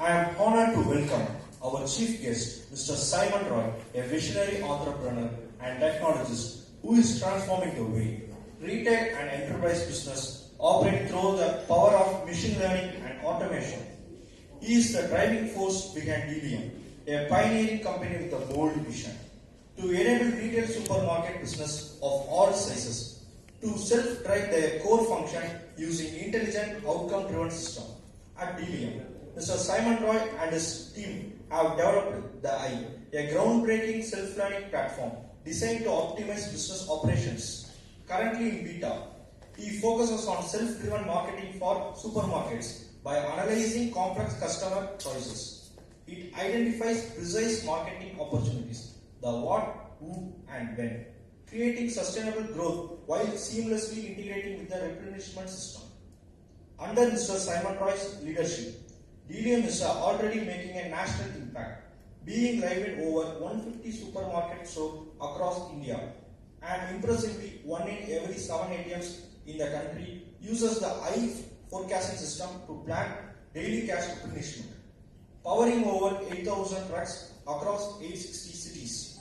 I am honored to welcome our chief guest, Mr. Simon Roy, a visionary entrepreneur and technologist who is transforming the way retail and enterprise business operate through the power of machine learning and automation. He is the driving force behind Delium, a pioneering company with a bold vision to enable retail supermarket business of all sizes to self-drive their core function using intelligent outcome-driven system. At Delium, Mr. Simon Roy and his team have developed the AI, a groundbreaking self-learning platform designed to optimize business operations. Currently in beta, he focuses on self-driven marketing for supermarkets by analyzing complex customer choices. It identifies precise marketing opportunities, the what, who, and when, creating sustainable growth while seamlessly integrating with the replenishment system. Under Mr. Simon Roy's leadership, Delium is already making a national impact, being live in over 150 supermarket stores across India, and impressively 1 in every 7 ATMs in the country uses the AI forecasting system to plan daily cash replenishment, powering over 8,000 trucks across 860 cities.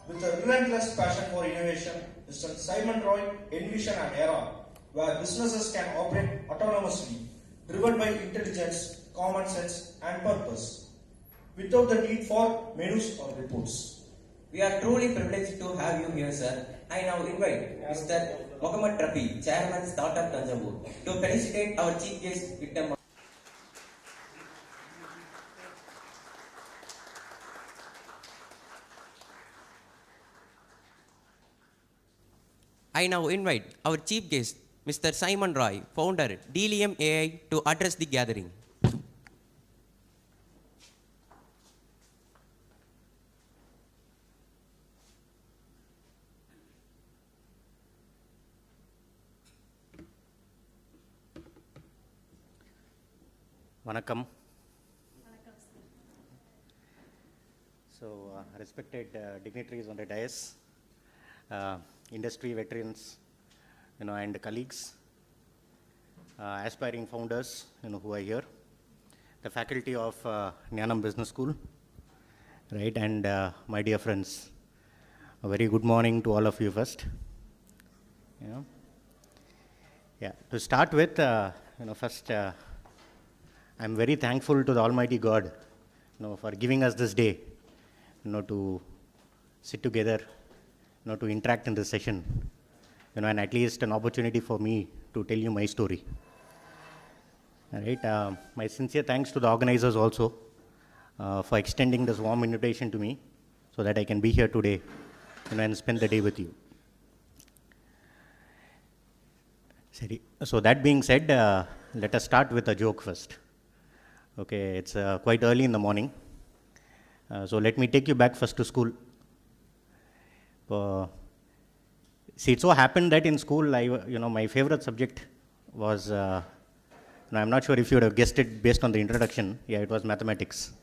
With a relentless passion for innovation, Mr. Simon Roy envisions an era where businesses can operate autonomously, driven by intelligence, common sense, and purpose, without the need for menus or reports. We are truly privileged to have you here, sir. I now invite Mr. Mohammed Rafi, Chairman Startup Thanjavur, to felicitate our chief guest with a I now invite our chief guest, Mr. Simon Roy, founder Delium AI, to address the gathering. Vanakkam. So, respected dignitaries on the dais, industry veterans, and colleagues, aspiring founders, who are here, the faculty of Gnanam Business School, right, and my dear friends, a very good morning to all of you first. To start with, first. I'm very thankful to the Almighty God, for giving us this day, to sit together, to interact in this session, and at least an opportunity for me to tell you my story. All right. My sincere thanks to the organizers also for extending this warm invitation to me, so that I can be here today, and spend the day with you. So that being said, let us start with a joke first. Okay, it's quite early in the morning, so let me take you back first to school. See, it so happened that in school, my favorite subject was, I'm not sure if you would have guessed it based on the introduction. Yeah, it was mathematics.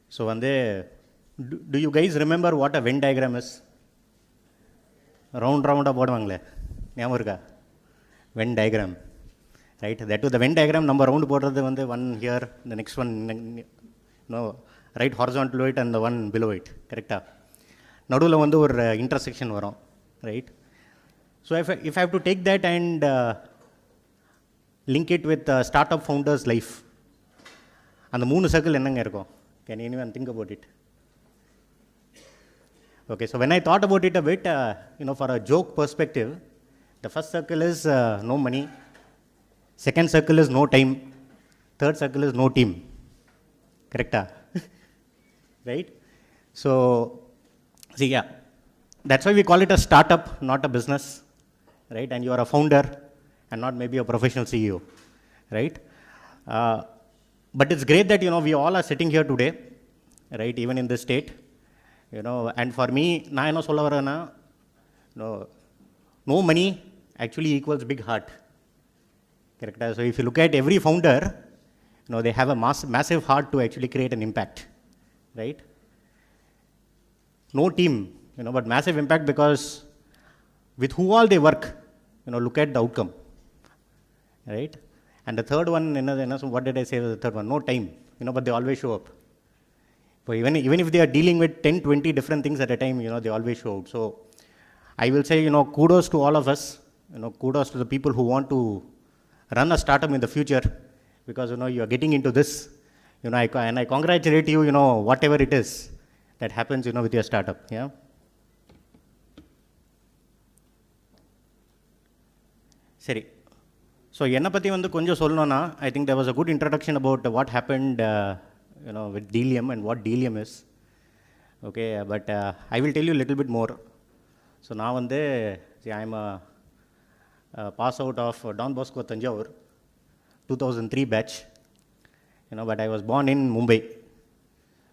So, do you guys remember what a Venn diagram is? Round போடுவாங்களே ஞாபகம் இருக்கா? Venn diagram. Right, that was the Venn diagram, number round போடுறது one here, the next one, right horizontal to it and the one below it, correct? நடுவில் ஒரு intersection வரும், right? So if I have to take that and link it with startup founder's life, அந்த 3 circle என்னங்க இருக்கும்? Can anyone think about it? Okay, so when I thought about it a bit, for a joke perspective, the first circle is no money. Second circle is no time. Third circle is no team. Correct? Right? So, see, yeah, that's why we call it a startup, not a business. Right? And you are a founder and not maybe a professional CEO. Right? But it's great that, we all are sitting here today, right? Even in this state. And for me, நான் என்ன சொல்ல வரேன்னா, no money actually equals big heart. Correct. So if you look at every founder, they have a massive heart to actually create an impact, right? No team, but massive impact because with who all they work, look at the outcome, right? And the third one, what did I say was the third one? No time, but they always show up. So even if they are dealing with 10, 20 different things at a time, they always show up. So I will say, kudos to all of us, kudos to the people who want to run a startup in the future, because, you are getting into this, and I congratulate you, whatever it is that happens, with your startup, yeah. Seri. So, I think there was a good introduction about what happened, with Delium and what Delium is. Okay, but I will tell you a little bit more. So, now I am a pass out of Don Bosco Thanjavur, 2003 batch, but I was born in Mumbai.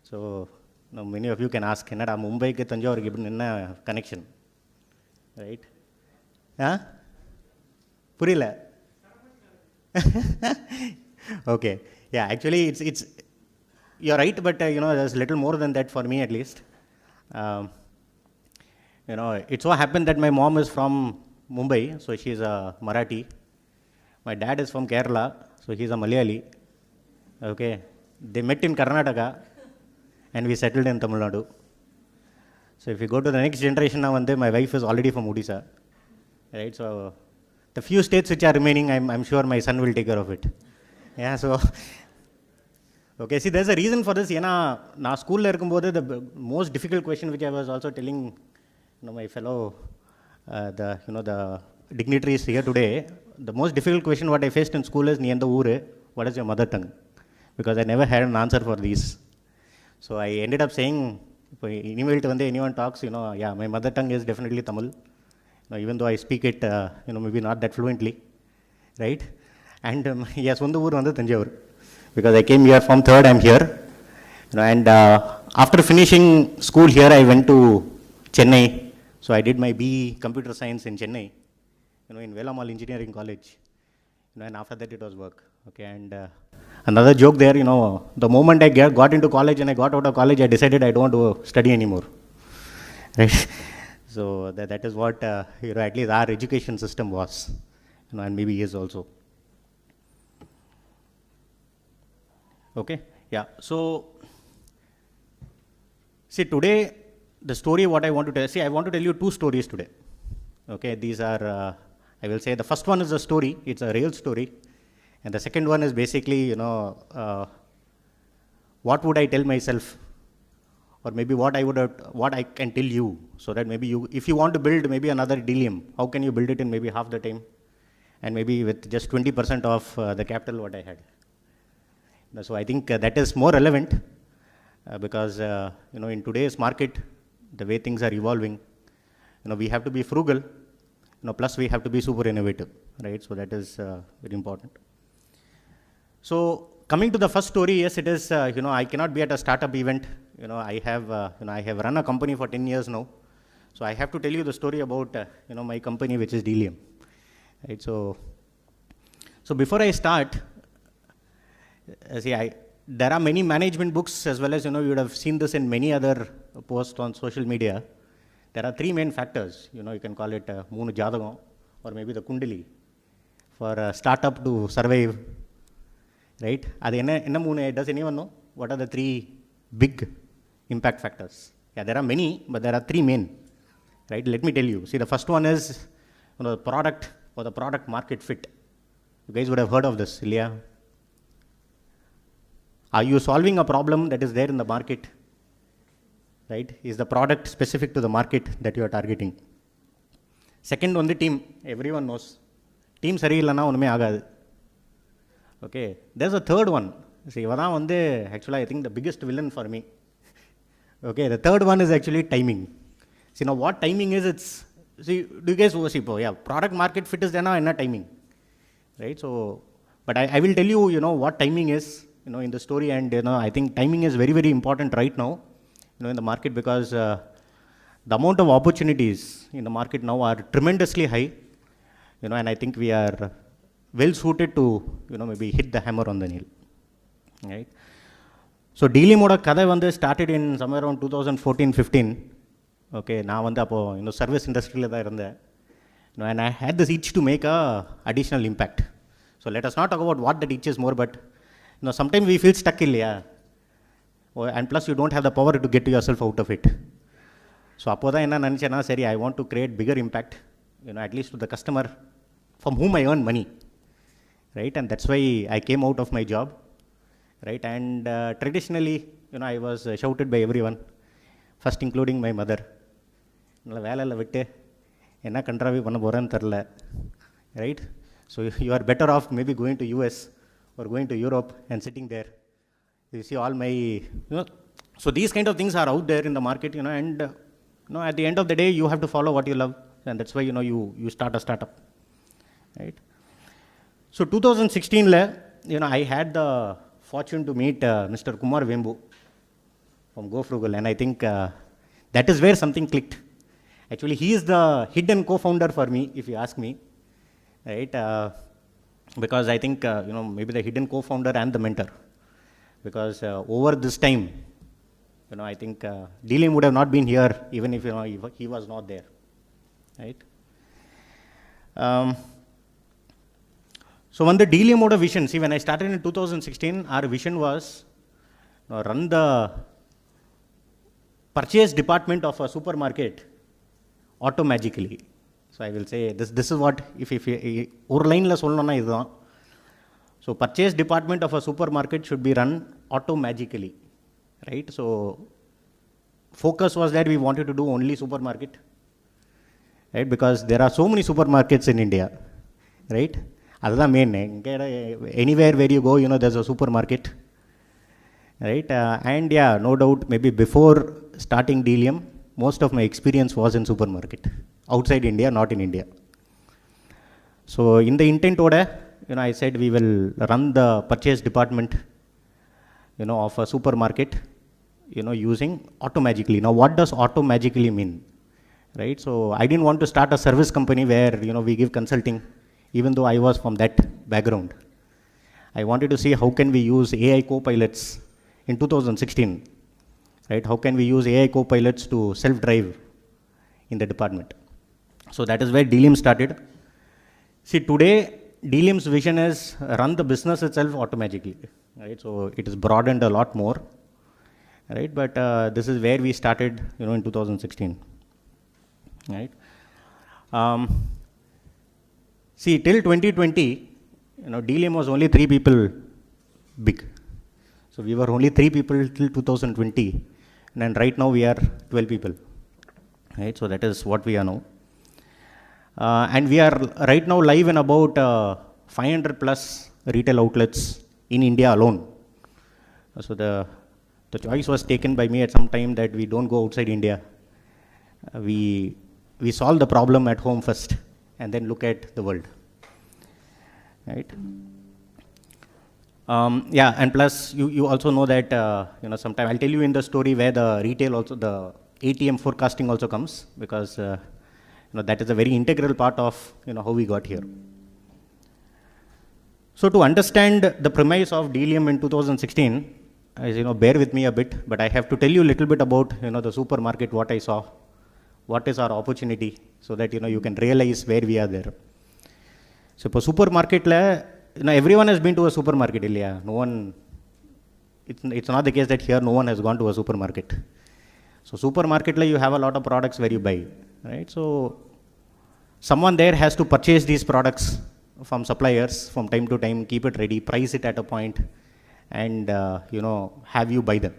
So, many of you can ask, Mumbai ke Thanjavur given connection, right? Huh? Purila? Okay, yeah, actually it's you're right, but there's little more than that for me at least. It so happened that my mom is from Mumbai, so she's a Marathi. My dad is from Kerala, so he's a Malayali. Okay, they met in Karnataka, and we settled in Tamil Nadu. So if you go to the next generation now, my wife is already from Odisha, right? So the few states which are remaining, I'm sure my son will take care of it. Yeah, so okay, see, there's a reason for this. Na school the most difficult question which I was also telling my fellow the dignitaries here today, the most difficult question what I faced in school is what is your mother tongue? Because I never had an answer for these. So I ended up saying, anyone talks, yeah, my mother tongue is definitely Tamil. Even though I speak it, maybe not that fluently, right? And yes, Thanjavur, because I came here from third, I'm here. And after finishing school here, I went to Chennai. So I did my BE Computer Science in Chennai, in Velamal Engineering College. And after that it was work. Okay, and another joke there, the moment I got into college and I got out of college, I decided I don't want to study anymore. Right? So that is what, at least our education system was, and maybe is also. Okay, yeah. So, see, today, the story what I want to tell, I want to tell you two stories today. Okay, these are, I will say the first one is a story, it's a real story. And the second one is basically, what would I tell myself? Or maybe what I can tell you, so that maybe if you want to build maybe another Delium, how can you build it in maybe half the time? And maybe with just 20% of the capital what I had. So I think that is more relevant because, in today's market, the way things are evolving, we have to be frugal, plus we have to be super innovative, right? So that is very important. So coming to the first story, yes, it is, I cannot be at a startup event. I have run a company for 10 years now. So I have to tell you the story about, my company, which is Delium. Right? So before I start, there are many management books as well as, you would have seen this in many other posts on social media. There are three main factors, you can call it Moonu Jadagam or maybe the Kundali for a startup to survive, right? Does anyone know? What are the three big impact factors? Yeah, there are many, but there are three main, right? Let me tell you. See, the first one is, the product or the product market fit. You guys would have heard of this, Ilya. Are you solving a problem that is there in the market? Right? Is the product specific to the market that you are targeting? Second one, the team. Everyone knows. Team sari illana onume agadu. Okay. There's a third one. See, actually, I think the biggest villain for me. Okay. The third one is actually timing. See, now what timing is, see, do you guys see, yeah, product market fit is there now, and timing. Right? So, but I will tell you, what timing is, in the story, and, I think timing is very, very important right now, in the market, because the amount of opportunities in the market now are tremendously high, and I think we are well suited to, maybe hit the hammer on the nail, right? So, Delium kada started in somewhere around 2014-15. Okay, now service industry and I had this itch to make a additional impact. So let us not talk about what that itches more, but sometimes we feel stuck in, yeah. And plus you don't have the power to get yourself out of it. So அப்போ தான் என்ன நினச்சேன்னா, சரி, I want to create bigger impact, at least to the customer from whom I earn money, right? And that's why I came out of my job, right? And traditionally, I was shouted by everyone, first including my mother. வேலையில் விட்டு என்ன கண்ட்ராவி பண்ண போகிறேன்னு தெரில, right? So you are better off maybe going to US or going to Europe and sitting there. You see all my, so these kind of things are out there in the market, and at the end of the day, you have to follow what you love, and that's why, you start a startup, right? So 2016, I had the fortune to meet Mr. Kumar Vembu from Go Frugal, and I think that is where something clicked. Actually, he is the hidden co-founder for me, if you ask me, right? Because I think, maybe the hidden co-founder and the mentor. Because over this time, I think Delium would have not been here even if, he was not there, right? So when the Delium had a vision, see, when I started in 2016, our vision was run the purchase department of a supermarket automagically. So I will say this is what, if ஒரு லைனில் சொல்லணும்னா இதுதான். So purchase department of a supermarket should be run automagically, right? So focus was that we wanted to do only supermarket, right? Because there are so many supermarkets in India, right? அதுதான் main. Anywhere where you go, there's a supermarket, right? And yeah, no doubt, maybe before starting Delium, most of my experience was in supermarket, outside India, not in India. So in the intent order, I said we will run the purchase department, of a supermarket, using automagically. Now, what does automagically mean, right? So I didn't want to start a service company where, we give consulting, even though I was from that background. I wanted to see how can we use AI co-pilots in 2016, right? How can we use AI co-pilots to self-drive in the department? So that is where Delium started. See, today, Delium's vision is run the business itself automagically, right? So it is broadened a lot more, right? But this is where we started, in 2016, right? See, till 2020, Delium was only 3 people big. So we were only 3 people till 2020, and right now we are 12 people, right? So that is what we are now. And we are right now live in about 500 plus retail outlets in India alone. So the choice was taken by me at some time that we don't go outside India. We solve the problem at home first and then look at the world, right? Yeah, and plus you also know that, sometime I'll tell you in the story where the retail also, the ATM forecasting also comes, because that is a very integral part of, how we got here. So to understand the premise of Delium in 2016, bear with me a bit, but I have to tell you a little bit about, the supermarket, what I saw, what is our opportunity, so that, you can realize where we are there. So for supermarket, everyone has been to a supermarket, Ilya. No one, it's not the case that here no one has gone to a supermarket. So supermarket, you have a lot of products where you buy, right? So someone there has to purchase these products from suppliers from time to time, keep it ready, price it at a point, and have you buy them,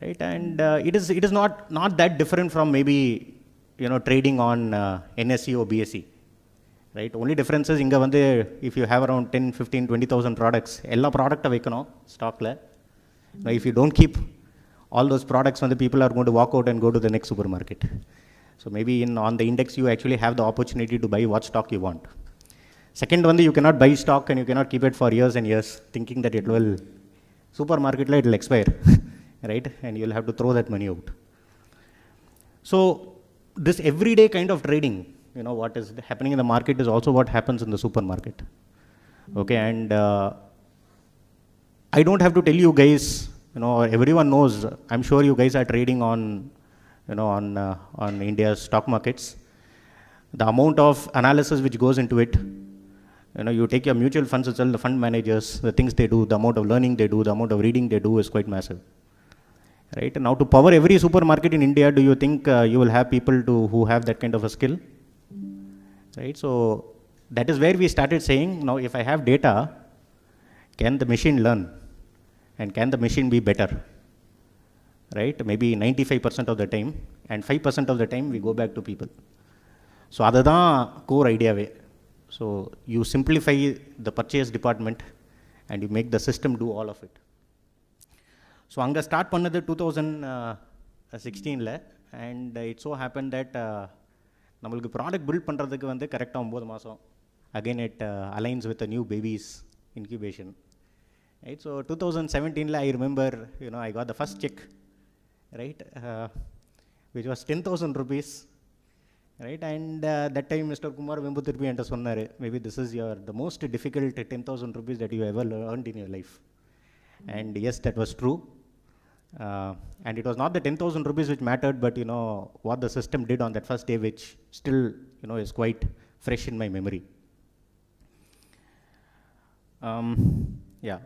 right? And it is not that different from maybe trading on NSE or BSE, right? Only difference is inga vande, if you have around 10, 15, 20,000 products, ella product vekkano stock la. Now if you don't keep all those products, when the people are going to walk out and go to the next supermarket. So maybe on the index, you actually have the opportunity to buy what stock you want. Second one, you cannot buy stock and you cannot keep it for years and years, thinking that it will, supermarket it will expire, right? And you'll have to throw that money out. So this everyday kind of trading, what is happening in the market is also what happens in the supermarket. Okay, and I don't have to tell you guys, everyone knows, I'm sure you guys are trading on, on India's stock markets. The amount of analysis which goes into it, You take your mutual funds itself, the fund managers, the things they do, the amount of learning they do, the amount of reading they do is quite massive. Right? Now, to power every supermarket in India, do you think you will have people who have that kind of a skill? Right? So, that is where we started saying, now if I have data, can the machine learn? And can the machine be better? Right? Maybe 95% of the time, and 5% of the time we go back to people. So, that's the core idea. So, you simplify the purchase department and you make the system do all of it. So, anga start பண்ணது 2016 and it so happened that நம்மளுக்கு product build பண்ணுறதுக்கு வந்து கரெக்டாக 9 மாதம். Again it aligns with the new babies incubation. Right? So, 2017 I remember, I got the first check, right, which was 10,000 rupees. Right? And that time Mr. Kumar Vembuthirpi enta sonnaru, maybe this is the most difficult 10,000 rupees that you ever earned in your life. And yes, that was true. And it was not the 10,000 rupees which mattered, but what the system did on that first day, which still is quite fresh in my memory. Yeah.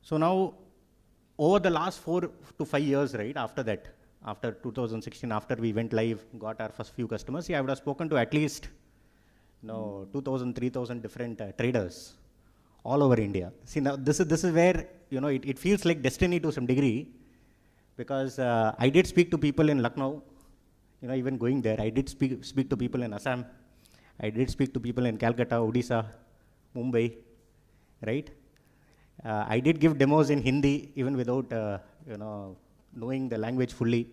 So now, over the last 4 to 5 years, right, after that, after 2016, after we went live, got our first few customers, I would have spoken to at least 2,000, 3,000 different traders all over India. See, now this is where it feels like destiny to some degree, because I did speak to people in Lucknow, even going there. I did speak to people in Assam. I did speak to people in Calcutta, Odisha, Mumbai, right? I did give demos in Hindi, even without knowing the language fully.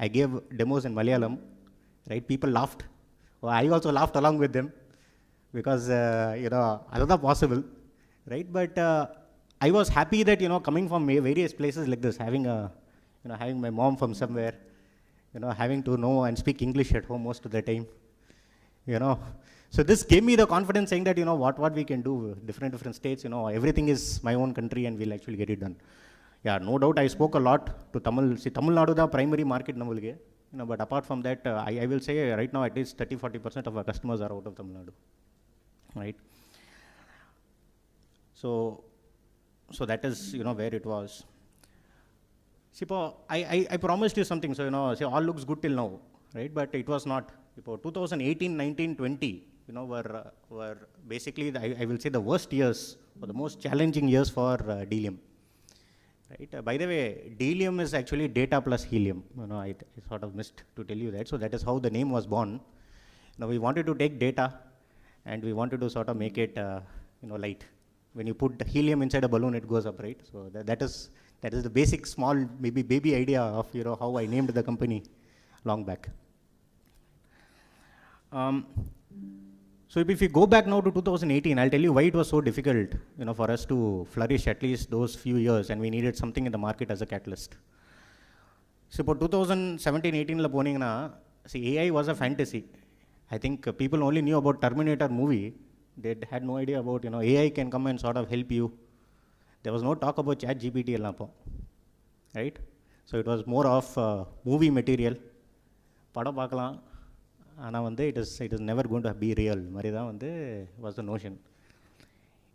I gave demos in Malayalam, right? People laughed. Well, I also laughed along with them, because that's not possible, right? But I was happy that coming from various places like this, having having my mom from somewhere, having to know and speak English at home most of the time, So this gave me the confidence, saying that what we can do, different states, everything is my own country and we'll actually get it done. Yeah, no doubt I spoke a lot to Tamil. See, Tamil Nadu the primary market namalge, but apart from that, I will say right now at least 30-40% of our customers are out of Tamil Nadu, right? So that is where it was. See, I promised you something, so see, all looks good till now, right? But it was not. 2018, 19, 20, were basically I will say the worst years or the most challenging years for Delium. Right? By the way, Delium is actually data plus helium. I sort of missed to tell you that. So that is how the name was born. Now we wanted to take data and we wanted to sort of make it light. When you put helium inside a balloon, it goes up, right? So that is the basic small maybe baby idea of how I named the company long back. So if you go back now to 2018, I'll tell you why it was so difficult, for us to flourish at least those few years, and we needed something in the market as a catalyst. So for 2017-18 la poningna, see, AI was a fantasy. I think people only knew about Terminator movie. They had no idea about AI can come and sort of help you. There was no talk about ChatGPT ellapo, right? So it was more of movie material. Pada paakalam. ஆனால் வந்து it is never going to be real மாதிரி தான் வந்து was the notion.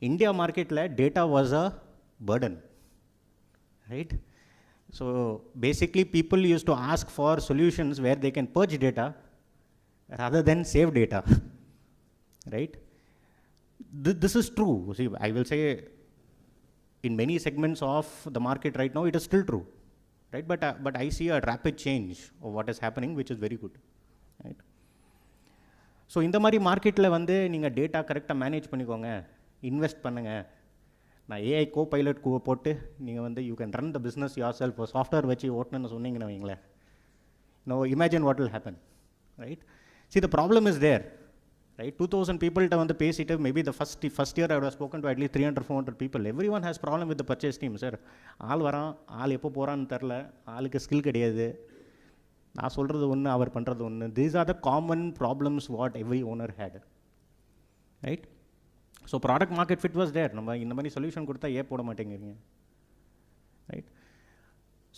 India மார்க்கெட்டில் data was a burden, right? So basically people used to ask for solutions where they can purge data rather than save data, right? This is true. See, I will say in many segments of the market right now, it is still true, right? But I see a rapid change of what is happening, which is very good, right? So இந்த மாதிரி மார்க்கெட்டில் வந்து நீங்கள் data கரெக்டாக manage பண்ணிக்கோங்க, invest பண்ணுங்கள். நான் AI co pilot போட்டு நீங்கள் வந்து you can run the business your self, software வச்சு ஓட்டணுன்னு சொன்னீங்கன்னு வைங்களேன், imagine what will happen, right? See, the problem is there, right? 2,000 people வந்து பேசிட்டு, maybe the first year I would have spoken to at least 300-400 people. Everyone has problem with the purchase team, sir. ஆள் வரான், ஆள் எப்போ போகிறான்னு தெரில, ஆளுக்கு skill கிடையாது, நான் சொல்கிறது ஒன்று, அவர் பண்ணுறது ஒன்று. These are the common problems what every owner hate, right? So product market fit was there. நம்ம இந்த மாதிரி சொல்யூஷன் கொடுத்தா ஏன் போட மாட்டேங்கிறீங்க, ரைட்?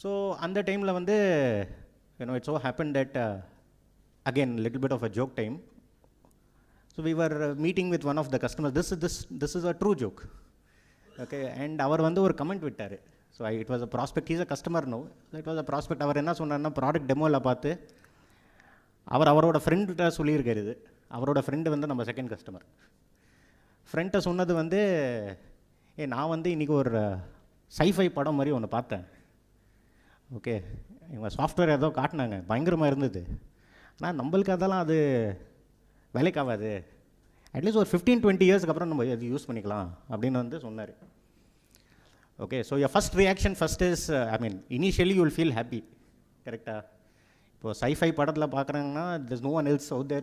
ஸோ அந்த டைமில் வந்து it so happen that again little bit of a joke time. So we were meeting with one of the customers. This is a true joke. Okay, and அவர் வந்து ஒரு கமெண்ட் விட்டார். So it was a prospect, is a customer no, it was a prospect. அவர் என்ன சொன்னார்னா, product டெமோவில் பார்த்து அவரோட ஃப்ரெண்ட்கிட்ட சொல்லியிருக்காரு. இது அவரோட ஃப்ரெண்டு வந்து நம்ம செகண்ட் கஸ்டமர். ஃப்ரெண்ட்டை சொன்னது வந்து, நான் வந்து இன்றைக்கி ஒரு சைஃபை படம் மாதிரி ஒன்று பார்த்தேன். ஓகே, இவங்க சாஃப்ட்வேர் ஏதோ காட்டினாங்க, பயங்கரமாக இருந்தது. ஆனால் நம்மளுக்கு அதெல்லாம் அது வேலைக்காகாது, அட்லீஸ்ட் ஒரு 15-20 இயர்ஸ்க்கு அப்புறம் நம்ம அது யூஸ் பண்ணிக்கலாம் அப்படின்னு வந்து சொன்னார். Okay, so your first reaction first is, initially you will feel happy. கரெக்டாக? இப்போது சைஃபை படத்தில் பார்க்குறாங்கன்னா, there's no one else out there,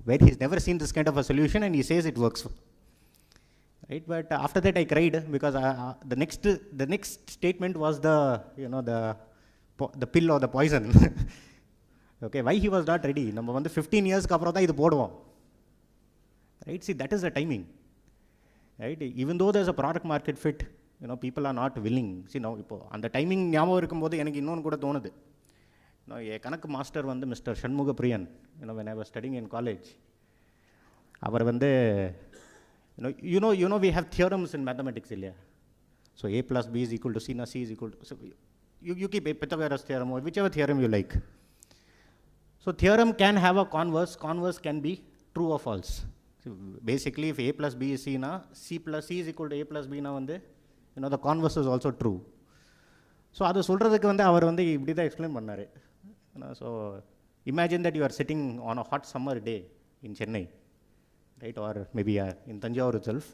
where he's never seen this kind of a solution and he says it works. Right? But after that I cried because the next statement was the pill or the poison. Okay, why he was not ready? நம்ம வந்து 15 இயர்ஸ்க்கு அப்புறம் தான் இது போடுவோம். Right? See, that is the timing. Right? Even though there's a product market fit, people are not willing. See, now இப்போ அந்த timing ஞாபகம் இருக்கும்போது எனக்கு இன்னொன்று கூட தோணுது. என் கணக்கு மாஸ்டர் வந்து mister Shanmuga Priyan, when I was studying in college, அவர் வந்து we have theorems in mathematics இல்லையா? So a plus b is equal to c, na c is equal to, so you keep a Pythagoras theorem or whichever theorem you like. So theorem can have a converse can be true or false. So basically if a plus b is c na, c plus c is equal to a plus b na வந்து the converse is also true. So அதை சொல்கிறதுக்கு வந்து அவர் வந்து இப்படி தான் explain பண்ணார். So imagine that you are sitting on a hot summer day in Chennai, right, or maybe in Thanjavur itself.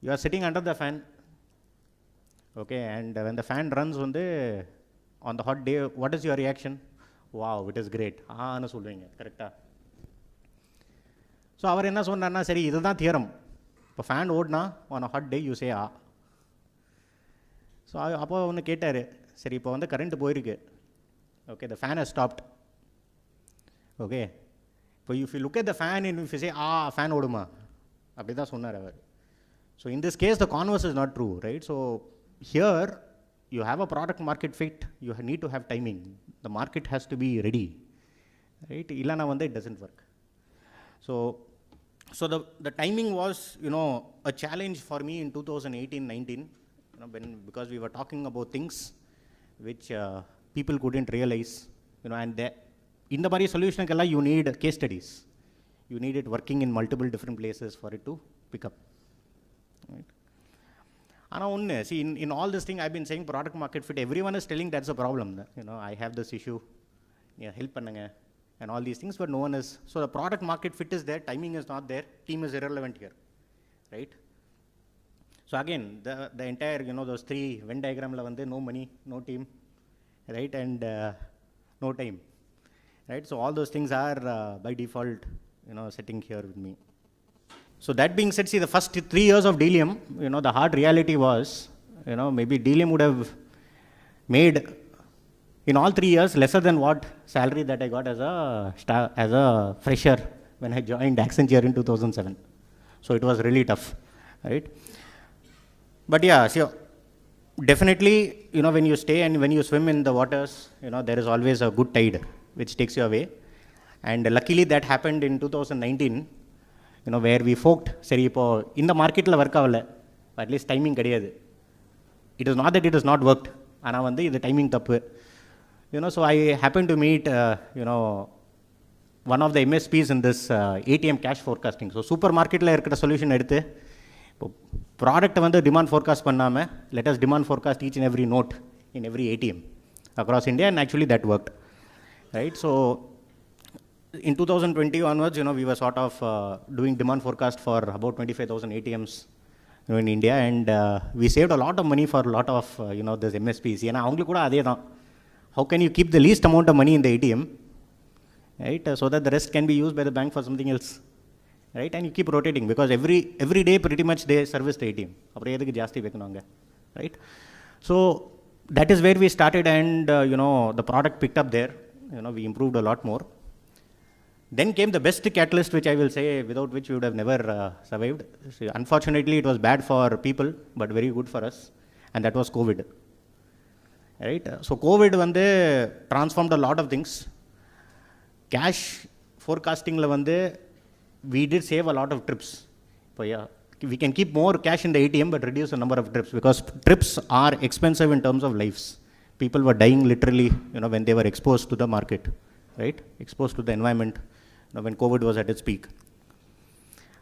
You are sitting under the fan, okay, and when the fan runs on the hot day, what is your reaction? Wow, it is great. ஆன்னு சொல்லுவீங்க, கரெக்டாக? So அவர் என்ன சொன்னார்னா, சரி இதுதான் theorem. இப்போ fan ஓடினா on a hot day you say so அப்போ ஒன்று கேட்டார், சரி இப்போ வந்து கரண்ட் போயிருக்கு, okay, the fan has stopped. Okay, இப்போ if you look at the fan and if you say fan ஓடுமா, அப்படி தான் சொன்னார் அவர். So in this case the converse is not true, right? So here you have a product market fit, you need to have timing. The market has to be ready, right? இல்லைனா வந்து it doesn't work. So the timing was a challenge for me in 2018-19, because we were talking about things which people couldn't realize, and in the solution you need case studies, you need it working in multiple different places for it to pick up, right? See, in all this thing I've been saying product market fit, everyone is telling that's a problem, I have this issue, help pannunga and all these things, but no one is. So the product market fit is there, timing is not there, team is irrelevant here, right? So again, the entire, those three Venn diagram la no money, no team, right, and no time, right? So all those things are by default, sitting here with me. So that being said, see, the first 3 years of Delium, the hard reality was, maybe Delium would have made in all 3 years lesser than what salary that I got as a fresher when I joined Accenture in 2007. So it was really tough, right? But yeah, so definitely, when you stay and when you swim in the waters, there is always a good tide which takes you away. And luckily that happened in 2019, where we forked, சரி இப்போ இந்த மார்க்கெட்டில் work ஆகலை, at least timing கிடையாது. It is not that it is not worked, ஆனால் வந்து இது timing தப்பு. So I happened to meet, one of the MSPs in this ATM cash forecasting. So super மார்க்கெட்டில் இருக்கிற சொல்யூஷன் எடுத்து இப்போ ப்ராடக்ட்டை வந்து டிமாண்ட் ஃபோர்காஸ்ட் பண்ணாமல், let us demand forecast each and every note in every ATM across India, and actually that worked, right? So in 2020 onwards, we were sort of doing demand forecast for about 25,000 ATMs in India, and we saved a lot of money for a lot of this MSPs. ஏன்னா அவங்களுக்கு கூட அதே தான், how can you keep the least amount of money in the ATM, right, so that the rest can be used by the bank for something else, right? And you keep rotating, because every day pretty much they service the ATM. அப்புறம் எதுக்கு ஜாஸ்தி வைக்கணுங்க, right? So that is where we started, and the product picked up there. We improved a lot more. Then came the best catalyst, which I will say, without which we would have never survived. So, unfortunately, it was bad for people, but very good for us, and that was COVID. Right? So COVID transformed a lot of things. Cash forecasting la we did save a lot of trips. So yeah, we can keep more cash in the ATM but reduce the number of trips, because trips are expensive in terms of lives. People were dying literally, when they were exposed to the market, right? Exposed to the environment, when COVID was at its peak.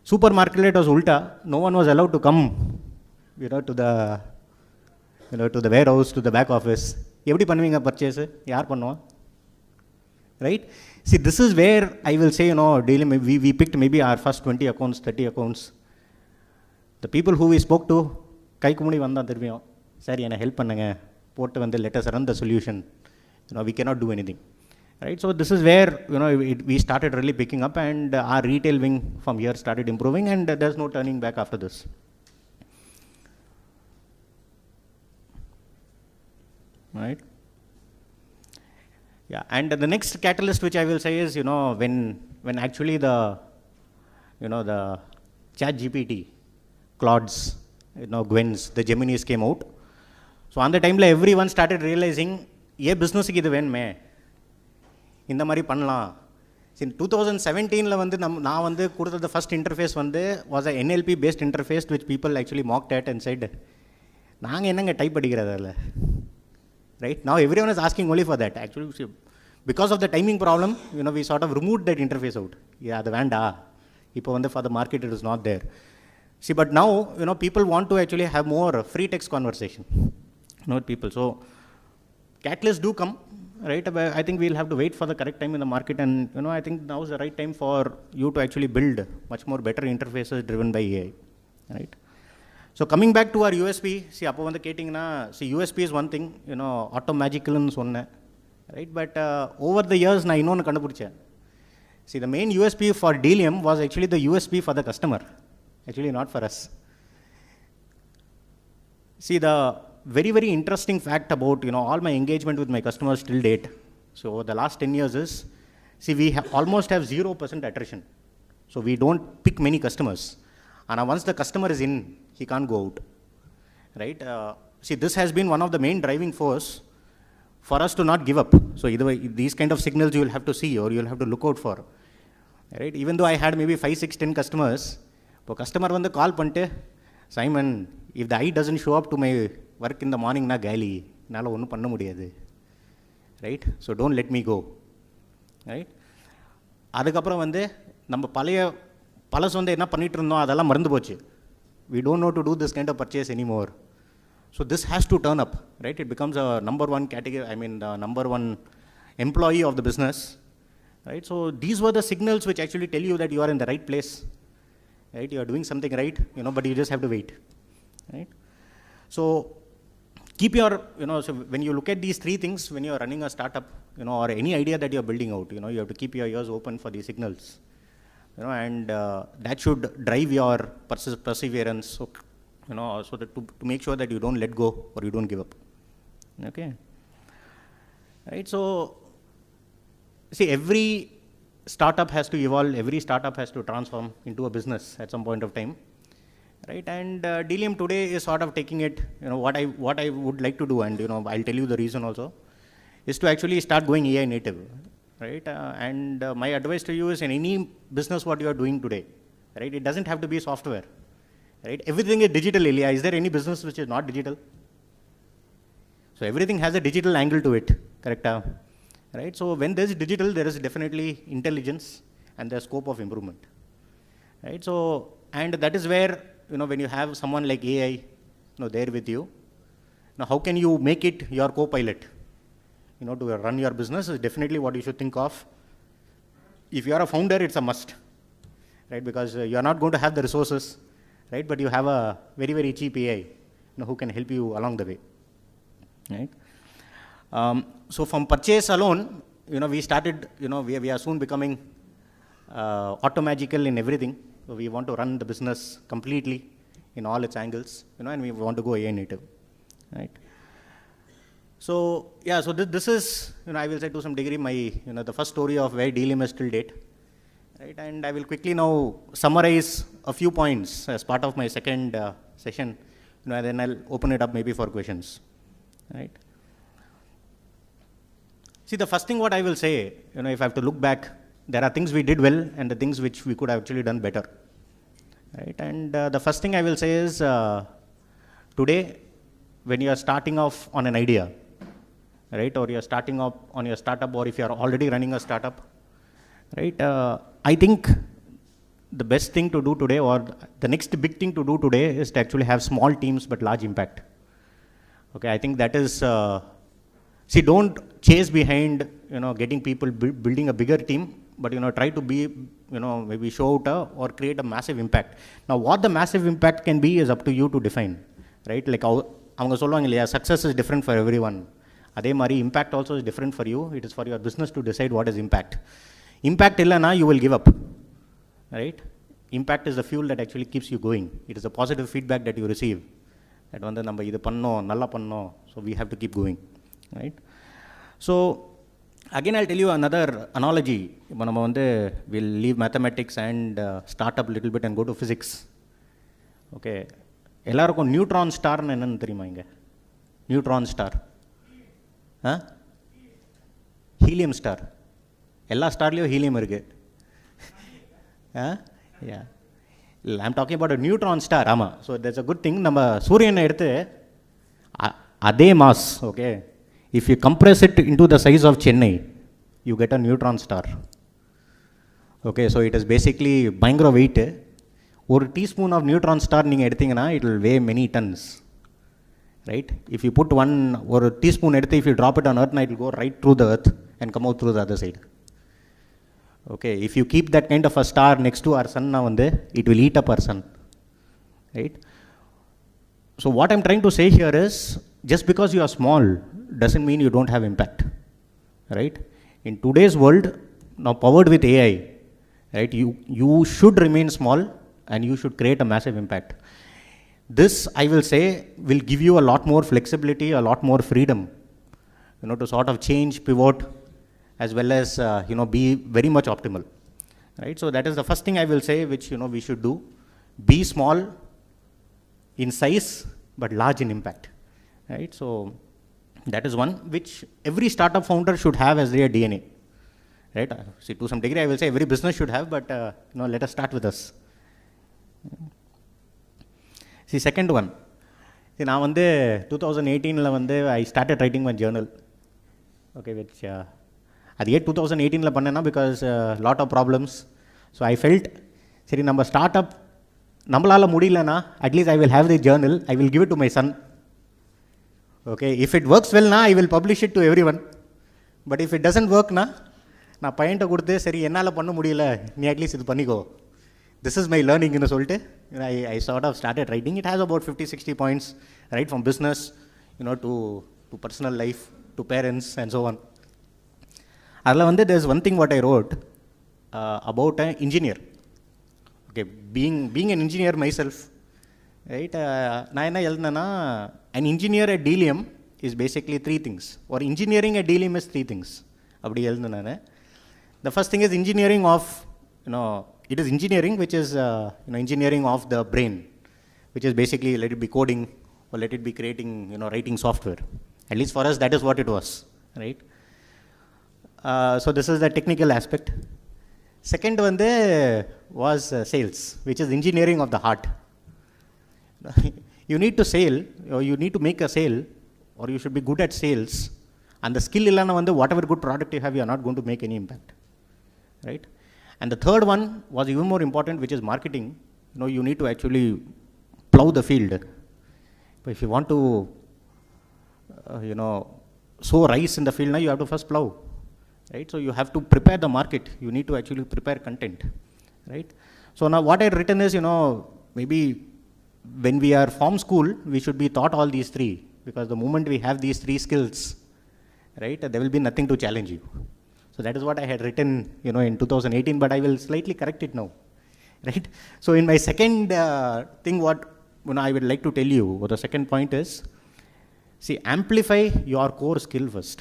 Supermarket was ulta. No one was allowed to come, to the, to the warehouse, to the back office. Eppadi பண்ணுவீங்க purchase? யார் பண்ணுவா? Right? See, this is where I will say, Delium, we picked maybe our first 20 accounts, 30 accounts. The people who we spoke to, கைக்கு முடி வந்தா திரும்பியும், sir என்னை help பண்ணுங்க, போட்டு வந்து let us run the solution. We cannot do anything. Right? So this is where, we started really picking up, and our retail wing from here started improving, and there's no turning back after this. Right? Yeah, and the next catalyst which I will say is, when actually the Chat GPT, Claude's, Gwen's, the Geminis came out. So on the time, everyone started realizing, ye business ki idu venume, indha mari pannalam. In 2017 வந்து நான் வந்து கொடுத்த the first interface வந்து was a NLP based interface which people actually mocked at and said, நாங்க என்னங்க type படிக்கிறது அதில். Right? Now everyone is asking only for that. Actually, because of the timing problem, we sort of removed that interface out. Yeah, அது வேண்டா. இப்போ வந்து for the market it is not there. See, but now, people want to actually have more free text conversation. People. So, catalysts do come, right? But I think we'll have to wait for the correct time in the market, and, I think now is the right time for you to actually build much more better interfaces driven by AI, right? So, coming back to our USP, see, appo vandu kettingna, see, USP is one thing, automagical nu sonna, right? But over the years, na innonu kandupidichen. See, the main USP for Delium was actually the USP for the customer, actually not for us. See, the very, very interesting fact about, all my engagement with my customers till date, so the last 10 years is, see, we almost have 0% attrition. So we don't pick many customers. And once the customer is in, he can't go out, right? See, this has been one of the main driving force for us to not give up. So either way, these kind of signals you will have to see, or you will have to look out for, right? Even though I had maybe 5, 6, 10 customers, இப்போ customer வந்து call பண்ணிட்டு, Simon, if the I doesn't show up to my work இந்த மார்னிங்னா கேலி, என்னால் ஒன்றும் பண்ண முடியாது, right? So don't let me go, right? அதுக்கப்புறம் வந்து நம்ம பழசு வந்து என்ன பண்ணிகிட்டு இருந்தோம் அதெல்லாம் மறந்து போச்சு. We don't know to do this kind of purchase anymore. So this has to turn up, right? It becomes a number one category, the number one employee of the business, right? So these were the signals which actually tell you that you are in the right place, right? You are doing something right, but you just have to wait, right? So keep your, so when you look at these three things, when you are running a startup, or any idea that you are building out, you have to keep your ears open for these signals, and that should drive your perseverance, so, so that to make sure that you don't let go or you don't give up, okay? Right? So, see, every startup has to evolve, every startup has to transform into a business at some point of time, right? And Delium today is sort of taking it, what I would like to do, and I'll tell you the reason also, is to actually start going AI native, right? And my advice to you is, in any business what you are doing today, right, it doesn't have to be software, right? Everything is digital, Ilya. Is there any business which is not digital? So everything has a digital angle to it, correct? Right? So when there is digital, there is definitely intelligence and there's scope of improvement, right? So, and that is where, when you have someone like AI, there with you, now how can you make it your co-pilot, to run your business is definitely what you should think of. If you are a founder, it's a must, right? Because you are not going to have the resources, right? But you have a very, very cheap AI, who can help you along the way, right? So from purchase alone, we started, we are soon becoming automagical in everything. So we want to run the business completely in all its angles, and we want to go AI native, right? So, yeah, so this is, I will say to some degree my, the first story of where Delium is till date, right? And I will quickly now summarize a few points as part of my second session, and then I'll open it up maybe for questions, right? See, the first thing what I will say, if I have to look back, there are things we did well and the things which we could have actually done better, right? And the first thing I will say is, today, when you are starting off on an idea, right, or you are starting up on your startup, or if you are already running a startup, right, I think the best thing to do today, or the next big thing to do today, is to actually have small teams but large impact. Okay, I think that is, see, don't chase behind, getting people, building a bigger team, but, try to be, maybe show out or create a massive impact. Now, what the massive impact can be is up to you to define, right? Like, avanga solvaanga illaya, success is different for everyone. Adhe mari impact also is different for you. It is for your business to decide what is impact. Impact illana, you will give up, right? Impact is the fuel that actually keeps you going. It is a positive feedback that you receive. That vandha namba idu pannom, nalla pannom, so we have to keep going, right? So again, I'll tell you another analogy. We'll leave mathematics and start up a little bit and go to physics. Okay, எல்லாருக்கும் neutron ஸ்டார்னு என்னன்னு தெரியுமா? இங்கே neutron star, helium star. எல்லா ஸ்டார்லேயும் helium இருக்குது. Yeah, இல்லை, I'm talking about neutron star. ஆமாம். So that's a good thing. நம்ம சூரியனை எடுத்து அதே mass, okay, if you compress it into the size of Chennai, you get a neutron star. Okay, so it is basically பயங்கர weight. ஒரு teaspoon of neutron star நீங்கள் எடுத்தீங்கன்னா it will weigh many tons, right? If you put ஒரு teaspoon எடுத்து, if you drop it on earth, it will go right through the earth and come out through the other side. Okay, if you keep that kind of a star next to our sun, it will eat up our sun, right? So what I'm trying to say here is, just because you are small doesn't mean you don't have impact, right? In today's world, now powered with AI, right, you should remain small and you should create a massive impact. This, I will say, will give you a lot more flexibility, a lot more freedom, to sort of change, pivot, as well as, be very much optimal, right? So that is the first thing I will say, which, we should do. Be small in size, but large in impact, right? So that is one which every startup founder should have as their DNA, right? See, to some degree, I will say every business should have, but, let us start with us. See, second one. See, now, 2018, I started writing my journal, okay, which, அது ஏன் 2018 பண்ணேன்னா, because lot of problems. So I felt, சரி, நம்ம start up நம்மளால் முடியலன்னா, at least I will have the journal, I will give it to my son. Okay, if it works வெல்னா I will publish it to everyone. But if it doesn't ஒர்க்னா, நான் பையன்ட்ட கொடுத்து, சரி, என்னால் பண்ண முடியல, நீ அட்லீஸ்ட் இது பண்ணிக்கோ, திஸ் இஸ் மை லேர்னிங்னு சொல்லிட்டு I sort of started writing. It has about 50-60 points, right from business, to personal life, to parents and so on. அதில் there is one thing what I wrote about an engineer. Okay, being an engineer myself, right? நான் என்ன எழுதுனேன்னா, an engineer at Delium is basically 3 things, or engineering at Delium is 3 things. அப்படி எழுதுனேன் நான். The first thing is engineering of, it is engineering which is, engineering of the brain, which is basically, let it be coding or let it be creating, writing software. At least for us, that is what it was, right? So this is the technical aspect. Second one was sales, which is engineering of the heart. You need to sell, or you need to make a sale, or you should be good at sales. And the skill illana whatever good product you have, you are not going to make any impact, right? And the third one was even more important, which is marketing. You need to actually plow the field. But if you want to, sow rice in the field, now you have to first plow. Right, so you have to prepare the market. You need to actually prepare content, right? So now what I written is, maybe when we are form school, we should be taught all these 3, because the moment we have these 3 skills, right, there will be nothing to challenge you. So that is what I had written, in 2018, but I will slightly correct it now, right? So in my second thing, what I would like to tell you, or the second point is, see, amplify your core skill first.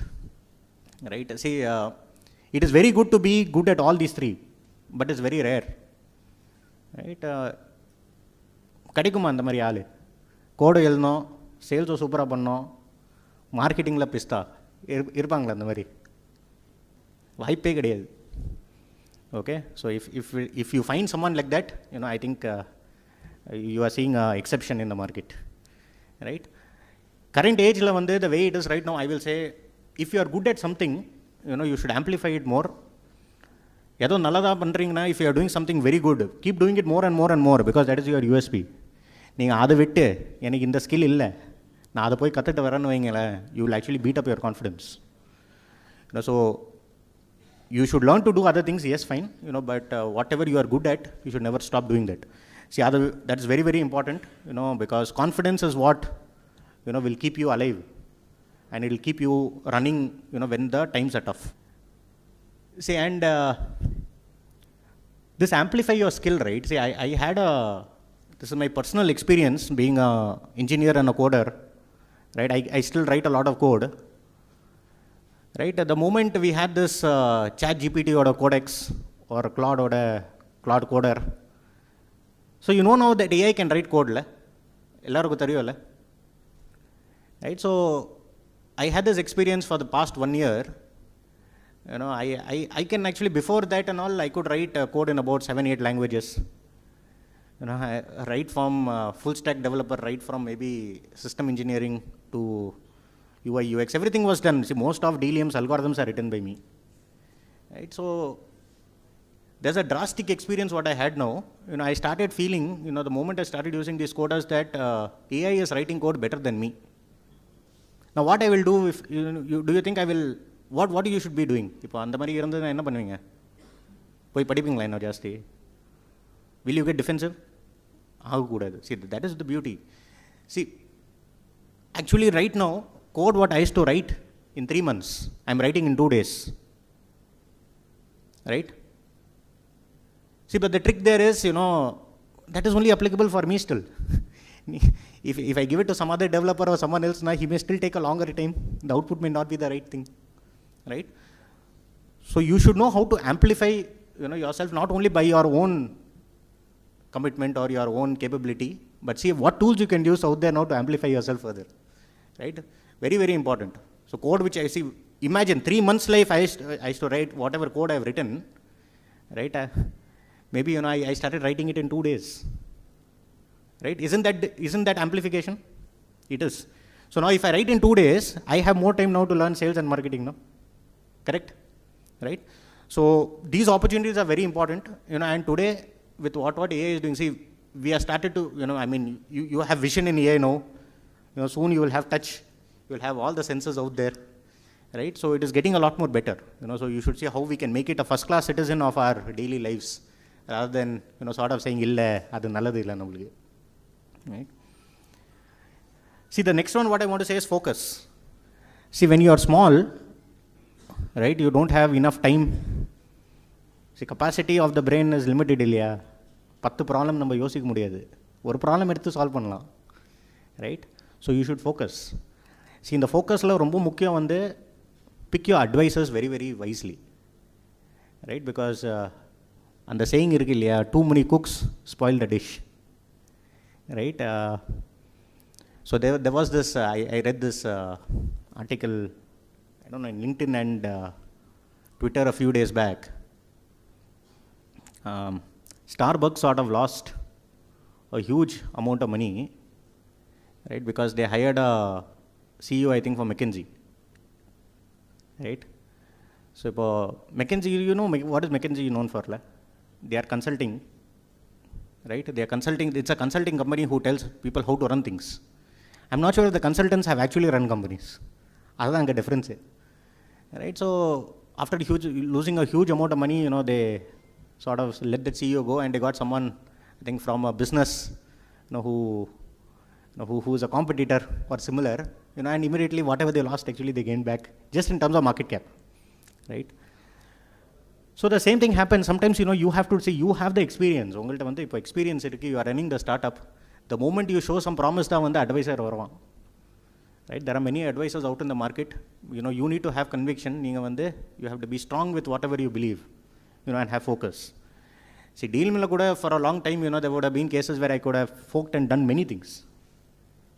Right? See, it is very good to be good at all these 3, but it's very rare, right? கிடைக்குமா அந்த மாதிரி ஆள்? கோடு எழுதணும், சேல்ஸை சூப்பராக பண்ணோம், மார்க்கெட்டிங்கில் பிஸ்தா இருப்பாங்களா? அந்த மாதிரி வாய்ப்பே கிடையாது, Okay, so if you find someone like that, I think you are seeing an exception in the market, right? Current age la vande the way it is right now, I will say, if you are good at something, you should amplify it more. ஏதோ நல்லதாக பண்ணுறீங்கன்னா, if you are doing something very good, keep doing it more and more and more, because that is your USP. நீங்கள் அதை விட்டு எனக்கு இந்த skill இல்லை, நான் அதை போய் கற்றுட்டு வரேன்னு வைங்களேன், you will actually beat up your confidence. So you should learn to do other things, yes, fine, but whatever you are good at, you should never stop doing that. See, that is very, very important, because confidence is what, will keep you alive, and it will keep you running, when the times are tough. See, and this amplify your skill, right? See, I had this is my personal experience being an engineer and a coder, right? I still write a lot of code. Right, at the moment we had this chat GPT or a codex or a Claude or a Claude coder. So you know now that AI can write code, ellarukku theriyum, right? So I had this experience for the past 1 year. I can actually, before that and all, I could write code in about 7-8 languages. I write from full stack developer, right from maybe system engineering to UI, UX, everything was done. See, most of Delium's algorithms are written by me, right? So there's a drastic experience what I had now. I started feeling, the moment I started using these coders, that AI is writing code better than me. Now what I will do, if do you think I will, what you should be doing? இப்போ அந்த மாதிரி இருந்ததுன்னா என்ன பண்ணுவீங்க? போய் படிப்பீங்களா இன்னும் ஜாஸ்தி? Will you get defensive? ஆகக்கூடாது. See, that is the beauty. See, actually right now, code what I used to write in 3 months, I'm writing in 2 days, right? See, but the trick there is, that is only applicable for me still. if I give it to some other developer or someone else, he may still take a longer time. The output may not be the right thing, right? So you should know how to amplify, yourself, not only by your own commitment or your own capability, but see what tools you can use out there now to amplify yourself further, right? Very, very important. So code which I see, imagine 3 months life I used to write whatever code I have written, right? Maybe, I started writing it in 2 days, right? Isn't that amplification? It is. So now if I write in 2 days, I have more time now to learn sales and marketing, no? Correct? Right? So these opportunities are very important, and today with what AI is doing, see, we are started to, you have vision in AI now, soon you will have touch, you will have all the sensors out there, right? So it is getting a lot more better, so you should see how we can make it a first class citizen of our daily lives, rather than, sort of saying, illa, adu nalladhu illa namalukku, right? See, the next one what I want to say is focus. See, when you are small, right, you don't have enough time. See, capacity of the brain is limited, இல்லையா? 10 problem நம்ம யோசிக்க முடியாது, ஒரு problem எடுத்து solve பண்ணலாம், right? So you should focus. See, இந்த ஃபோக்கஸில் ரொம்ப முக்கியம் வந்து pick your advisors very very wisely, right? Because அந்த சேயிங் இருக்கு இல்லையா, too many cooks spoil the dish, right? So there was this, I read this article, I don't know, in LinkedIn and Twitter a few days back. Starbucks sort of lost a huge amount of money, right? Because they hired a CEO, I think, for McKinsey, right? So, McKinsey, what is McKinsey known for? They are consulting, right? They are consulting. It's a consulting company who tells people how to run things. I'm not sure if the consultants have actually run companies. That's the difference, right? So, after losing a huge amount of money, they sort of let that CEO go, and they got someone, I think, from a business, who is a competitor or similar, and immediately whatever they lost, actually they gained back, just in terms of market cap, right? So the same thing happens sometimes. You have to say, you have the experience. உங்கள்கிட்ட வந்து இப்போ experience இருக்கு, you are running the startup. The moment you show some promise, தான் வந்து advisor வருவான், right? There are many advisors out in the market. You need to have conviction. நீங்கள் வந்து you have to be strong with whatever you believe, and have focus. See, deal mila kuda for a long time, there would have been cases where I could have forked and done many things,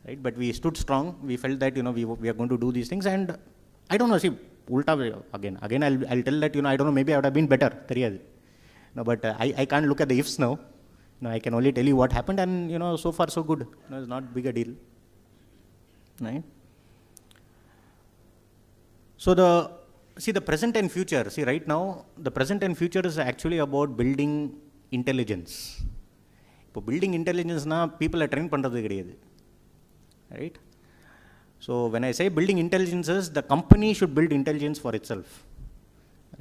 right? But we stood strong. We felt that, we are going to do these things, and I don't know, see, ulta again, I'll tell that, I don't know, maybe I would have been better, theriyadu. But I can't look at the ifs now. I can only tell you what happened, and so far so good. It's not big a deal, right? So the present and future. See, right now the present and future is actually about building intelligence. இப்போ building intelligence na people are train பண்றது கிடையாது, right? So when I say building intelligence, is the company should build intelligence for itself,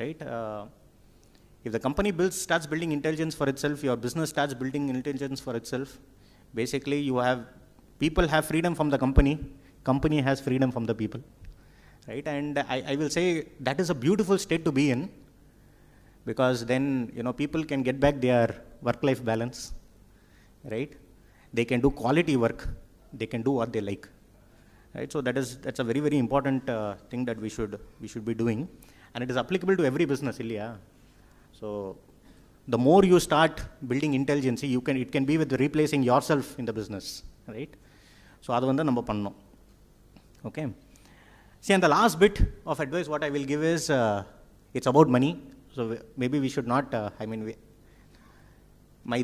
right? If the company starts building intelligence for itself, your business starts building intelligence for itself, basically people have freedom from the company has freedom from the people, right? And I will say that is a beautiful state to be in, because then people can get back their work-life balance, right? They can do quality work, they can do what they like, right? So that's a very, very important thing that we should be doing, and it is applicable to every business, Ilya. So the more you start building intelligence, it can be with replacing yourself in the business, right? So adu vanda நம்ம பண்ணோம். Okay. See, and the last bit of advice what I will give is it's about money. So maybe we should not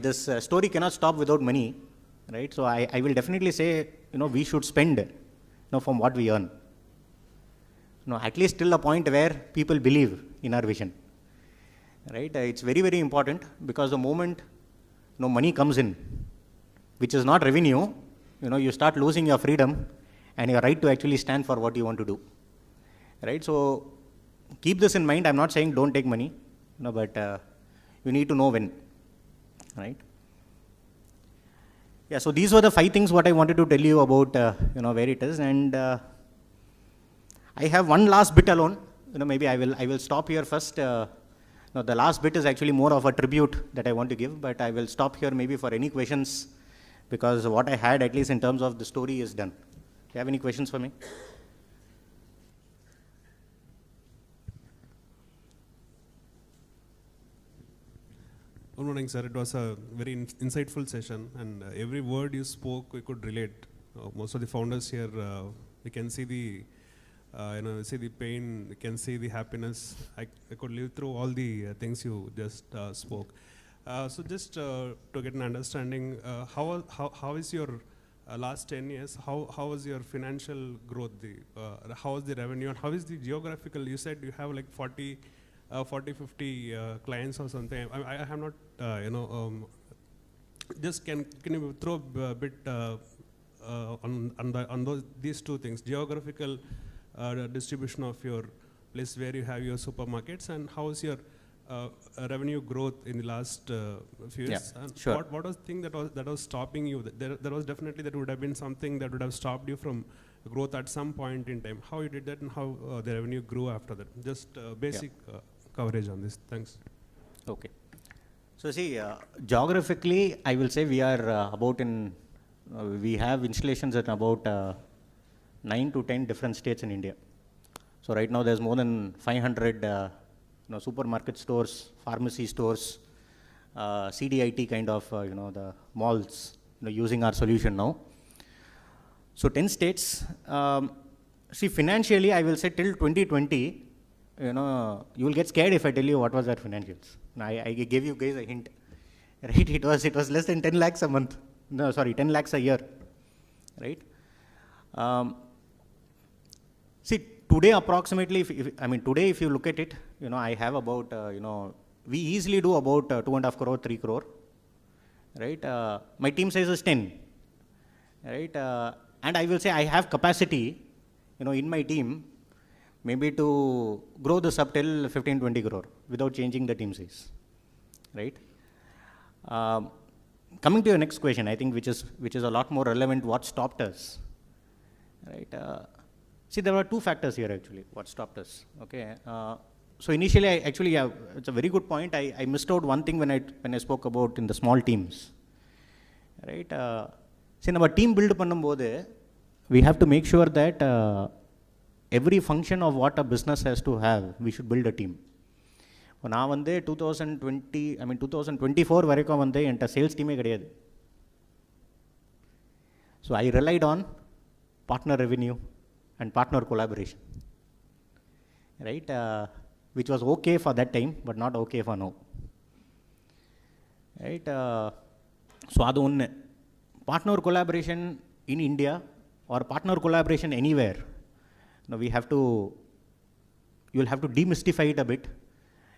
this story cannot stop without money, right? So I will definitely say we should spend from what we earn, at least till a point where people believe in our vision, right? It's very, very important, because the moment money comes in, which is not revenue, you start losing your freedom and your right to actually stand for what you want to do, right? So keep this in mind. I'm not saying don't take money, but you need to know when, right? Yeah, so these were the 5 things what I wanted to tell you about where it is, and I have one last bit alone. Maybe I will stop here first. The last bit is actually more of a tribute that I want to give, but I will stop here maybe for any questions, because what I had, at least in terms of the story, is done. Do you have any questions for me? Good morning, sir. It was a very insightful session, and every word you spoke, we could relate. Most of the founders here, we can see the see the pain, you can see the happiness. I could live through all the things you just spoke. So just to get an understanding, how is your last 10 years, how was your financial growth, how is the revenue, and how is the geographical? You said you have like 40, 50 clients or something. I have not, just can you throw a bit on these 2 things, geographical distribution of your place where you have your supermarkets, and how is your revenue growth in the last few years? Yeah, and sure. What was the thing that was stopping you? There was definitely, that would have been something that would have stopped you from growth at some point in time. How you did that, and how the revenue grew after that? Just basic coverage on this. Thanks. Okay. So see, geographically, I will say we are we have installations in about 9 to 10 different states in India. So right now there's more than 500 supermarket stores, pharmacy stores, CDIT kind of the malls using our solution now. So 10 states. See, financially, I will say till 2020, you will get scared if I tell you what was our financials. I gave you guys a hint, right? It was less than 10 lakhs a month. No, sorry, 10 lakhs a year, right? See, today approximately, today if you look at it, I have about, we easily do about 2.5 crore, 3 crore, right? My team size is 10, right? And I will say I have capacity, in my team, maybe to grow this up till 15-20 crore without changing the team size, right? Coming to your next question, I think which is a lot more relevant, what stopped us, right? See, there were 2 factors here actually, what stopped us, okay? So initially, it's a very good point. I missed out one thing when I spoke about in the small teams, right? See, our team build பண்ணும்போது, we have to make sure that every function of what a business has to have, we should build a team. நான் 2024 வரைக்கும் என்கிட்ட sales டீமே கிடையாது. So I relied on partner revenue and partner collaboration, right? Which was okay for that time, but not okay for now, right? So அது ஒன்று. Partner collaboration in India or partner collaboration anywhere, now you'll have to demystify it a bit.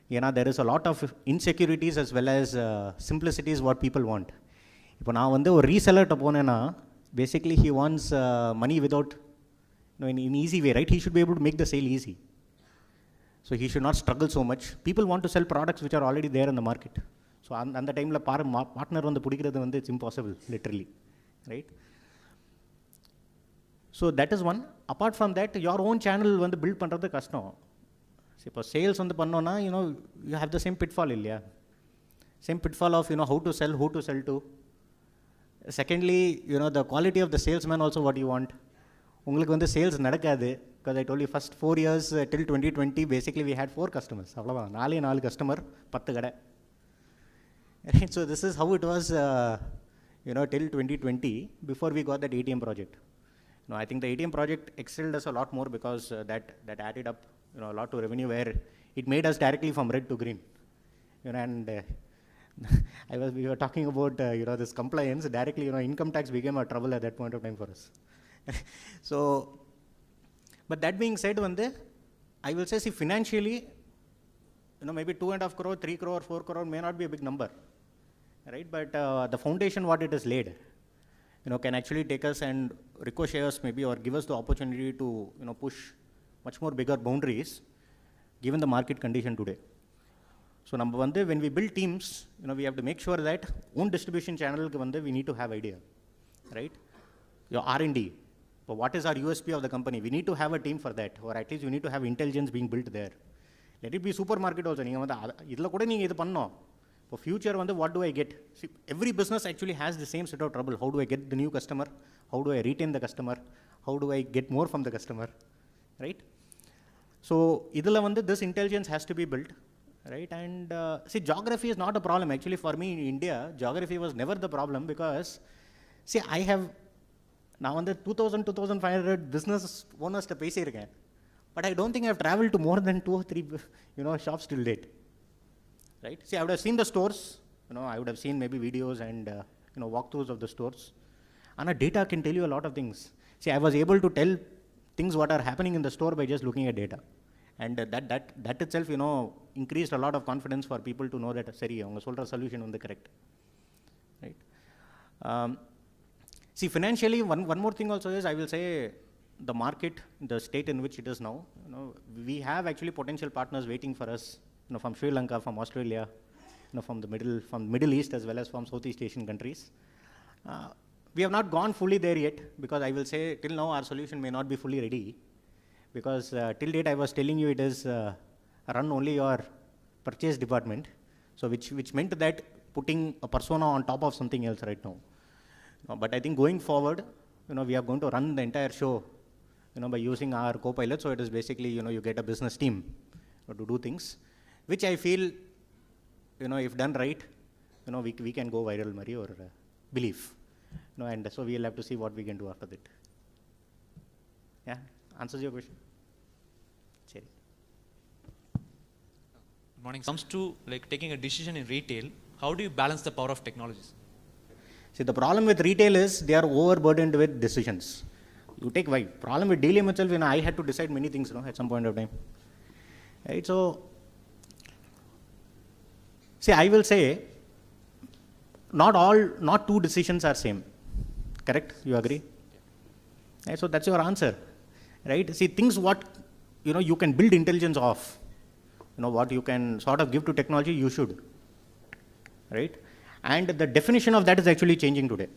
There is a lot of insecurities as well as simplicities what people want. இப்போ நான் வந்து ஒரு ரீசெல்லர்கிட்ட போனேன்னா basically he wants money without, in easy way, right? He should be able to make the sale easy. So he should not struggle so much. People want to sell products which are already there in the market. So அந்த டைமில் partner வந்து பிடிக்கிறது வந்து it's impossible, literally, right? So that is one. Apart from that, your own channel வந்து build பண்ணுறது கஷ்டம். இப்போ sales வந்து பண்ணோன்னா you have the same pitfall இல்லையா? Same pitfall of how to sell, who to sell to. Secondly, the quality of the salesman also what you want. உங்களுக்கு வந்து sales நடக்காது. Because I told you first 4 years till 2020 basically we had 4 customers. அவ்வளோதான், 4 customer 10 கடை. Right? So this is how it was till 2020 before we got that ATM project. I think the ATM project excelled us a lot more because that added up a lot to revenue, where it made us directly from red to green. And we were talking about this compliance directly. Income tax became a trouble at that point of time for us. So, but that being said, I will say, see, financially, maybe 2.5 crore, 3 crore, 4 crore may not be a big number, right? But the foundation what it has laid, can actually take us and ricochet us maybe, or give us the opportunity to push much more bigger boundaries given the market condition today. So when we build teams, we have to make sure that own distribution channel we need to have idea, right? Your R&D, but what is our USP of the company? We need to have a team for that, or at least you need to have intelligence being built there. Let it be supermarket also. For future, what do I get? See, every business actually has the same set of trouble. How do I get the new customer? How do I retain the customer? How do I get more from the customer? Right? So, this intelligence has to be built. Right? And see, geography is not a problem. Actually, for me in India, geography was never the problem, because see, I have now 2,500 business owners to pay, but I don't think I have traveled to more than 2 or 3 shops till date. Right? See, I would have seen the stores, I would have seen maybe videos and walkthroughs of the stores. And data can tell you a lot of things. See, I was able to tell things what are happening in the store by just looking at data. And that itself, increased a lot of confidence for people to know that seri avanga solra solution is correct. Right? See, financially, one more thing also is, I will say, the market, the state in which it is now, we have actually potential partners waiting for us, from Sri Lanka, from Australia, from the Middle East, as well as from Southeast Asian countries. We have not gone fully there yet, because I will say till now our solution may not be fully ready, because till date I was telling you it is run only your purchase department, so which meant that putting a persona on top of something else right now. But I think going forward, we are going to run the entire show, by using our co-pilot. So it is basically, you get a business team to do things, which I feel, if done right, we can go viral, Mari, or belief. And so we'll have to see what we can do after that. Yeah, answers your question? Seri. Good morning. Comes to taking a decision in retail, how do you balance the power of technologies? See, the problem with retail is they are overburdened with decisions. You take why? Problem with Delium itself, I had to decide many things, at some point of time. Right? So, see, I will say, not 2 decisions are same. Correct? You agree? Yeah. Right? So that's your answer. Right? See, things what, you can build intelligence of, what you can sort of give to technology, you should. Right? And the definition of that is actually changing today.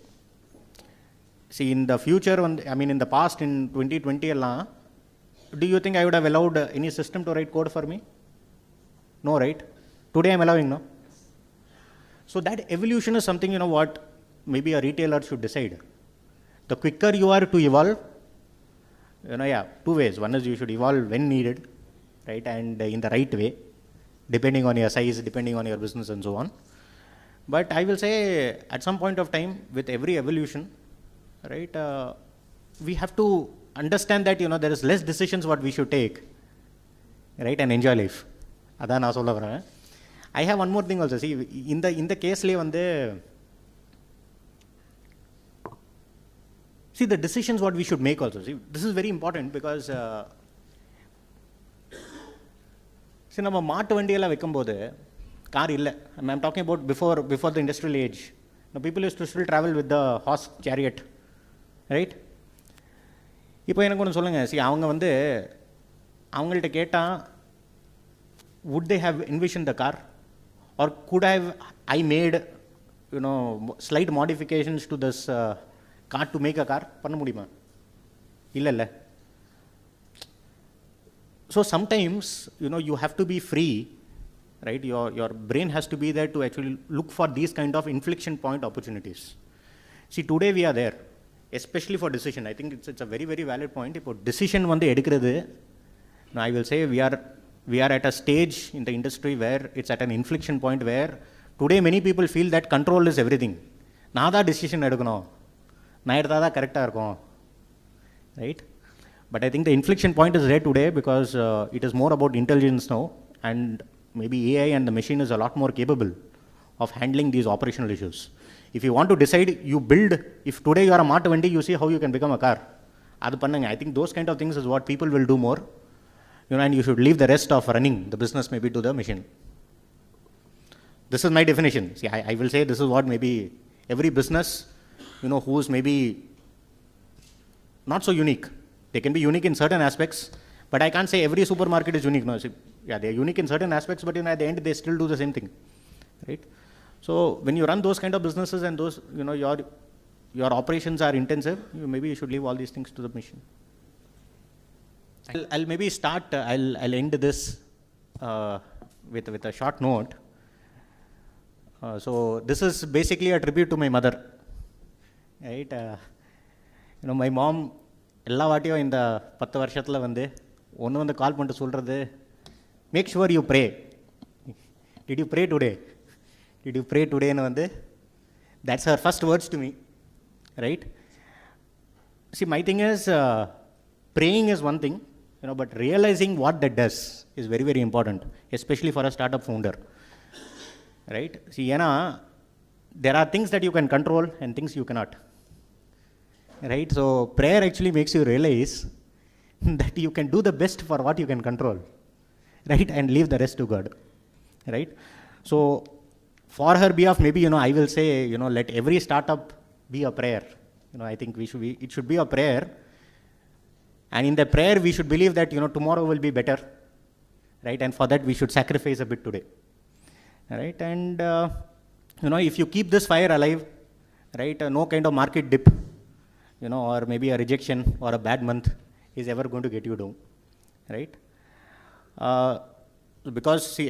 See, in the future, in the past, in 2020, do you think I would have allowed any system to write code for me? No, right? Today I'm allowing, no? So that evolution is something, what maybe a retailer should decide. The quicker you are to evolve, 2 ways. One is you should evolve when needed, right? And in the right way, depending on your size, depending on your business and so on. But I will say, at some point of time, with every evolution, right, we have to understand that, there is less decisions what we should take, right, and enjoy life. Adha na solla varan. I have one more thing also. See, in the case le vande, see the decisions what we should make also. See, this is very important because see நம்ம மாட்டு வண்டியெல்லாம் வைக்கும்போது car இல்லை. I'm talking about before the industrial age. Now people used to still travel with the horse chariot, right? இப்போ எனக்கு ஒன்று சொல்லுங்கள். see அவங்க வந்து அவங்கள்ட்ட கேட்டால் would they have envisioned the car or could I made slight modifications to this car to make a car? பண்ண முடியுமா? இல்லை. So sometimes you have to be free, right? Your brain has to be there to actually look for these kind of inflection point opportunities. See, today we are there, especially for decision. I think it's a very very valid point. If decision வந்து எடுக்கிறது, I will say we are at a stage in the industry where it's at an inflection point where today many people feel that control is everything. நான் தான் decision எடுக்கணும், நான் எடுத்தால் தான் கரெக்டாக இருக்கும், right? But I think the inflection point is there today because it is more about intelligence now, and maybe AI and the machine is a lot more capable of handling these operational issues. If you want to decide, you build, if today you are a Maatu Vandi, you see how you can become a car. I think those kind of things is what people will do more, and you should leave the rest of running the business maybe to the machine. This is my definition. See, I will say this is what maybe every business, who is maybe not so unique. They can be unique in certain aspects, but I can't say every supermarket is unique. No, see, they are unique in certain aspects, but at the end they still do the same thing, right? So when you run those kind of businesses and those, your operations are intensive, maybe you should leave all these things to the machine. I'll maybe start. I'll end this with a short note. So this is basically a tribute to my mother, right? My mom எல்லா வாட்டியும் இந்த 10 வருஷத்தில் வந்து call பண்ணிட்டு சொல்கிறது, make sure you pray. Did you pray டுடேன்னு வந்து that's her first words to me, right? See, my thing is praying is one thing, but realizing what that does is very very important, especially for a startup founder, right? See, there are things that you can control and things you cannot, right? So prayer actually makes you realize that you can do the best for what you can control, right? And leave the rest to God, right? So for her behalf, maybe I will say, let every startup be a prayer. I think it should be a prayer, and in the prayer we should believe that tomorrow will be better, right? And for that we should sacrifice a bit today, right? And if you keep this fire alive, right, no kind of market dip, or maybe a rejection or a bad month is ever going to get you down, right? Because see,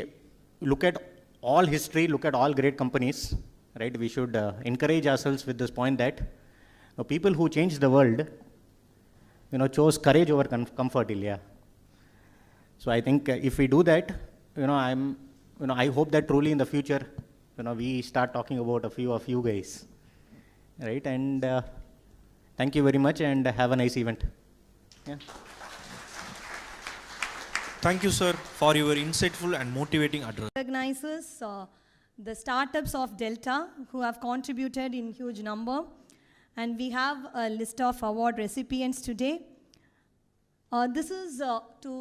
look at all history, look at all great companies, right? We should encourage ourselves with this point that people who changed the world, chose courage over comfort, Ilya. So I think if we do that, I hope that truly in the future, we start talking about a few of you guys, right? And thank you very much and have a nice event. Yeah. Thank you, sir, for your insightful and motivating address. Recognizes the startups of Delta who have contributed in huge number, and we have a list of award recipients today. This is to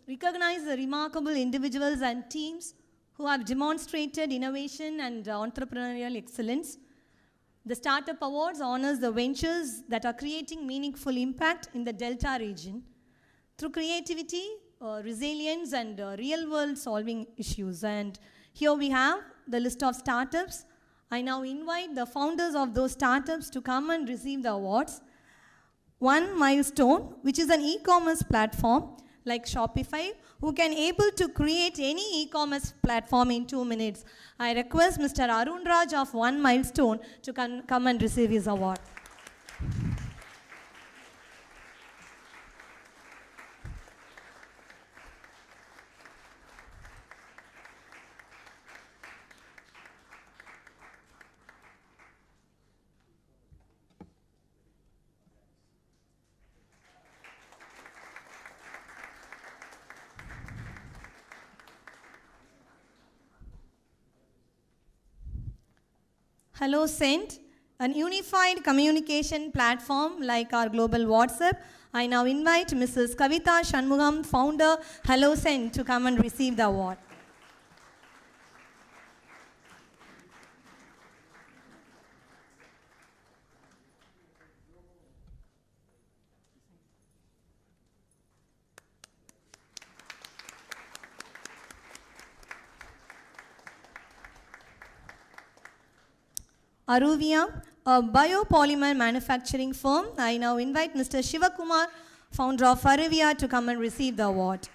recognize the remarkable individuals and teams who have demonstrated innovation and entrepreneurial excellence. The Startup Awards honors the ventures that are creating meaningful impact in the Delta region through creativity, resilience, and real-world solving issues. And here we have the list of startups. I now invite the founders of those startups to come and receive the awards. One Milestone, which is an e-commerce platform like Shopify, who can able to create any e-commerce platform in 2 minutes. I request Mr. Arun Raj of One Milestone to come and receive his award. HelloSend, an unified communication platform like our global WhatsApp. I now invite Mrs. Kavita Shanmugam, founder HelloSend, to come and receive the award. Aruvia, a biopolymer manufacturing firm. I now invite Mr. Shivakumar, founder of Aruvia, to come and receive the award.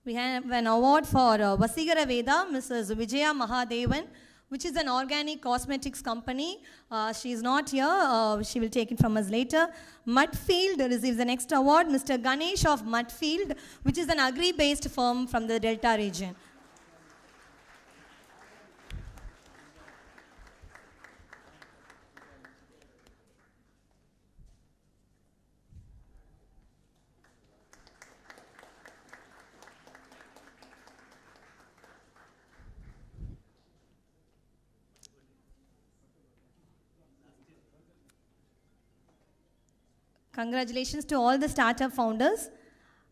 We have an award for Vasigara Veda, Mrs. Vijaya Mahadevan, which is an organic cosmetics company. She is not here. She will take it from us later. Mudfield receives the next award, Mr. Ganesh of Mudfield, which is an agri-based firm from the Delta region. Congratulations to all the startup founders.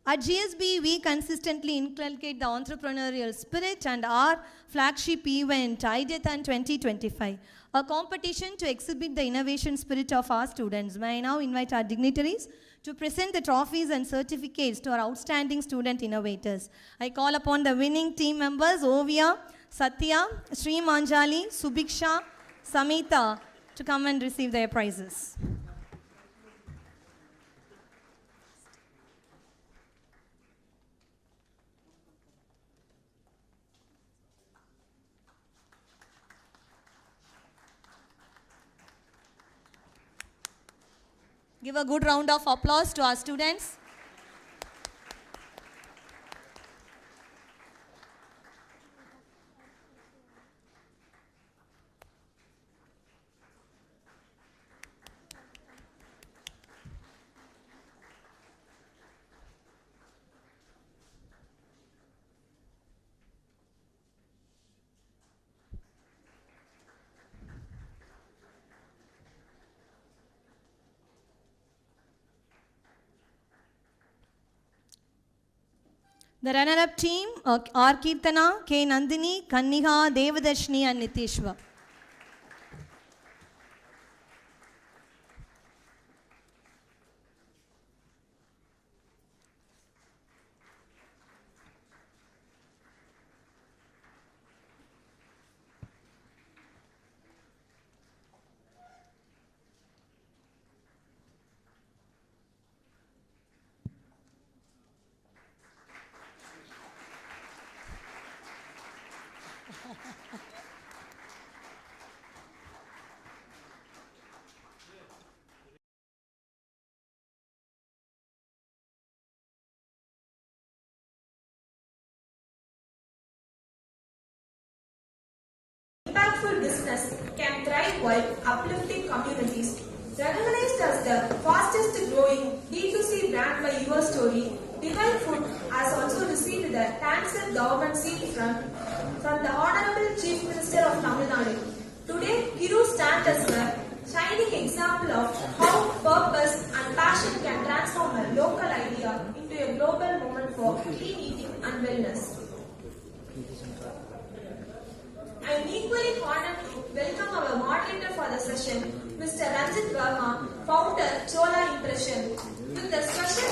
At GSB, we consistently inculcate the entrepreneurial spirit, and our flagship event, Ideathon 2025, a competition to exhibit the innovation spirit of our students. May I now invite our dignitaries to present the trophies and certificates to our outstanding student innovators. I call upon the winning team members, Ovia, Satya, Sri Manjali, Subiksha, Samita, to come and receive their prizes. Give a good round of applause to our students. The runner-up team, R. Kirtana, K. Nandini, Kanniha, Devadarshini and Nitishwa. Impactful business can thrive while uplifting communities. Recognized as the fastest growing D2C brand by Your Story, Divine Food has also received the Thanks and Government Seal from the Honorable Chief Minister of Tamil Nadu. Today, Kiru stands as a shining example of how purpose and passion can transform a local idea into a global movement for clean eating and wellness. I am equally honored to welcome our moderator for the session, Mr. Ranjeeth Varma, founder Chola Impressions, with the special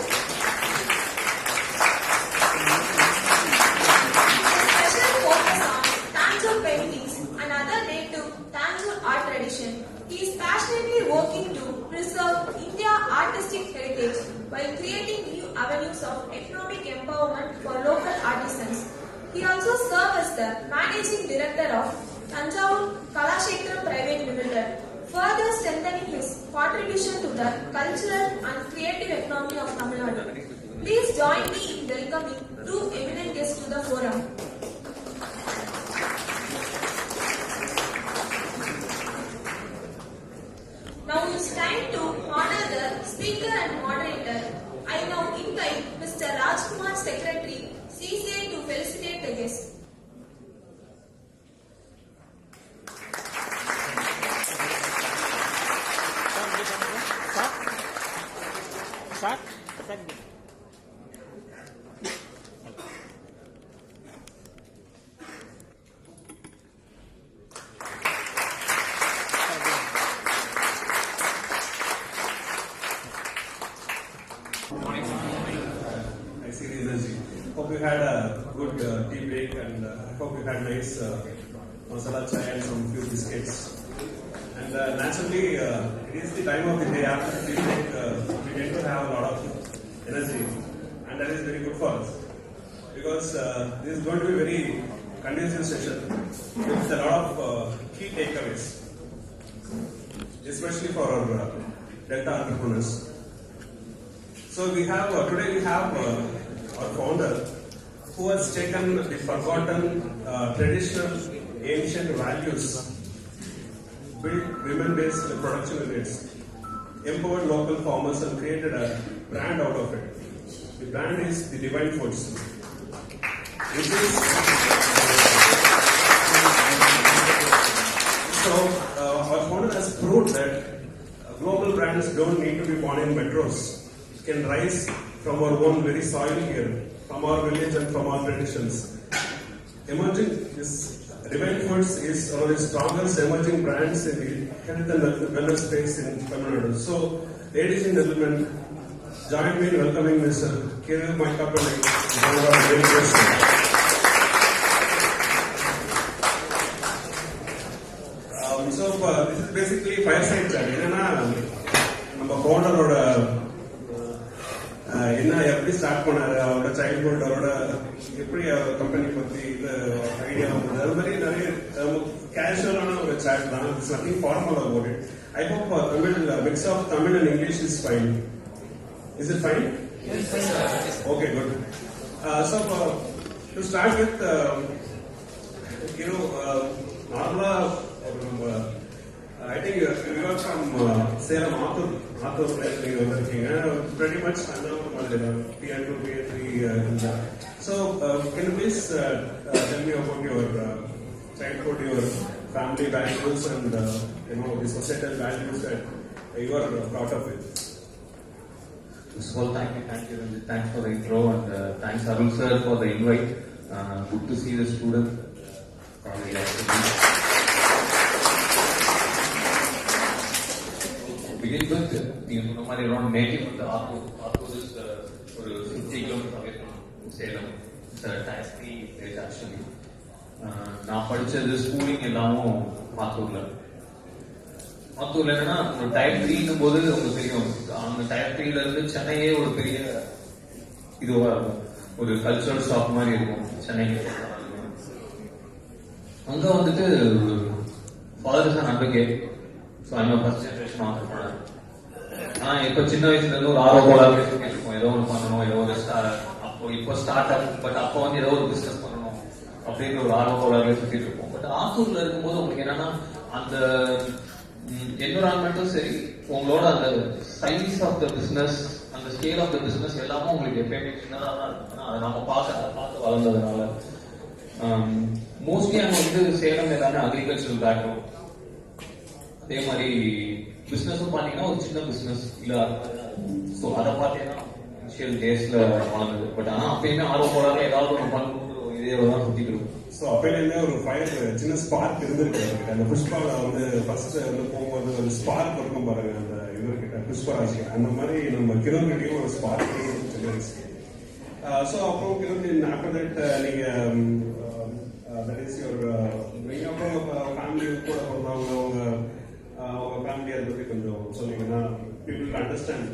focus on Thanjavur paintings and other native Thanjavur art tradition. He is passionately working to preserve India's artistic heritage while creating new avenues of economic empowerment for local artisans. He also serves as the Managing Director of Thanjavur Kalakshetram Private Limited, further strengthening his contribution to the cultural and creative economy of Tamil Nadu. Please join me in welcoming two eminent guests to the forum. speaker and moderator. I now invite Mr. Rajkumar, Secretary, CCA, to felicitate the guests. I see the energy. Hope you had a good tea break, and I hope you had nice masala chai and some few biscuits. And naturally, it is the time of the day after the tea break, we tend to have a lot of energy, and that is very good for us because this is going to be a very conducive session with a lot of key takeaways, especially for our Delta entrepreneurs. So we have today we have our founder who has taken the forgotten traditional ancient values, built women-based production units, empowered local farmers, and created a brand out of it. The brand is the Divine Foods. Which is our founder has proved that global brands don't need to be born in metros. Can rise from our own very soil here, from our village and from our traditions. Divine Foods is one of the strongest emerging brands in the health and wellness space in Tamil Nadu. So, ladies and gentlemen, join me in welcoming Mr. Kiru Maikkapillai. This is basically Fireside Chat. Our founder என்ன எப்படி start பண்ணாரு, அவரோட childhood, அவரோட எப்படி our company பத்தி இது idea வந்தது, அது மாதிரி நிறைய கேஷுவலான ஒரு சாட் தான். It's nothing formal about it. I hope Tamil mix of Tamil and English is fine. Is it fine? Okay, good. So to start with நார்மலா I think you are from Salem, Mathur place நீங்க வந்திருக்கீங்க. Pretty much Annamalai மாதிரி Tier 2, Tier 3. So can you please tell me about your childhood, your family values, and the societal values that you are proud of it? First of all, thank you, Ranjeeth. Thanks for the intro, and thanks Arul sir for the invite. Good to see the students. Probably like to meet. Begin with, around native of the Arthur is for 50 kilometers away from Salem. It's a Type 3 place actually. நான் படிச்சது schooling எல்லாமும் மாத்தூர்ல என்னன்னா ஒரு type 3 போது உங்களுக்கு தெரியும், அந்த type 3ல இருந்து சென்னையே ஒரு பெரிய இதுவா இருக்கும், ஒரு கல்ச்சரல் ஷாப் மாதிரி இருக்கும் சென்னைக்கு. அங்க வந்துட்டு father is an advocate. So I'm first generation entrepreneur. ஆனால் இப்போ சின்ன வயசுல இருந்து ஒரு ஆர்வம் கேட்டிருக்கோம், ஏதோ ஒன்று பண்ணணும், ஏதோ ஒரு இப்போ ஸ்டார்ட் அப், பட் அப்போ வந்து ஏதோ ஒரு பிஸ்னஸ் பண்ணணும் அப்படின்ற ஒரு ஆர்வம் சுற்றிட்டு இருப்போம். பட் ஆத்தூர்ல இருக்கும்போது உங்களுக்கு என்னன்னா அந்த என்விரான்மெண்ட்டும் சரி, உங்களோட அந்த சைஸ் ஆஃப் த பிஸ்னஸ், அந்த ஸ்கேல் ஆஃப் த பிஸ்னஸ் எல்லாமே உங்களுக்கு எப்பயுமே சின்னதாக தான் இருக்கும். அதை நம்ம பார்த்து வளர்ந்ததுனால மோஸ்ட்லி அங்கே வந்து சேலம் எல்லாமே அக்ரிகல்ச்சரல் பேக்ரவுண்ட். அதே மாதிரி பிசினஸும் பாத்தீங்கன்னா ஒரு சின்ன பிசினஸ் இல்ல, ஸோ அதை பார்த்தீங்கன்னா இனிஷியல் டேஸ்ல வளர்ந்தது. பட் ஆனால் அப்பயுமே ஆர்வம் போடாத ஏதாவது ஒன்று பண்ணணும், இதே தான் சுத்திட்டு இருக்கும். ஸோ அப்பையிலேருந்தே ஒரு ஃபயர் சின்ன ஸ்பார்க் இருந்திருக்கு. அந்த புஷ்பாவில் வந்து ஃபர்ஸ்ட் வந்து போகும்போது ஒரு ஸ்பார்க் இருக்கும் பாருங்க, அந்த இவர்கிட்ட புஷ்பராஜ், அந்த மாதிரி நம்ம கிருங்கிட்டையும் ஒரு ஸ்பார்க் இருந்துச்சு. ஸோ அப்புறம் கிருந்தி ஆஃப்டர் தட் நீங்க தட் இஸ் யுவர் நீங்க அப்புறம் ஃபேமிலி கூட பிறந்தவங்க உங்க ஃபேமிலி அதை பற்றி கொஞ்சம் சொன்னீங்கன்னா people understand.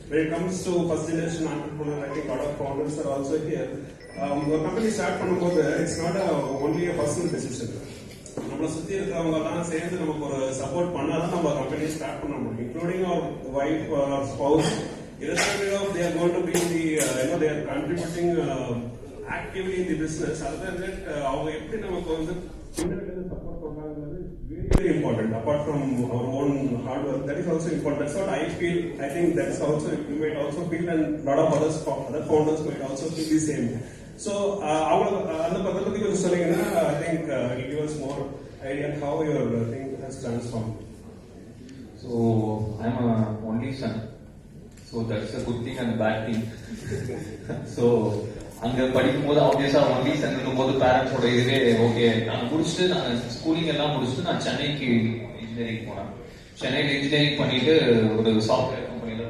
When it comes to first generation entrepreneur, I think a lot of founders are also here. ஒரு கம்பெனி ஸ்டார்ட் பண்ணும்போது it's not only a personal decision. நம்மளை சுற்றி இருக்கிறவங்க எல்லாம் சேர்ந்து நமக்கு ஒரு சப்போர்ட் பண்ணாதான் நம்ம கம்பெனி ஸ்டார்ட் பண்ண முடியும், இன்க்ளூடிங் அவர் wife or spouse. irrespective of they are going to be in the they are contributing actively in the business. Other than that அவங்க எப்படி நமக்கு வந்து support பண்றாங்கிறது very important. Apart from our own hard work, that is also important. That's what I feel. I think that's also, you might also feel, and a lot of other founders might also feel the same. So, I think it'll give us more idea how your thing has transformed. So, I'm a only son. So, that's a good thing and a bad thing. So, அங்கே படிக்கும்போது ஆப்வியஸாக only சன்னும் போது பேரண்ட்ஸோட இதுவே okay. நான் முடிச்சுட்டு நான் schooling எல்லாம் முடிச்சுட்டு நான் சென்னைக்கு இன்ஜினியரிங் போனேன். சென்னையில் இன்ஜினியரிங் பண்ணிட்டு ஒரு சாஃப்ட்வேர் கம்பெனியில்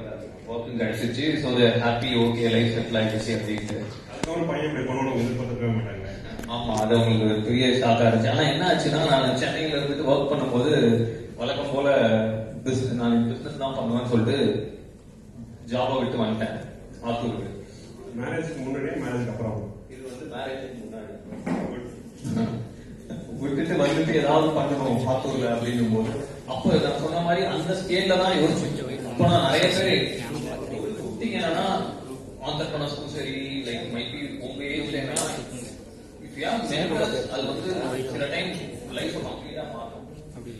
ஒர்க்கும் கிடைச்சிச்சு. So happy okay life settle ஆகிடுச்சு அப்படின்ட்டு. அதுக்கப்புறம் பையன் இப்படி பண்ணணும் எதிர்பார்த்துக்கவே மாட்டாங்க. ஆமாம், அது அவங்களுக்கு ஒரு பெரிய ஷாக்காக இருந்துச்சு. ஆனால் என்ன ஆச்சுன்னா, நான் சென்னையில் இருந்துட்டு ஒர்க் பண்ணும்போது வழக்கம் போல நான் பிஸ்னஸ் தான் பண்ணுவேன்னு சொல்லிட்டு ஜாபை விட்டு வந்துட்டேன் ஆத்தூருக்கு. மேரேஜ்க்கு முன்னாடியே மேரேஜ்க்கு அப்புறம்? இது வந்து மேரேஜுக்கு முன்னாடி விட்டுட்டு வந்துட்டு ஏதாவது பண்ணணும் ஆத்தூர்ல அப்படின்னும் போது அப்போ நான் சொன்ன மாதிரி அந்த ஸ்கேல்ல தான் யோசிச்சு. அப்போ நான் நிறைய பேர் என்னன்னா ஆண்டர்பிரனர்ஸ்க்கும் சரி, லைக் மைபி உங்க ஏஜ்ல அது வந்து சில டைம் லைஃப் கம்ப்ளீட்டா மாறும்.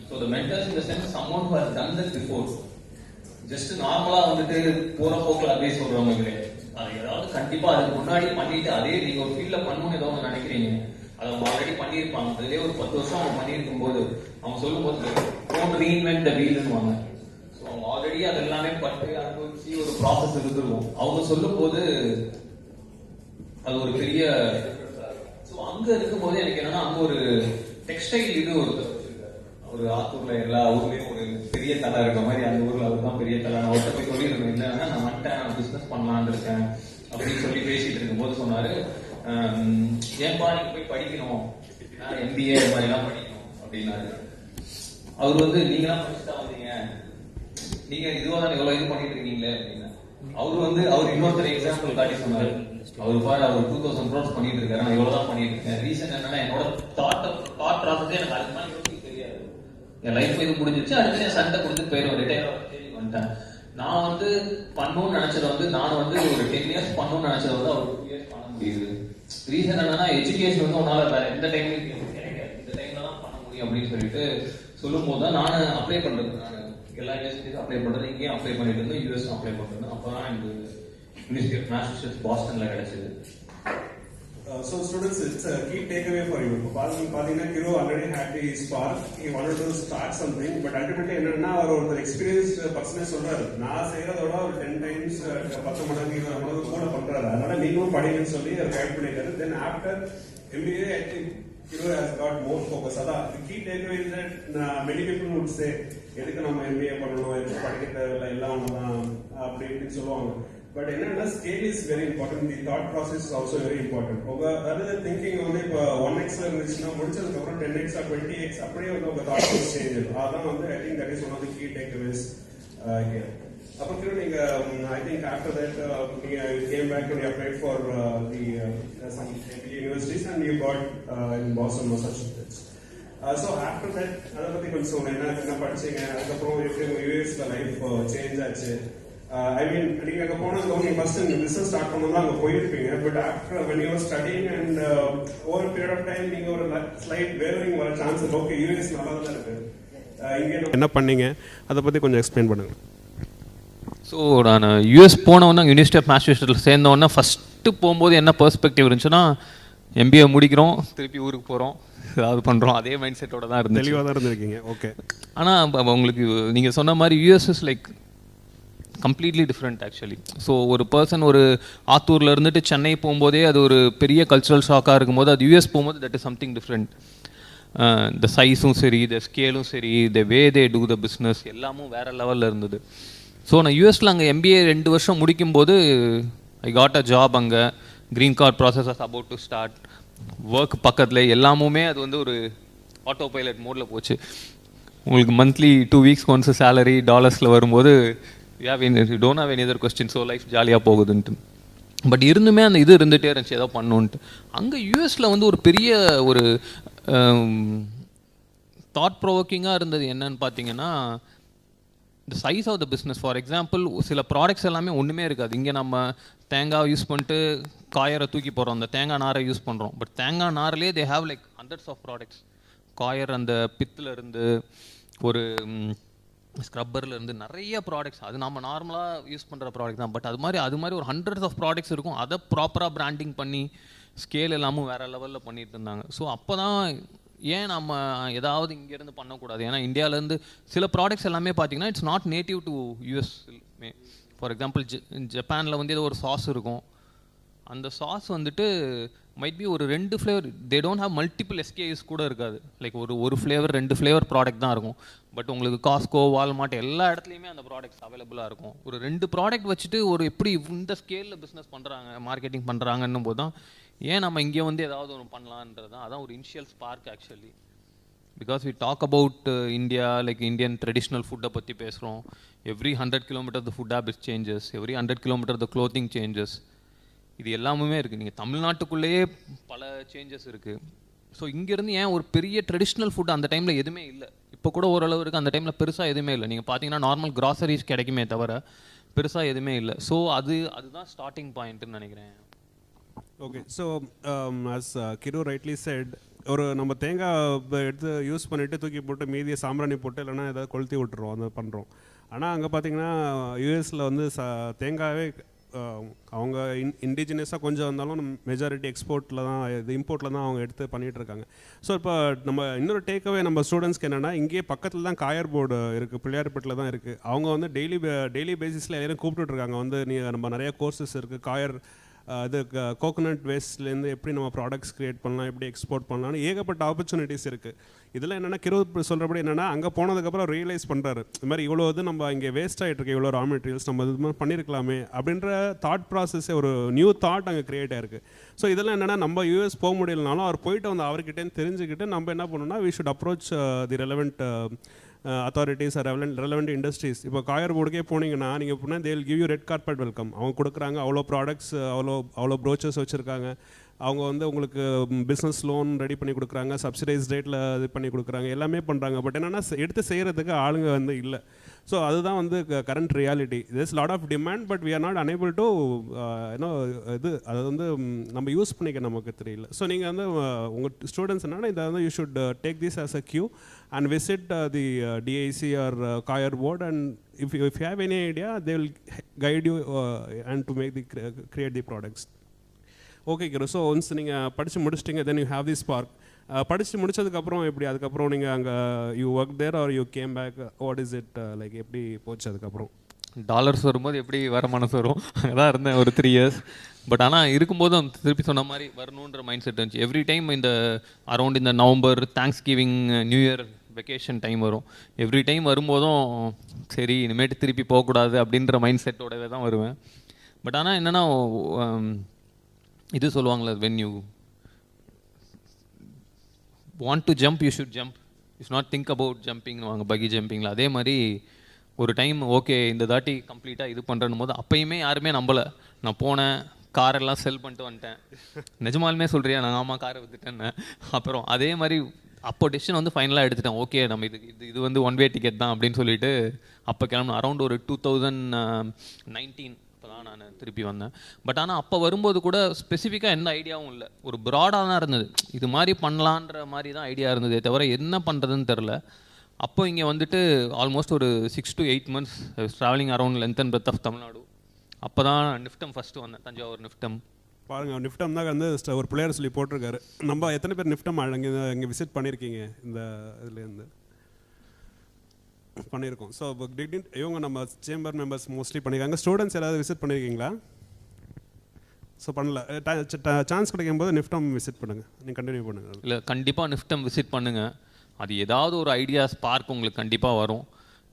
So the mentors in the sense someone who has done that before. Just நார்மலா வந்துட்டு போற போக்கில் அப்படியே சொல்றவங்க கிடையாது. அது ஏதாவது கண்டிப்பா அதுக்கு முன்னாடி பண்ணிட்டு அதே நீங்க ஒரு ஃபீல்ட்ல பண்ணணும்னு ஏதோ ஒன்று நினைக்கிறீங்க, அதை அவங்க ஆல்ரெடி பண்ணியிருப்பாங்க. அதுலேயே ஒரு 10 வருஷம் அவங்க பண்ணியிருக்கும் போது அவங்க சொல்லும் போது டோன்ட் ரீஇன்வென்ட் த வீல்னுவாங்க. ஸோ அவங்க ஆல்ரெடி அது எல்லாமே பட்டு அனுபவிச்சு ஒரு ப்ராசஸ் இருந்துருவோம். அவங்க சொல்லும் போது அது ஒரு பெரிய. ஸோ அங்க இருக்கும் போது எனக்கு என்னன்னா, அங்க ஒரு டெக்ஸ்டைல் இது ஒரு ஆத்தூர்ல எல்லா ஊர்லயும் ஒரு பெரிய தலை இருக்க மாதிரி அந்த ஊர்ல அவர் தான் பெரிய தலை. நான் ஒருத்த போய் சொல்லியிருந்தேன், இல்லைன்னா நான் வந்துட்டேன், நான் பிசினஸ் பண்ணலான்னு இருக்கேன் அப்படின்னு சொல்லி பேசிட்டு இருக்கும் போது சொன்னாரு, ஏன்பா நீங்க போய் படிக்கணும், MBA இது மாதிரி எல்லாம் படிக்கணும் அப்படின்னாரு. அவர் வந்து நீங்களாம் படிச்சுட்டா வந்தீங்க, நீங்க இதுவா தான் எவ்வளவு இது பண்ணிட்டு இருக்கீங்களே அப்படின்னு. அவர் இன்னொருத்தர் எக்ஸாம்பிள் காட்டி சொன்னாரு, அவர் பாரு அவர் 2000 crores பண்ணிட்டு இருக்காரு, நான் எவ்வளவுதான் பண்ணிட்டு இருக்கேன். ரீசன் என்னன்னா, என்னோட தாட் ப்ராசஸே எனக்கு அதுக்கு மாதிரி தெரியாது. என் லைஃப் இது முடிஞ்சிச்சு, அடுத்து என் சண்டை கொடுத்து போயிடும், ரிட்டையர் வந்துட்டேன். நான் வந்து பண்ணணும்னு நினைச்சது வந்து நான் வந்து ஒரு 10 years பண்ணணும்னு நினைச்சது வந்து அவர் 2 years பண்ண முடியுது. ரீசன் என்னன்னா, எஜுகேஷன் வந்து உன்னால வேற எந்த டைம்லயும் கிடைக்காது, இந்த டைம்ல தான் பண்ண முடியும் அப்படின்னு சொல்லிட்டு சொல்லும் போது தான் நான் அப்ளை பண்றது. நான் எல்லா யூனிவர்சிட்டியும் அப்ளை பண்றது, இங்கேயும் அப்ளை பண்ணிட்டு இருந்தேன், யூஎஸ் அப்ளை பண்றது. அப்பதான் எனக்கு யூனிவர்சிட்டி ஆஃப் மேசச்சூசெட்ஸ் பாஸ்டன்ல கிடைச்சது. So students, it's a key takeaway for you. Padina Kiru already had the spark. He wanted to start something, but ultimately enna or experienced person solraru na seiradoda or 10 times 10 மடங்கு கூட பண்றாரு. அதனால நீங்களும் படிங்கன்னு சொல்லி guide பண்ணிட்டாரு. Then after MBA, I think Kiru has got more focus. Ada the key takeaway is that many people would say எதுக்கு நம்ம MBA பண்ணணும், எதுக்கு படிக்க தேவையில்லை, எல்லாம் ஒண்ணுதான் அப்படின்னு சொல்லுவாங்க. But another scale is very important. The thought process is also very important. Rather than thinking only 1x இருந்துச்சுன்னா முடிச்சதுக்கு அப்புறம் 10x or 20x அப்படியே வந்து உங்க thought process change. அதான் வந்து I think that is one of the key takeaways here. அப்புறம் கிரு நீங்க I think after that you came back and you applied for some universities and you got in Boston, Massachusetts. So after that அதை பத்தி கொஞ்சம் சொல்லுங்க. என்ன படிச்சீங்க, அதுக்கப்புறம் எப்படி யூஎஸ்ல லைஃப் சேஞ்ச் ஆச்சு? I mean, நீங்க அங்க போனதுக்கு நீங்க ஃபர்ஸ்ட் இந்த பிசினஸ் ஸ்டார்ட் பண்ணனும் அங்க போயிருப்பீங்க. But after when you were studying and over a period of time நீங்க ஒரு ஸ்லைட் வேவரிங் வர சான்ஸ் இருக்கு. ஓகே, யூஎஸ் நல்லா தான் இருக்கு, இங்க என்ன பண்ணீங்க அதை பத்தி கொஞ்சம் எக்ஸ்பிளைன் பண்ணுங்க. ஸோ நான் யூஎஸ் போனவொன்னே யூனிவர்சிட்டி ஆஃப் மேசச்சூசெட்ஸில் சேர்ந்தவொன்னே ஃபஸ்ட்டு போகும்போது என்ன பெர்ஸ்பெக்டிவ் இருந்துச்சுன்னா, MBA முடிக்கிறோம், திருப்பி ஊருக்கு போகிறோம், ஏதாவது பண்ணுறோம், அதே மைண்ட் செட்டோட தான் இருந்து தெளிவாக தான் இருந்திருக்கீங்க. ஓகே. ஆனால் உங்களுக்கு நீங்கள் சொன்ன மாதிரி US is like completely different actually. So ஒரு பர்சன் ஒரு ஆத்தூரில் இருந்துட்டு சென்னை போகும்போதே அது ஒரு பெரிய கல்ச்சுரல் ஷாக்காக இருக்கும்போது, அது யூஎஸ் போகும்போது தட் இஸ் சம்திங் டிஃப்ரெண்ட். த சைஸும் சரி, த ஸ்கேலும் சரி, த வே தே டூ த பிஸ்னஸ் எல்லாமும் வேறு லெவலில் இருந்தது. ஸோ நான் யூஎஸில் அங்கே MBA 2 வருஷம் முடிக்கும்போது ஐ காட் அ ஜாப். அங்கே green card process was about to start. Work பக்கத்தில் எல்லாமுமே அது வந்து ஒரு ஆட்டோ பைலட் மோடில் போச்சு. உங்களுக்கு மந்த்லி 2 weeks ஒன்ஸ் சேலரி டாலர்ஸில் வரும்போது you don't have any other question. So life ஜாலியாக போகுதுன்ட்டு. பட் இருந்துமே அந்த இது இருந்துகிட்டே இருந்துச்சு, ஏதோ பண்ணணுன்ட்டு. அங்கே யூஎஸில் வந்து ஒரு பெரிய ஒரு தாட் ப்ரொவோக்கிங்காக இருந்தது என்னன்னு பார்த்தீங்கன்னா, the size of the business. For example, சில ப்ராடக்ட்ஸ் எல்லாமே ஒன்றுமே இருக்காது. இங்கே நம்ம தேங்காய் யூஸ் பண்ணிட்டு காயரை தூக்கி போடுறோம், அந்த தேங்காய் நாரை யூஸ் பண்ணுறோம். பட் தேங்காய் நாரிலே they have like hundreds of products. Coir அந்த பித்துலேருந்து ஒரு ஸ்க்ரப்பர்லேருந்து நிறைய ப்ராடக்ட்ஸ், அது நம்ம நார்மலாக யூஸ் பண்ணுற ப்ராடக்ட் தான். பட் அது மாதிரி ஒரு ஹண்ட்ரட்ஸ் ஆஃப் ப்ராடக்ட்ஸ் இருக்கும். அதை ப்ராப்பராக பிராண்டிங் பண்ணி ஸ்கேல் எல்லாமும் வேறு லெவலில் பண்ணிட்டு இருந்தாங்க. ஸோ அப்போ தான் ஏன் நம்ம ஏதாவது இங்கேருந்து பண்ணக்கூடாது? ஏன்னா இந்தியாவிலேருந்து சில ப்ராடக்ட்ஸ் எல்லாமே பார்த்தீங்கன்னா it's not native to US. For example ஜப்பானில் வந்து ஏதோ ஒரு சாஸ் இருக்கும். அந்த சாஸ் வந்துட்டு மைட் பி ஒரு 2 flavour, they don't have multiple SKUs கூட இருக்காது. லைக் ஒரு ஃப்ளேவர் 2 ஃப்ளேவர் ப்ராடக்ட் தான் இருக்கும். பட் உங்களுக்கு காஸ்கோ, வால்மார்ட் எல்லா இடத்துலையுமே அந்த ப்ராடக்ட்ஸ் அவைலபிளாக இருக்கும். ஒரு 2 ப்ராடக்ட் வச்சுட்டு ஒரு எப்படி இந்த ஸ்கேலில் பிஸ்னஸ் பண்ணுறாங்க, மார்க்கெட்டிங் பண்ணுறாங்கன்னும் போது தான் ஏன் நம்ம இங்கே வந்து ஏதாவது ஒன்று பண்ணலான்றது தான். அதான் ஒரு initial spark actually. Because we talk about India, like Indian traditional ஃபுட்டை பற்றி பேசுகிறோம். Every 100 kilometre the food habits changes, every 100 kilometre the clothing changes. இது எல்லாமே இருக்குது. நீங்கள் தமிழ்நாட்டுக்குள்ளேயே பல சேஞ்சஸ் இருக்குது. ஸோ இங்கேருந்து ஏன் ஒரு பெரிய ட்ரெடிஷ்னல் ஃபுட் அந்த டைமில் எதுவுமே இல்லை. இப்போ கூட ஓரளவு இருக்குது, அந்த டைமில் பெருசாக எதுவுமே இல்லை. நீங்கள் பார்த்தீங்கன்னா நார்மல் கிராசரிஸ் கிடைக்குமே தவிர பெருசாக எதுவுமே இல்லை. ஸோ அதுதான் ஸ்டார்டிங் பாயிண்ட்டுன்னு நினைக்கிறேன். Okay, so as Kiru rightly said, ஒரு நம்ம தேங்காய் எடுத்து யூஸ் பண்ணிவிட்டு தூக்கி போட்டு மீதியை சாம்பிராணி போட்டு இல்லைனா ஏதாவது கொளுத்தி விட்டுருவோம், அதை பண்ணுறோம். ஆனால் அங்கே பார்த்தீங்கன்னா யூஎஸில் வந்து தேங்காயே அவங்க இண்டிஜினியஸாக கொஞ்சம் இருந்தாலும் மெஜாரிட்டி எக்ஸ்போர்ட்டில் தான், இது இம்போர்ட்டில் தான் அவங்க எடுத்து பண்ணிகிட்ருக்காங்க. ஸோ இப்போ நம்ம இன்னொரு டேக்அவே நம்ம ஸ்டூடெண்ட்ஸ்க்கு என்னென்னா, இங்கேயே பக்கத்தில் தான் காயர் போர்டு இருக்குது, பிள்ளையார்பேட்டில் தான் இருக்குது. அவங்க வந்து டெய்லி பேசிஸில் எல்லாரும் கூப்பிட்டுட்ருக்காங்க. வந்து நம்ம நிறைய கோர்சஸ் இருக்குது, காயர் இது கோகோனட் வேஸ்ட்லேருந்து எப்படி நம்ம ப்ராடக்ட்ஸ் க்ரியேட் பண்ணலாம், எப்படி எக்ஸ்போர்ட் பண்ணலாம்னு ஏகப்பட்ட ஆப்பர்ச்சுனிட்டிஸ் இருக்குது. இதில் என்னென்னா கிரு சொல்கிறபடி என்னென்னா, அங்கே போனதுக்கப்புறம் ரியலைஸ் பண்ணுறாரு, இது மாதிரி இவ்வளோ இது நம்ம இங்கே வேஸ்ட் ஆகிட்டுருக்கு, இவ்வளோ ரா மெட்டீரியல்ஸ் நம்ம இது மாதிரி பண்ணியிருக்கலாமே அப்படின்ற தாட் ப்ராசஸே, ஒரு நியூ தாட் அங்கே க்ரியேட் ஆயிருக்கு. ஸோ இதெல்லாம் என்னென்னா, நம்ம யூஎஸ் போக முடியலனாலும் அவர் போயிட்டு வந்து அவர்கிட்டேருந்து தெரிஞ்சுக்கிட்டு நம்ம என்ன பண்ணணும்னா, we should approach the relevant authorities or relevant industries. இப்போ காயர் போர்டுக்கே போனீங்கன்னா நீங்கள் போனால் they will give you red carpet welcome. அவங்க கொடுக்குறாங்க, அவ்வளோ ப்ராடக்ட்ஸ், அவ்வளோ ப்ரோச்சர்ஸ் வச்சுருக்காங்க. அவங்க வந்து உங்களுக்கு பிஸ்னஸ் லோன் ரெடி பண்ணி கொடுக்குறாங்க, சப்சிடைஸ் ரேட்டில் இது பண்ணி கொடுக்குறாங்க, எல்லாமே பண்ணுறாங்க. பட் என்னென்னா எடுத்து செய்கிறதுக்கு ஆளுங்க வந்து இல்லை. ஸோ அதுதான் வந்து current reality. This lot of demand, but we are not unable to ஏன்னோ இது அதை வந்து நம்ம யூஸ் பண்ணிக்க நமக்கு தெரியல. ஸோ நீங்கள் வந்து உங்கள் ஸ்டூடெண்ட்ஸ் என்னன்னா, இதை வந்து you should take this as a cue and visit the DIC or coir board, and if you have any idea, they will guide you and to make create the products. Okay Kiru, so once நீங்கள் படித்து முடிச்சிட்டிங்க, then you have the spark. படித்து முடிச்சதுக்கப்புறம் எப்படி, அதுக்கப்புறம் நீங்கள் அங்கே you work there are you came back, what is it like, எப்படி போச்சு அதுக்கப்புறம்? டாலர்ஸ் வரும்போது எப்படி வர மனசு வரும், அதான் இருந்தேன் ஒரு 3 years. பட் ஆனால் இருக்கும்போதும் திருப்பி சொன்ன மாதிரி வரணுன்ற மைண்ட் செட் இருந்துச்சு. எவ்ரி டைம் இந்த அரௌண்ட் இந்த November, thanks giving, new year vacation time வரும். எவ்ரி டைம் வரும்போதும் சரி இனிமேட்டு திருப்பி போகக்கூடாது அப்படின்ற மைண்ட் செட்டோடவே தான் வருவேன். பட் ஆனால் என்னென்னா இது சொல்லுவாங்களே, when you want to jump you should jump, you should not think about ஜம்பிங்னு வாங்க, பகி ஜம்பிங்கில். அதே மாதிரி ஒரு டைம் ஓகே இந்த தாட்டி கம்ப்ளீட்டாக இது பண்ணுறன்னு போது அப்போயுமே யாருமே நம்பலை. நான் போனேன், காரெல்லாம் செல் பண்ணிட்டு வந்துட்டேன். நிஜமாலுமே சொல்கிறியா? நான் ஆமாம் காரை விற்றுட்டேன்னு. அப்புறம் அதே மாதிரி அப்போ டெசிஷன் வந்து ஃபைனலாக எடுத்துட்டேன். ஓகே நம்ம இது வந்து 1 way டிக்கெட் தான் அப்படின்னு சொல்லிட்டு அப்போ கிளம்புனேன். அரௌண்ட் ஒரு 2019 அப்போ தான் நான் திருப்பி வந்தேன். பட் ஆனால் அப்போ வரும்போது கூட ஸ்பெசிஃபிக்காக எந்த ஐடியாவும் இல்லை, ஒரு ப்ராடாக தான் இருந்தது. இது மாதிரி பண்ணலான்ற மாதிரி தான் ஐடியா இருந்ததே தவிர என்ன பண்ணுறதுன்னு தெரில. அப்போ இங்கே வந்துட்டு ஆல்மோஸ்ட் ஒரு 6 to 8 months travelling around length and breadth of Tamil Nadu. அப்போ தான் நிஃப்டம் ஃபஸ்ட்டு வந்தேன், தஞ்சாவூர் நிஃப்டம். பாருங்கள், நிஃப்டம் தான் வந்து ஒரு பிளேயர் சொல்லி போட்டிருக்காரு. நம்ம எத்தனை பேர் நிஃப்டம் இங்கே விசிட் பண்ணியிருக்கீங்க? இந்த இதுலேருந்து பண்ணியிருக்கோம். ஸோ இவங்க நம்ம சேம்பர் மெம்பர்ஸ் மோஸ்ட்லி பண்ணியிருக்காங்க. ஸ்டூடெண்ட்ஸ் ஏதாவது விசிட் பண்ணியிருக்கீங்களா? ஸோ பண்ணல, சான்ஸ் கிடைக்கும் போது நிஃப்டம் விசிட் பண்ணுங்கள். நீங்கள் கண்டினியூ பண்ணுங்கள். இல்லை கண்டிப்பாக நிஃப்டம் விசிட் பண்ணுங்கள். அது ஏதாவது ஒரு ஐடியா ஸ்பார்க் உங்களுக்கு கண்டிப்பாக வரும்.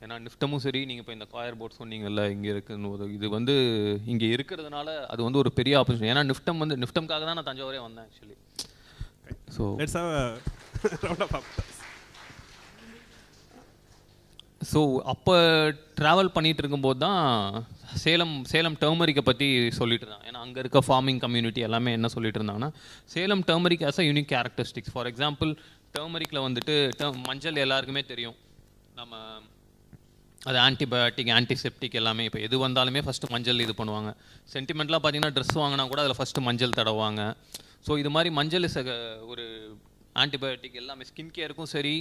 ஏன்னா நிஃப்டமும் சரி, நீங்கள் இப்போ இந்த காயர் போர்ட் சொன்னீங்கல்ல இங்கே இருக்குன்னு, இது வந்து இங்கே இருக்கிறதுனால அது வந்து ஒரு பெரிய ஆப்பர்ச்சுனிட்டி. ஏன்னா நிஃப்டம் வந்து நிஃப்டம்காக தான் நான் தஞ்சாவூரே வந்தேன் actually. So let's have a round of applause. So அப்போ ட்ராவல் பண்ணிகிட்டு இருக்கும்போது தான் சேலம் டர்மரிக்கை பற்றி சொல்லிட்டு இருந்தாங்க. ஏன்னா அங்கே இருக்க ஃபார்மிங் கம்யூனிட்டி எல்லாமே என்ன சொல்லிட்டு இருந்தாங்கன்னா, Salem turmeric as a unique characteristics. For example டர்மரிக்கில் வந்துட்டு மஞ்சள் எல்லாருக்குமே தெரியும், நம்ம அது ஆன்டிபயோட்டிக், ஆன்டிசெப்டிக் எல்லாமே. இப்போ எது வந்தாலுமே ஃபஸ்ட்டு மஞ்சள் இது பண்ணுவாங்க. சென்டிமெண்ட்லாம் பார்த்தீங்கன்னா ட்ரெஸ் வாங்கினா கூட அதில் ஃபஸ்ட்டு மஞ்சள் தடவாங்க. ஸோ இது மாதிரி மஞ்சள் இஸ் ஒரு ஆன்டிபயோட்டிக் எல்லாமே ஸ்கின் கேருக்கும் சரி,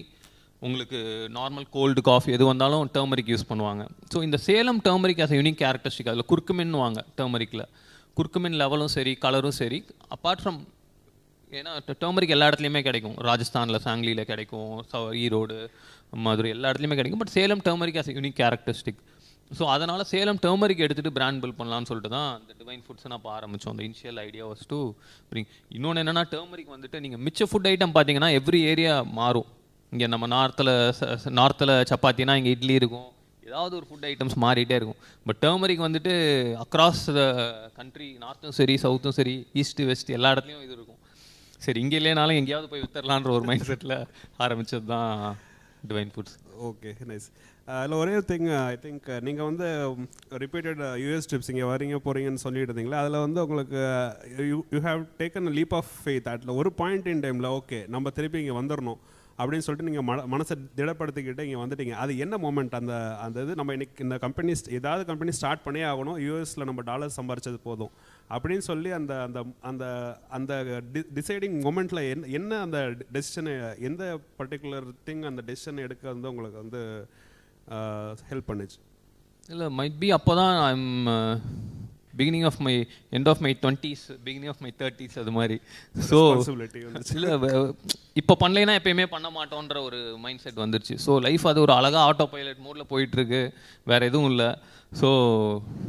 உங்களுக்கு நார்மல் கோல்டு காஃபி எது வந்தாலும் டர்மரிக் யூஸ் பண்ணுவாங்க. ஸோ இந்த Salem turmeric as unique characteristic, அதில் குர்குமின் வாங்க டர்மரிக்கில், குர்குமின் லெவலும் சரி கலரும் சரி. அப்பார்ட் ஃப்ரம், ஏன்னா டர்மரிக் எல்லா இடத்துலையுமே கிடைக்கும், ராஜஸ்தானில் சாங்லியில் கிடைக்கும், ஈரோடு மதுரை எல்லா இடத்துலையுமே கிடைக்கும். But Salem turmeric as unique characteristic. So அதனால் சேலம் டர்மரிக் எடுத்துகிட்டு பிராண்ட் பில்ட் பண்ணலான்னு சொல்லிட்டு தான் அந்த டிவைன் ஃபுட்ஸை நான் ஆரம்பித்தோம். அந்த initial idea was to bring. இன்னொன்று என்னென்னா, டர்மரிக் வந்துட்டு நீங்கள் மிச்ச ஃபுட் ஐட்டம் பார்த்தீங்கன்னா எவ்ரி ஏரியா மாறும். இங்கே நம்ம நார்த்தில் சப்பாத்தினா இங்கே இட்லி இருக்கும், ஏதாவது ஒரு ஃபுட் ஐட்டம்ஸ் மாறிட்டே இருக்கும். பட் டர்மரிக் வந்துட்டு அக்ராஸ் த கண்ட்ரி, நார்த்தும் சரி சவுத்தும் சரி ஈஸ்ட் வெஸ்ட் எல்லா இடத்துலையும் இது இருக்கும். சரி, இங்கே இல்லைனாலும் எங்கேயாவது போய் வித்தரலான்ற ஒரு மைண்ட் செட்டில் ஆரம்பித்தது தான் டிவைன் ஃபுட்ஸ். Okay, nice. அதில் ஒரே திங், ஐ திங்க் நீங்கள் வந்து ரிப்பீட்டட் யூஎஸ் ட்ரிப்ஸ் இங்கே வரீங்க போகிறீங்கன்னு சொல்லிட்டு இருந்தீங்களா, அதில் வந்து உங்களுக்கு you have taken a leap of faith. அதில் ஒரு பாயிண்ட் இன் டைமில் ஓகே நம்ம திருப்பி இங்கே வந்துடணும் அப்படின்னு சொல்லிட்டு நீங்கள் மனசை திடப்படுத்திக்கிட்டு இங்கே வந்துட்டீங்க. அது என்ன மூமெண்ட்? அந்த இது நம்ம இன்னைக்கு இந்த கம்பெனி ஏதாவது கம்பெனி ஸ்டார்ட் பண்ணியே ஆகணும், யூஎஸில் நம்ம டாலர் சம்பாரிச்சது போதும் அப்படின்னு சொல்லி அந்த அந்த அந்த அந்த டிசைடிங் மூமெண்ட்டில் என்ன அந்த டெசிஷனை, எந்த பர்டிகுலர் திங் அந்த டெசிஷனை எடுக்க வந்து உங்களுக்கு வந்து ஹெல்ப் பண்ணுச்சு? இல்லை, மைட் பி அப்போ தான் I'm beginning of my end of my 20s, beginning of my 30s அது மாதிரி. ஸோ இல்லை, இப்போ பண்ணலைன்னா எப்பயுமே பண்ண மாட்டோன்ற ஒரு மைண்ட் செட் வந்துருச்சு. ஸோ லைஃப் அது ஒரு அழகாக ஆட்டோ பைலட் மோடில் போயிட்டுருக்கு, வேறு எதுவும் இல்லை. ஸோ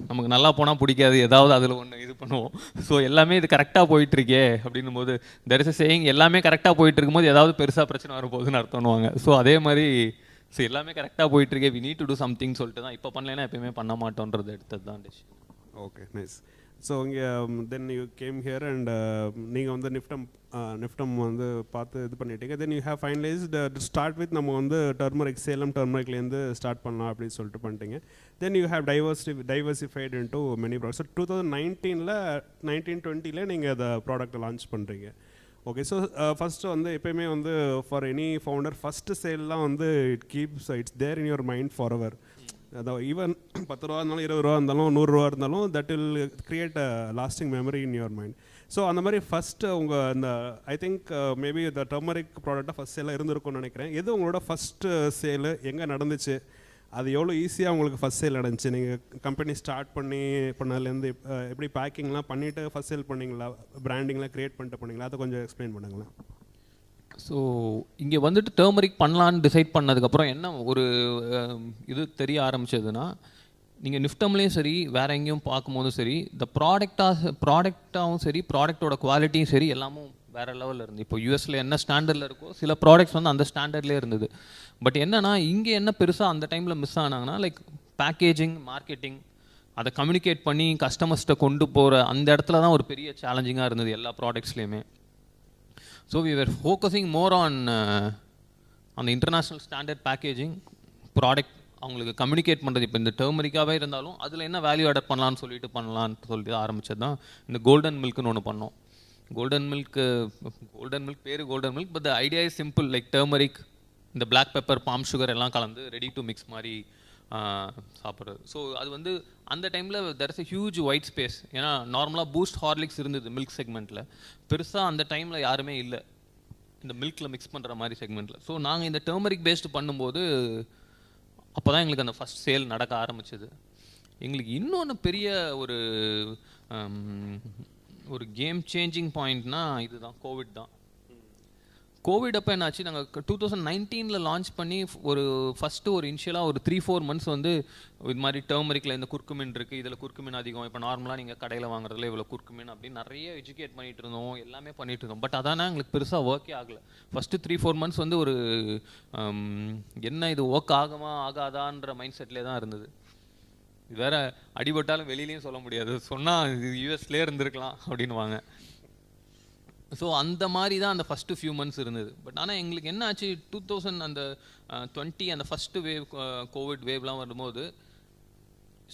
நமக்கு நல்லா போனால் பிடிக்காது, ஏதாவது அதில் ஒன்று இது பண்ணுவோம். ஸோ எல்லாமே இது கரெக்டாக போயிட்டுருக்கே அப்படின்னும் போது, தெர் இஸ் எ சேயிங், எல்லாமே கரெக்டாக போயிட்டு இருக்கும்போது ஏதாவது பெருசாக பிரச்சனை வரப்போகுதுன்னு அர்த்தம்னுவாங்க. ஸோ அதே மாதிரி ஸோ எல்லாமே கரெக்டாக போயிட்டுருக்கே, we need to do something சொல்லிட்டு தான் இப்போ பண்ணலைன்னா எப்பயுமே பண்ண மாட்டோன்றது எடுத்தது தான் டிஷ். Okay, nice. ஸோ இங்கே then you came here and நீங்கள் வந்து நிஃப்டம் வந்து பார்த்து இது பண்ணிட்டீங்க. தென் you have finalised start with நம்ம வந்து சேலம் டர்மரிக்லேருந்து ஸ்டார்ட் பண்ணலாம் அப்படின்னு சொல்லிட்டு பண்ணிட்டீங்க. தென் you have diversified in to many products. So 2019-20 நீங்கள் அதை ப்ராடக்ட்டை லான்ச் பண்ணுறீங்க. ஓகே, ஸோ ஃபஸ்ட்டு வந்து எப்பயுமே வந்து ஃபார் எனி ஃபவுண்டர் ஃபஸ்ட்டு சேல்லாம் வந்து it's there in your mind forever. அதாவது ஈவன் 10 ரூபா இருந்தாலும் 20 ரூபா இருந்தாலும் 100 ரூபா இருந்தாலும் that will create a lasting memory in your mind. So அந்த மாதிரி ஃபஸ்ட்டு உங்கள் இந்த ஐ திங்க் மேபி இந்த டர்மரிக் ப்ராடக்டாக ஃபஸ்ட் சேலாக இருந்திருக்கும்னு நினைக்கிறேன். எது உங்களோட ஃபஸ்ட்டு சேலு, எங்கே நடந்துச்சு, அது எவ்வளோ ஈஸியாக உங்களுக்கு ஃபஸ்ட் சேல் நடந்துச்சு? நீங்கள் கம்பெனி ஸ்டார்ட் பண்ணதுலேருந்து எப்படி பேக்கிங்லாம் பண்ணிவிட்டு ஃபஸ்ட் சேல் பண்ணிங்களா, பிராண்டிங்லாம் க்ரியேட் பண்ணிட்டு பண்ணிங்களா, அதை கொஞ்சம் எக்ஸ்பிளைன் பண்ணுங்களேன். ஸோ இங்கே வந்துட்டு டர்மரிக் பண்ணலான்னு டிசைட் பண்ணதுக்கப்புறம் என்ன ஒரு இது தெரிய ஆரம்பிச்சதுன்னா, நீங்கள் நிஃப்டம்லேயும் சரி வேறு எங்கேயும் பார்க்கும்போதும் சரி, இந்த ப்ராடக்டாகவும் சரி ப்ராடக்டோட குவாலிட்டியும் சரி எல்லாமும் வேறு லெவலில் இருந்து. இப்போ யூஎஸில் என்ன ஸ்டாண்டர்டில் இருக்கோ சில ப்ராடக்ட்ஸ் வந்து அந்த ஸ்டாண்டர்ட்லேயே இருந்தது. பட் என்னென்னா இங்கே என்ன பெருசாக அந்த டைமில் மிஸ் ஆனாங்கன்னா, லைக் பேக்கேஜிங், மார்க்கெட்டிங், அதை கம்யூனிகேட் பண்ணி கஸ்டமர்ஸ்ட்டை கொண்டு போகிற அந்த இடத்துல தான் ஒரு பெரிய சேலஞ்சிங்காக இருந்தது எல்லா ப்ராடக்ட்ஸ்லேயுமே. So we were focusing more on the international standard packaging, product அவங்களுக்கு கம்யூனிகேட் பண்ணுறது. இப்போ இந்த டர்மரிக்காகவே இருந்தாலும் அதில் என்ன வேல்யூ ஆட் பண்ணலான்னு சொல்லிட்டு ஆரம்பித்தது தான் இந்த கோல்டன் மில்க்னு ஒன்று பண்ணோம். கோல்டன் மில்க் பேர் golden milk, but the idea is simple. Like turmeric, இந்த பிளாக் பெப்பர், பாம் சுகர் எல்லாம் கலந்து ரெடி டு மிக்ஸ் மாதிரி சாப்பிட்றது. ஸோ அது வந்து அந்த டைமில் there is a huge white space. ஏன்னா நார்மலாக பூஸ்ட், ஹார்லிக்ஸ் இருந்தது மில்க் செக்மெண்ட்டில், பெருசாக அந்த டைமில் யாருமே இல்லை இந்த மில்கில் மிக்ஸ் பண்ணுற மாதிரி செக்மெண்ட்டில். ஸோ நாங்கள் இந்த டர்மரிக் பேஸ்டு பண்ணும்போது அப்போ தான் எங்களுக்கு அந்த ஃபஸ்ட் சேல் நடக்க ஆரம்பிச்சது. எங்களுக்கு இன்னொன்று பெரிய ஒரு கேம் சேஞ்சிங் பாயிண்ட்னா இதுதான், கோவிட் தான். கோவிட் அப்போ என்னாச்சு, நாங்கள் 2019 லான்ச் பண்ணி ஃபஸ்ட்டு ஒரு இனிஷியலாக ஒரு 3-4 months வந்து இது மாதிரி டர்மரிக்கில் இந்த குர்குமின் இருக்குது, இதில் குர்குமின் அதிகம், இப்போ நார்மலாக நீங்கள் கடையில் வாங்குறதுல இவ்வளோ குர்குமின் அப்படின்னு நிறைய எஜுகேட் பண்ணிகிட்டு இருந்தோம், எல்லாமே பண்ணிகிட்டு இருந்தோம். பட் அதானே எங்களுக்கு பெருசாக ஒர்க்கே ஆகலை. ஃபஸ்ட்டு 3-4 months வந்து ஒரு என்ன இது ஒர்க் ஆகுமா ஆகாதான்ற மைண்ட் செட்லேயே தான் இருந்தது. இது வேறு அடிபட்டாலும் வெளியிலையும் சொல்ல முடியாது, சொன்னால் இது யூஎஸ்லேயே இருந்திருக்கலாம் அப்படின்வாங்க. ஸோ அந்த மாதிரி தான் அந்த ஃபஸ்ட்டு ஃபியூ மந்த்ஸ் இருந்தது. பட் ஆனால் எங்களுக்கு என்ன ஆச்சு, 2020 அந்த ஃபஸ்ட்டு வேவ், கோவிட் வேவ்லாம் வரும்போது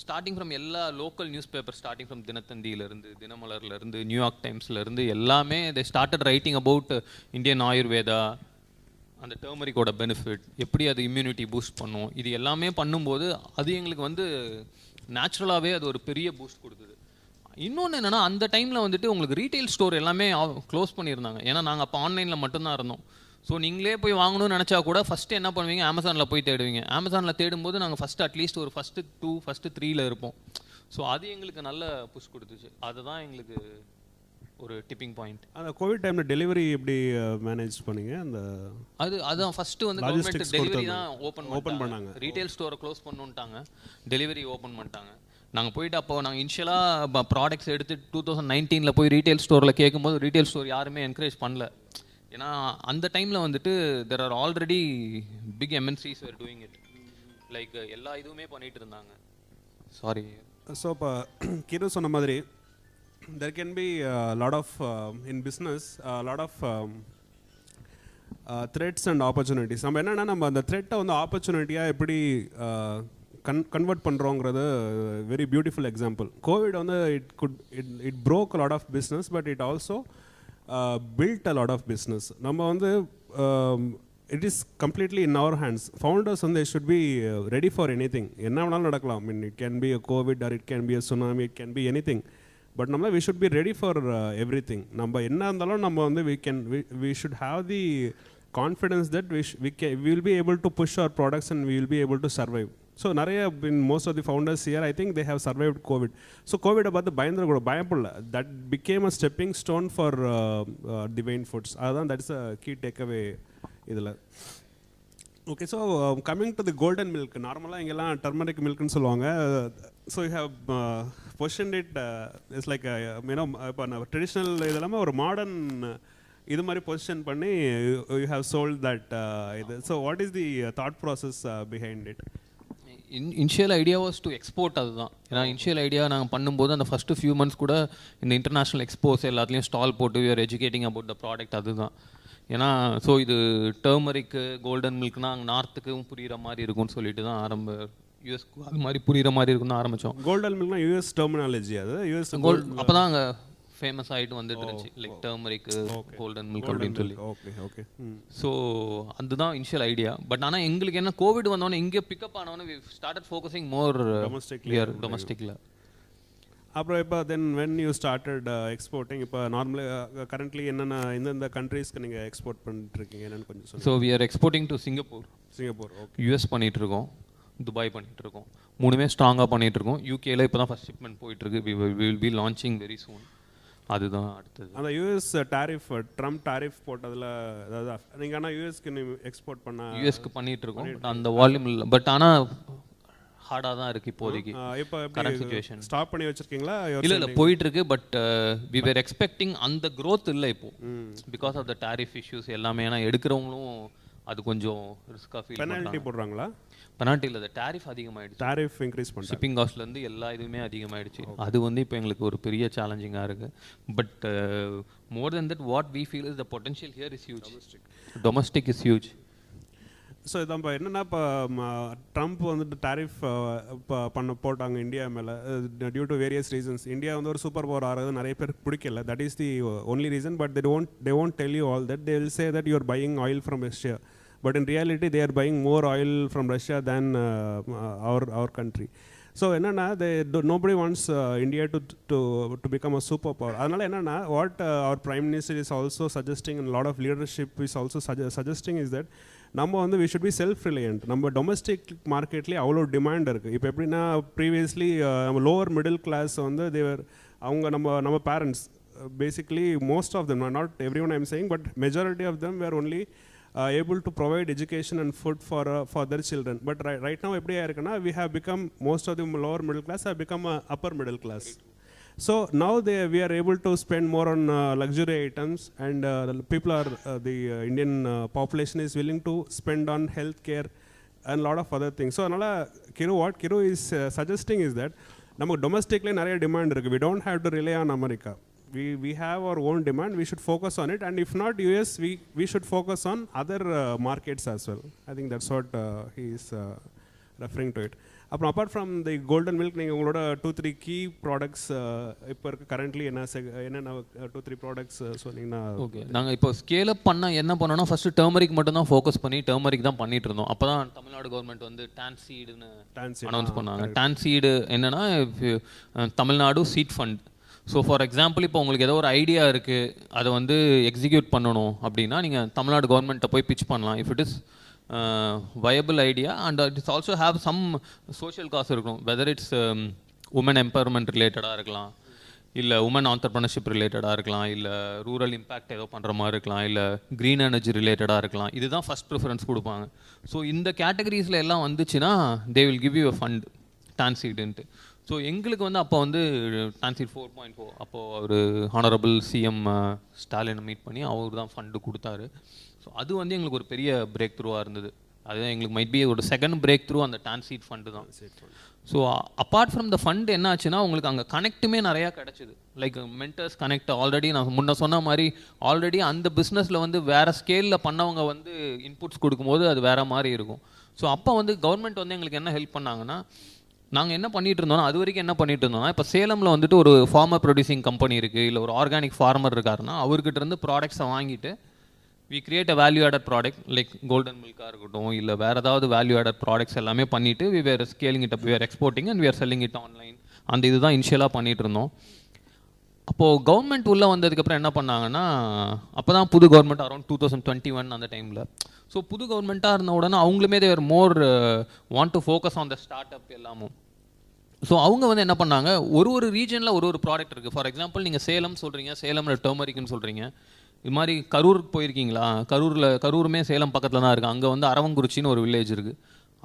ஸ்டார்டிங் ஃப்ரம் எல்லா local news paper, starting from தினத்தந்தியிலேருந்து, தினமலர்லேருந்து, நியூயார்க் டைம்ஸ்லேருந்து எல்லாமே they started writing about Indian Ayurveda, அந்த டர்மரிக்கோட பெனிஃபிட், எப்படி அது இம்யூனிட்டி பூஸ்ட் பண்ணும், இது எல்லாமே பண்ணும்போது அது எங்களுக்கு வந்து நேச்சுரலாகவே அது ஒரு பெரிய பூஸ்ட் கொடுத்தது. இன்னொன்று என்னென்னா, அந்த டைமில் வந்துட்டு உங்களுக்கு ரீட்டைல் ஸ்டோர் எல்லாமே க்ளோஸ் பண்ணியிருந்தாங்க. ஏன்னா நாங்கள் அப்போ ஆன்லைனில் மட்டும்தான் இருந்தோம். ஸோ நீங்களே போய் வாங்கணும்னு நினச்சா கூட ஃபஸ்ட்டு என்ன பண்ணுவீங்க, அமேசானில் போய் தேடுவீங்க. அமேசானில் தேடும்போது நாங்கள் ஃபஸ்ட்டு அட்லீஸ்ட் ஒரு ஃபஸ்ட்டு 2 ஃபஸ்ட்டு 3ல் இருப்போம். ஸோ அது எங்களுக்கு நல்ல புஷ் கொடுத்துச்சு. அதுதான் எங்களுக்கு ஒரு டிப்பிங் பாயிண்ட். அந்த கோவிட் டைமில் டெலிவரி எப்படி மேனேஜ் பண்ணீங்க? அந்த அதுதான் ஃபஸ்ட்டு வந்து கவர்மெண்ட் டெலிவரி தான் ஓப்பன் பண்ணாங்க. ரீட்டைல் ஸ்டோரை க்ளோஸ் பண்ணுன்ட்டாங்க, டெலிவரி ஓப்பன் பண்ணிட்டாங்க. நாங்கள் போயிட்டு அப்போ நாங்கள் இனிஷியலாக ப்ராடக்ட்ஸ் எடுத்து 2019 போய் ரீட்டைல் ஸ்டோரில் கேட்கும்போது ரீட்டைல் ஸ்டோர் யாருமே என்கரேஜ் பண்ணல. ஏன்னா அந்த டைமில் வந்துட்டு there are already big MNCs were doing it, like எல்லா இதுவுமே பண்ணிகிட்டு இருந்தாங்க. சாரி. ஸோ இப்போ கிரு சொன்ன மாதிரி there can be a lot of in business a lot of threats and opportunities. நம்ம என்னன்னா நம்ம அந்த த்ரெட்டை வந்து ஆப்பர்ச்சுனிட்டியாக எப்படி கன்வெர்ட் பண்ணுறோங்கிறது வெரி பியூட்டிஃபுல் எக்ஸாம்பிள். கோவிட் வந்து it broke a lot of business but it also built a lot of business. நம்ம வந்து it is completely in our hands. Founders வந்து they should be ready for anything. என்ன வேணாலும் நடக்கலாம். I mean it can be a COVID or it can be a tsunami, it can be anything. But நம்ம we should be ready for everything. நம்ம என்ன இருந்தாலும் நம்ம வந்து we should have the confidence that we will be able to push our products and we will be able to survive. So நிறைய in most of the founders here I think they have survived COVID. So COVID பார்த்து பயப்படல. That became a stepping stone for divine foods. அதான் that's a key takeaway இதில். Okay, so coming to the golden milk. நார்மலாக இங்கெல்லாம் turmeric மில்க்னு சொல்லுவாங்க. So you have positioned it it's like you know இப்போ traditional இது இல்லாமல் ஒரு மாடர்ன் இது மாதிரி பொசிஷன் பண்ணி யூ ஹேவ் சோல்ட் தட் இது. So what is the thought process behind it? Initial idea was to export. அதுதான் ஏன்னா இனிஷியல் ஐடியா நாங்கள் பண்ணும்போது அந்த ஃபஸ்ட்டு ஃபியூ மந்த்ஸ் கூட இந்த இன்டர்நேஷ்னல் எக்ஸ்போஸ் எல்லாத்துலேயும் ஸ்டால் போட்டு we are educating about the product. அதுதான் ஏன்னா ஸோ இது டர்மரிக்கு கோல்டன் மில்க்னா அங்கே நார்த்துக்கும் புரிகிற மாதிரி இருக்கும்னு சொல்லிட்டு தான் யூஎஸ்க்கு அது மாதிரி புரிகிற மாதிரி இருக்குன்னு தான் ஆரம்பித்தோம். கோல்டன் மில்க்னா யூஎஸ் டெர்மினாலஜி. அது யூஎஸ் அப்போ தான் அங்கே ஃபேமஸ் ஆகிட்டு வந்துட்டு இருந்துச்சு, லைக் டர்மரிக்கு கோல்டன் மில்க் அப்படின்னு சொல்லி. Okay okay. ஸோ அதுதான் இனிஷியல் ஐடியா. பட் ஆனால் எங்களுக்கு என்ன கோவிட் வந்தோடனே இங்கே பிக்கப் ஆனவொன்னே வி ஸ்டார்டட் ஃபோக்கஸிங் மோர் டொமஸ்டிக்கில். அப்புறம் இப்போ then when you started exporting, இப்போ நார்மலி கரண்ட்லி என்னென்ன எந்தெந்த கண்ட்ரீஸ்க்கு நீங்கள் எக்ஸ்போர்ட் பண்ணிட்டுருக்கீங்க என்னன்னு கொஞ்சம் சொல்லுங்கள். So we are exporting to Singapore. Okay. US பண்ணிகிட்ருக்கோம், துபாய் பண்ணிகிட்ருக்கோம், 3மே ஸ்ட்ராங்காக பண்ணிகிட்ருக்கோம். யூகேல இப்போ தான் ஃபஸ்ட் ஷிப்மெண்ட் போயிட்டுருக்கு. We will be launching very soon. அதுதான் அடுத்தது. அந்த யூஎஸ் டாரிஃப் ட்ரம்ப் டாரிஃப் போட்டதில் அதாவது நீங்கள் ஆனால் யூஎஸ்க்கு எக்ஸ்போர்ட் யூஎஸ்க்கு பண்ணிகிட்ருக்கோம். பட் அந்த வால்யூம் இல்லை. பட் ஆனால் ஹார்டாக தான் இருக்குது இப்போதைக்கு. இப்போ கரண்ட் சிச்சுவேஷன் ஸ்டாப் பண்ணி வச்சுருக்கீங்களா? இல்லை போயிட்டுருக்கு. பட் வி வேர் எக்ஸ்பெக்டிங் அந்த க்ரோத் இல்லை இப்போ because of the tariff issues எல்லாமே. ஏன்னா எடுக்கிறவங்களும் அது கொஞ்சம் ரிஸ்காக ஃபீல் பண்ணுறாங்க. பெனால்ட்டி போடுறாங்களா? பெனால்ட்டி இல்லை, டாரிஃப் அதிகமாகிடுச்சு. டாரிஃப் இன்க்ரீஸ் பண்ணி ஷிப்பிங் காஸ்ட்லேருந்து எல்லா இதுவுமே அதிகமாகிடுச்சு. அது வந்து இப்போ எங்களுக்கு ஒரு பெரிய சேலஞ்சிங்காக இருக்குது. But more than that what we feel is the potential here is huge. Domestic is huge. So இதான் இப்போ என்னென்னா இப்போ ட்ரம்ப் வந்துட்டு டாரிஃப் இப்போ போட்டாங்க இந்தியா மேலே due to various reasons. India வந்து ஒரு சூப்பர் பவர் ஆகிறது நிறைய பேர் பிடிக்கல. That is the only reason. But they won't tell you all that. They will say that you are buying oil from Russia. But in reality they are buying more oil from Russia than our country. So என்னென்னா nobody wants India to become a superpower. அதனால் என்னென்னா what our prime minister is also suggesting and a lot of leadership is also suggesting is that நம்ம வந்து we should be self reliant. நம்ம domestic மார்க்கெட்லேயே அவ்வளோ demand இருக்குது. இப்போ எப்படின்னா previously நம்ம லோவர் மிடில் கிளாஸ் வந்து தேவர் அவங்க நம்ம parents basically most of them, not every one I'm saying, but majority of them were only able to provide education and food for their children. But right now எப்படியா இருக்குன்னா we have become, most of the lower middle class have become upper middle class. So now we are able to spend more on luxury items, and people are the Indian population is willing to spend on healthcare and lot of other things. So anala what Kiru is suggesting is that namak domestically nariya demand irukku. We don't have to rely on America. We have our own demand. We should focus on it, and if not US, we should focus on other markets as well. I think that's what he is referring to it. Apart from the golden milk, நீங்கள் உங்களோட 2-3 key products இப்போ இருக்க currently என்னென்ன 2-3 products சொன்னீங்கன்னா? Okay, நாங்கள் இப்போ scale up பண்ண என்ன பண்ணோம்னா ஃபஸ்ட்டு டர்மரிக் மட்டும் தான் ஃபோக்கஸ் பண்ணி டர்மரிக் தான் பண்ணிட்டு இருந்தோம். அப்போ தான் தமிழ்நாடு கவர்மெண்ட் வந்து டான் சீடுன்னு அனௌன்ஸ் பண்ணாங்க. டான் சீடு என்னன்னா Tamil Nadu seat fund. So for example இப்போ உங்களுக்கு ஏதோ ஒரு ஐடியா இருக்குது, அதை வந்து எக்ஸிக்யூட் பண்ணணும் அப்படின்னா நீங்கள் தமிழ்நாடு கவர்மெண்ட்டை போய் பிச் பண்ணலாம். If it is viable idea and it also have some social cause இருக்கும். வெதர் இட்ஸ் உமன் எம்பவர்மெண்ட் ரிலேட்டடாக இருக்கலாம், இல்லை உமன் ஆண்டர்ப்ரனர்ஷிப் ரிலேட்டடாக இருக்கலாம், இல்லை ரூரல் இம்பேக்ட் ஏதோ பண்ணுற மாதிரி இருக்கலாம், இல்லை க்ரீன் எனர்ஜி ரிலேட்டடாக இருக்கலாம். இதுதான் ஃபஸ்ட் ப்ரிஃபரன்ஸ் கொடுப்பாங்க. ஸோ இந்த கேட்டகரிஸில் எல்லாம் வந்துச்சுன்னா they will give you a fund டான்சீடுன்ட்டு. ஸோ எங்களுக்கு வந்து அப்போ வந்து டான்சீட் 4.4 அப்போது ஒரு ஹானரபிள் சிஎம் ஸ்டாலினை மீட் பண்ணி அவர் தான் ஃபண்டு கொடுத்தாரு. ஸோ அது வந்து எங்களுக்கு ஒரு பெரிய பிரேக் த்ரூவாக இருந்தது. அதுதான் எங்களுக்கு மைட் பி ஒரு செகண்ட் பிரேக் த்ரூ அந்த டான்சீட் ஃபண்டு தான். So apart from the fund என்ன ஆச்சுன்னா உங்களுக்கு அங்கே கனெக்ட்டுமே நிறையா கிடச்சிது. லைக் மென்டர்ஸ் கனெக்ட் ஆல்ரெடி நான் முன்ன சொன்ன மாதிரி ஆல்ரெடி அந்த பிஸ்னஸில் வந்து வேறு ஸ்கேலில் பண்ணவங்க வந்து இன்புட்ஸ் கொடுக்கும்போது அது வேறு மாதிரி இருக்கும். ஸோ அப்போ வந்து கவர்மெண்ட் வந்து எங்களுக்கு என்ன ஹெல்ப் பண்ணாங்கன்னா, நாங்கள் என்ன பண்ணிகிட்டு இருந்தோம்னா அது வரைக்கும் என்ன பண்ணிகிட்டு இருந்தோம்னா, இப்போ சேலமில் வந்துட்டு ஒரு ஃபார்மர் ப்ரொடியூசிங் கம்பெனி இருக்குது, இல்லை ஒரு ஆர்கானிக் ஃபார்மர் இருக்காருன்னா அவர்கிட்ட இருந்து ப்ராடக்ட்ஸை வாங்கிட்டு we create a value added product like golden milk இருக்கட்டும், இல்லை வேறு ஏதாவது வேல்யூ ஆடட் ப்ராடக்ட்ஸ் எல்லாமே பண்ணிவிட்டு we were scaling it up, we were exporting and we are selling it online. அந்த இதுதான் இனிஷியலாக பண்ணிகிட்டு இருந்தோம். அப்போது கவர்மெண்ட் உள்ளே வந்ததுக்கப்புறம் என்ன பண்ணாங்கன்னா, அப்போ தான் புது கவர்மெண்ட் அரௌண்ட் 2021 அந்த டைமில். ஸோ புது கவர்மெண்ட்டாக இருந்த உடனே அவங்களுமே there more want to focus on the start up எல்லாமும். ஸோ அவங்க வந்து என்ன பண்ணாங்க, ஒரு ரீஜனில் ஒரு ப்ராடக்ட் இருக்குது. ஃபார் எக்ஸாம்பிள் நீங்கள் சேலம் சொல்கிறீங்க, சேலமில் டர்மரிக்னு சொல்கிறீங்க. இது மாதிரி கரூருக்கு போயிருக்கீங்களா? கரூருமே சேலம் பக்கத்தில் தான் இருக்குது. அங்கே வந்து அரவங்குறிச்சின்னு ஒரு வில்லேஜ் இருக்குது.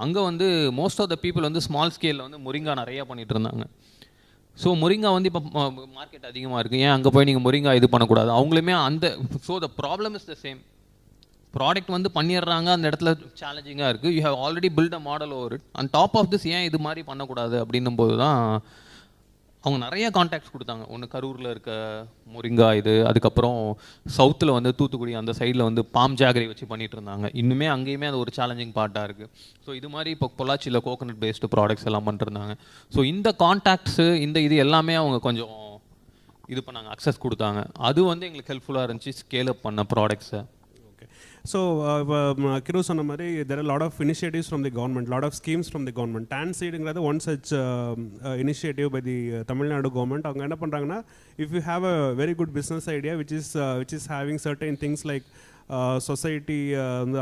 அங்கே வந்து மோஸ்ட் ஆஃப் த பீப்புள் வந்து ஸ்மால் ஸ்கேலில் வந்து முரிங்கா நிறையா பண்ணிகிட்டு இருந்தாங்க. ஸோ முரிங்கா வந்து இப்போ மார்க்கெட் அதிகமாக இருக்குது, ஏன் அங்கே போய் நீங்கள் முரிங்கா இது பண்ணக்கூடாது? அவங்களுமே அந்த so the problem is the same. Product வந்து பண்ணிடுறாங்க, அந்த இடத்துல சேலஞ்சிங்காக இருக்குது. You have already built a model over it. And top of this ஏன் இது மாதிரி பண்ணக்கூடாது அப்படின்னும் போது தான் அவங்க நிறைய கான்டாக்ட்ஸ் கொடுத்தாங்க. ஒன்று கரூரில் இருக்க முரிங்கா இது, அதுக்கப்புறம் சவுத்தில் வந்து தூத்துக்குடி அந்த சைடில் வந்து பாம் ஜாகரி வச்சு பண்ணிகிட்டு இருந்தாங்க. இன்னுமே அங்கேயுமே அது ஒரு சேலஞ்சிங் பார்ட்டாக இருக்குது. ஸோ இது மாதிரி இப்போ பொள்ளாச்சியில் கோகனட் பேஸ்டு ப்ராடக்ட்ஸ் எல்லாம் பண்ணிருந்தாங்க. ஸோ இந்த கான்டாக்ட்ஸு இது எல்லாமே அவங்க கொஞ்சம் இது பண்ணாங்க, அக்சஸ் கொடுத்தாங்க. அது வந்து எங்களுக்கு ஹெல்ப்ஃபுல்லாக இருந்துச்சு ஸ்கேல் அப் பண்ண ப்ராடக்ட்ஸை. So, Kiru சொன்ன மாதிரி there are a lot of initiatives from the government, lot of schemes from the government. TANSEEDங்கிறது one such initiative by the Tamil Nadu government. அவங்க என்ன பண்ணுறாங்கன்னா, if you have a very good business idea which is having certain things like society வந்து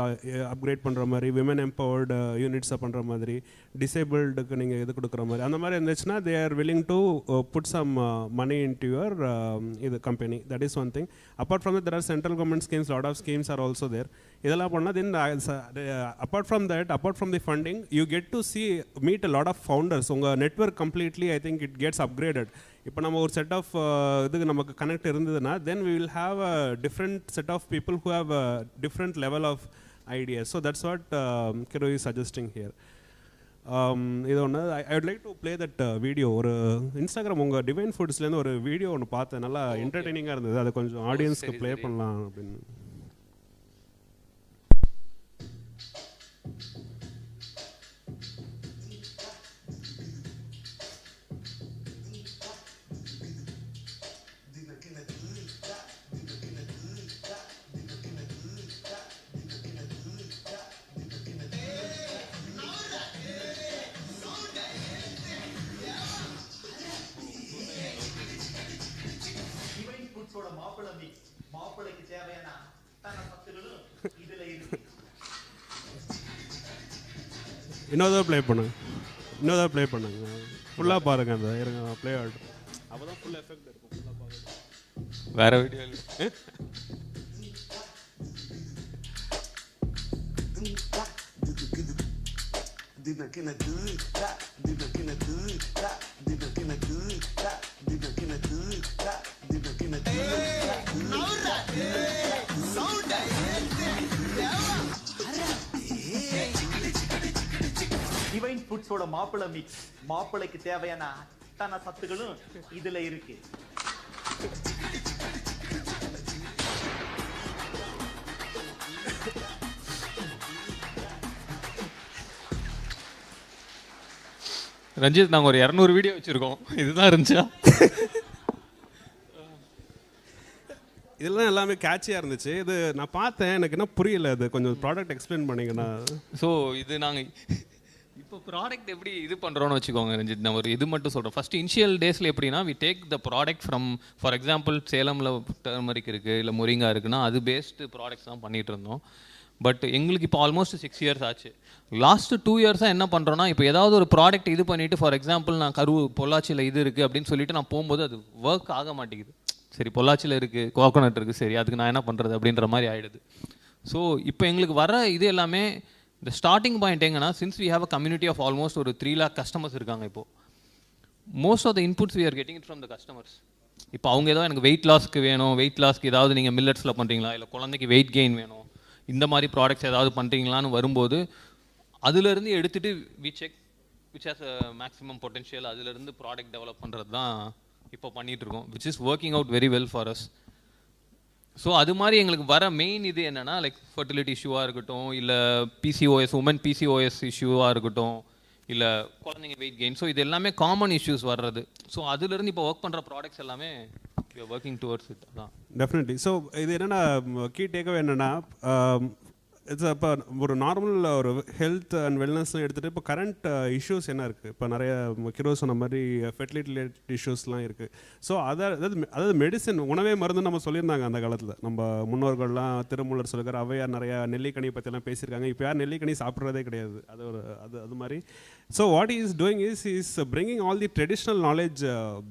upgrade பண்ணுற மாதிரி, women empowered யூனிட்ஸை பண்ணுற மாதிரி, டிசேபிள்டுக்கு நீங்கள் இது கொடுக்குற மாதிரி, அந்த மாதிரி இருந்துச்சுன்னா they are willing to put some money in to your இது company. That is one thing. Apart from that there are central government schemes, lot of schemes are also there. இதெல்லாம் பண்ணால் then apart from the funding you get to meet a lot of founders. உங்கள் network completely I think it gets upgraded. இப்போ நம்ம ஒரு set of இதுக்கு நமக்கு connect இருந்ததுன்னா then we will have a different set of people who have a different level of ideas. So that's what Kiru is suggesting here. இது ஒன்று I would like to play that video. ஒரு Instagram உங்கள் divine ஃபுட்ஸ்லேருந்து ஒரு video ஒன்று பார்த்தேன், நல்லா என்டர்டெய்னிங்காக இருந்தது. அதை கொஞ்சம் ஆடியன்ஸ்க்கு ப்ளே பண்ணலாம் அப்படின்னு. இன்னொரு ப்ளே பண்ணுங்க, ஃபுல்லாக பாருங்கள். அந்த இருங்க ப்ளே ஆகிடும், அப்போ தான் ஃபுல் எஃபெக்ட் இருக்கும். ஃபுல்லாக பாருங்கள், வேறு வீடியோ இல்லை. டிவைன் ஃபுட்ஸோட மாப்பிளை மிக்ஸ், மாப்பிளைக்கு தேவையான அத்தனை சத்துக்களும் இதுல இருக்கு. ரஞ்சித், நாங்கள் ஒரு 200 வீடியோ வச்சுருக்கோம், இதுதான் இருந்துச்சா? இதெல்லாம் எல்லாமே கேட்சியாக இருந்துச்சு. இது நான் பார்த்தேன், எனக்கு என்ன புரியல. அது கொஞ்சம் ப்ராடக்ட் எக்ஸ்பிளைன் பண்ணிங்கன்னா. ஸோ இது நாங்கள் இப்போ ப்ராடக்ட் எப்படி இது பண்ணுறோன்னு வச்சுக்கோங்க ரஞ்சித், நான் ஒரு இது மட்டும் சொல்கிறேன். ஃபஸ்ட்டு இனிஷியல் டேஸில் எப்படின்னா we take the product from, for example சேலமில் டர்மரிக் இருக்குது, இல்லை முரிங்கா இருக்குன்னா அது பேஸ்டு ப்ராடக்ட்ஸ் தான் பண்ணிகிட்டு இருந்தோம். பட் எங்களுக்கு இப்போ ஆல்மோஸ்ட் 6 இயர்ஸ் ஆச்சு. லாஸ்ட்டு 2 இயர்ஸாக என்ன பண்ணுறோன்னா, இப்போ ஏதாவது ஒரு ப்ராடக்ட் இது பண்ணிவிட்டு, ஃபார் எக்ஸாம்பிள் நான் பொள்ளாச்சியில் இது இருக்குது அப்படின்னு சொல்லிட்டு நான் போகும்போது அது ஒர்க் ஆக மாட்டேங்குது. சரி பொள்ளாச்சியில் இருக்குது, கோகோனட் இருக்குது, சரி அதுக்கு நான் என்ன பண்ணுறது அப்படின்ற மாதிரி ஆகிடுது. ஸோ இப்போ எங்களுக்கு வர இது எல்லாமே இந்த ஸ்டார்டிங் பாயிண்ட் எங்கன்னா, since we have a community of almost ஒரு 3 lakh கஸ்டமர்ஸ் இருக்காங்க. இப்போது most of the inputs we are getting it from the customers. இப்போ அவங்க ஏதோ எனக்கு வெயிட் லாஸ்க்கு வேணும், வெயிட் லாஸ்க்கு ஏதாவது நீங்கள் மில்லட்ஸில் பண்ணுறீங்களா, இல்லை குழந்தைக்கு வெயிட் கெயின் வேணும், இந்த மாதிரி ப்ராடக்ட்ஸ் ஏதாவது பண்ணுறீங்களான்னு வரும்போது அதுலேருந்து எடுத்துகிட்டு we check which has a maximum potential, அதுலேருந்து ப்ராடக்ட் டெவலப் பண்ணுறது தான் இப்போ பண்ணிகிட்ருக்கோம், which is working out very well for us. So அது மாதிரி எங்களுக்கு வர மெயின் இது என்னென்னா, லைக் ஃபர்டிலிட்டி இஷ்யூவாக இருக்கட்டும், இல்லை பிசிஓஎஸ், உமன் பிசிஓஎஸ் இஷ்யூவாக இருக்கட்டும், இல்லை குழந்தைங்க வெயிட் கெயின். ஸோ இது எல்லாமே காமன் இஷ்யூஸ் வர்றது. ஸோ அதுலேருந்து இப்போ ஒர்க் பண்ணுற ப்ராடக்ட்ஸ் எல்லாமே we are working towards it. Definitely. So இது என்னன்னா கீ டேக்அவே என்னன்னா, இட்ஸ் இப்போ ஒரு நார்மல் ஒரு ஹெல்த் அண்ட் வெல்னஸ்லாம் எடுத்துகிட்டு இப்போ கரண்ட் இஷ்யூஸ் என்ன இருக்குது, இப்போ நிறைய கிரோ சொன்ன மாதிரி ஃபெர்டிலிட்டி ரிலேட்டட் இஷ்யூஸ்லாம் இருக்குது. ஸோ அதாவது மெடிசன், உணவே மருந்து நம்ம சொல்லியிருந்தாங்க அந்த காலத்தில். நம்ம முன்னோர்கள்லாம் திருமூலர் சொல்லிருக்காரு, அவையார் நிறையா நெல்லிக்கனி பற்றிலாம் பேசியிருக்காங்க. இப்போ யார் நெல்லிக்கனி சாப்பிட்றதே கிடையாது. அது மாதிரி. So what is doing is bringing all the traditional knowledge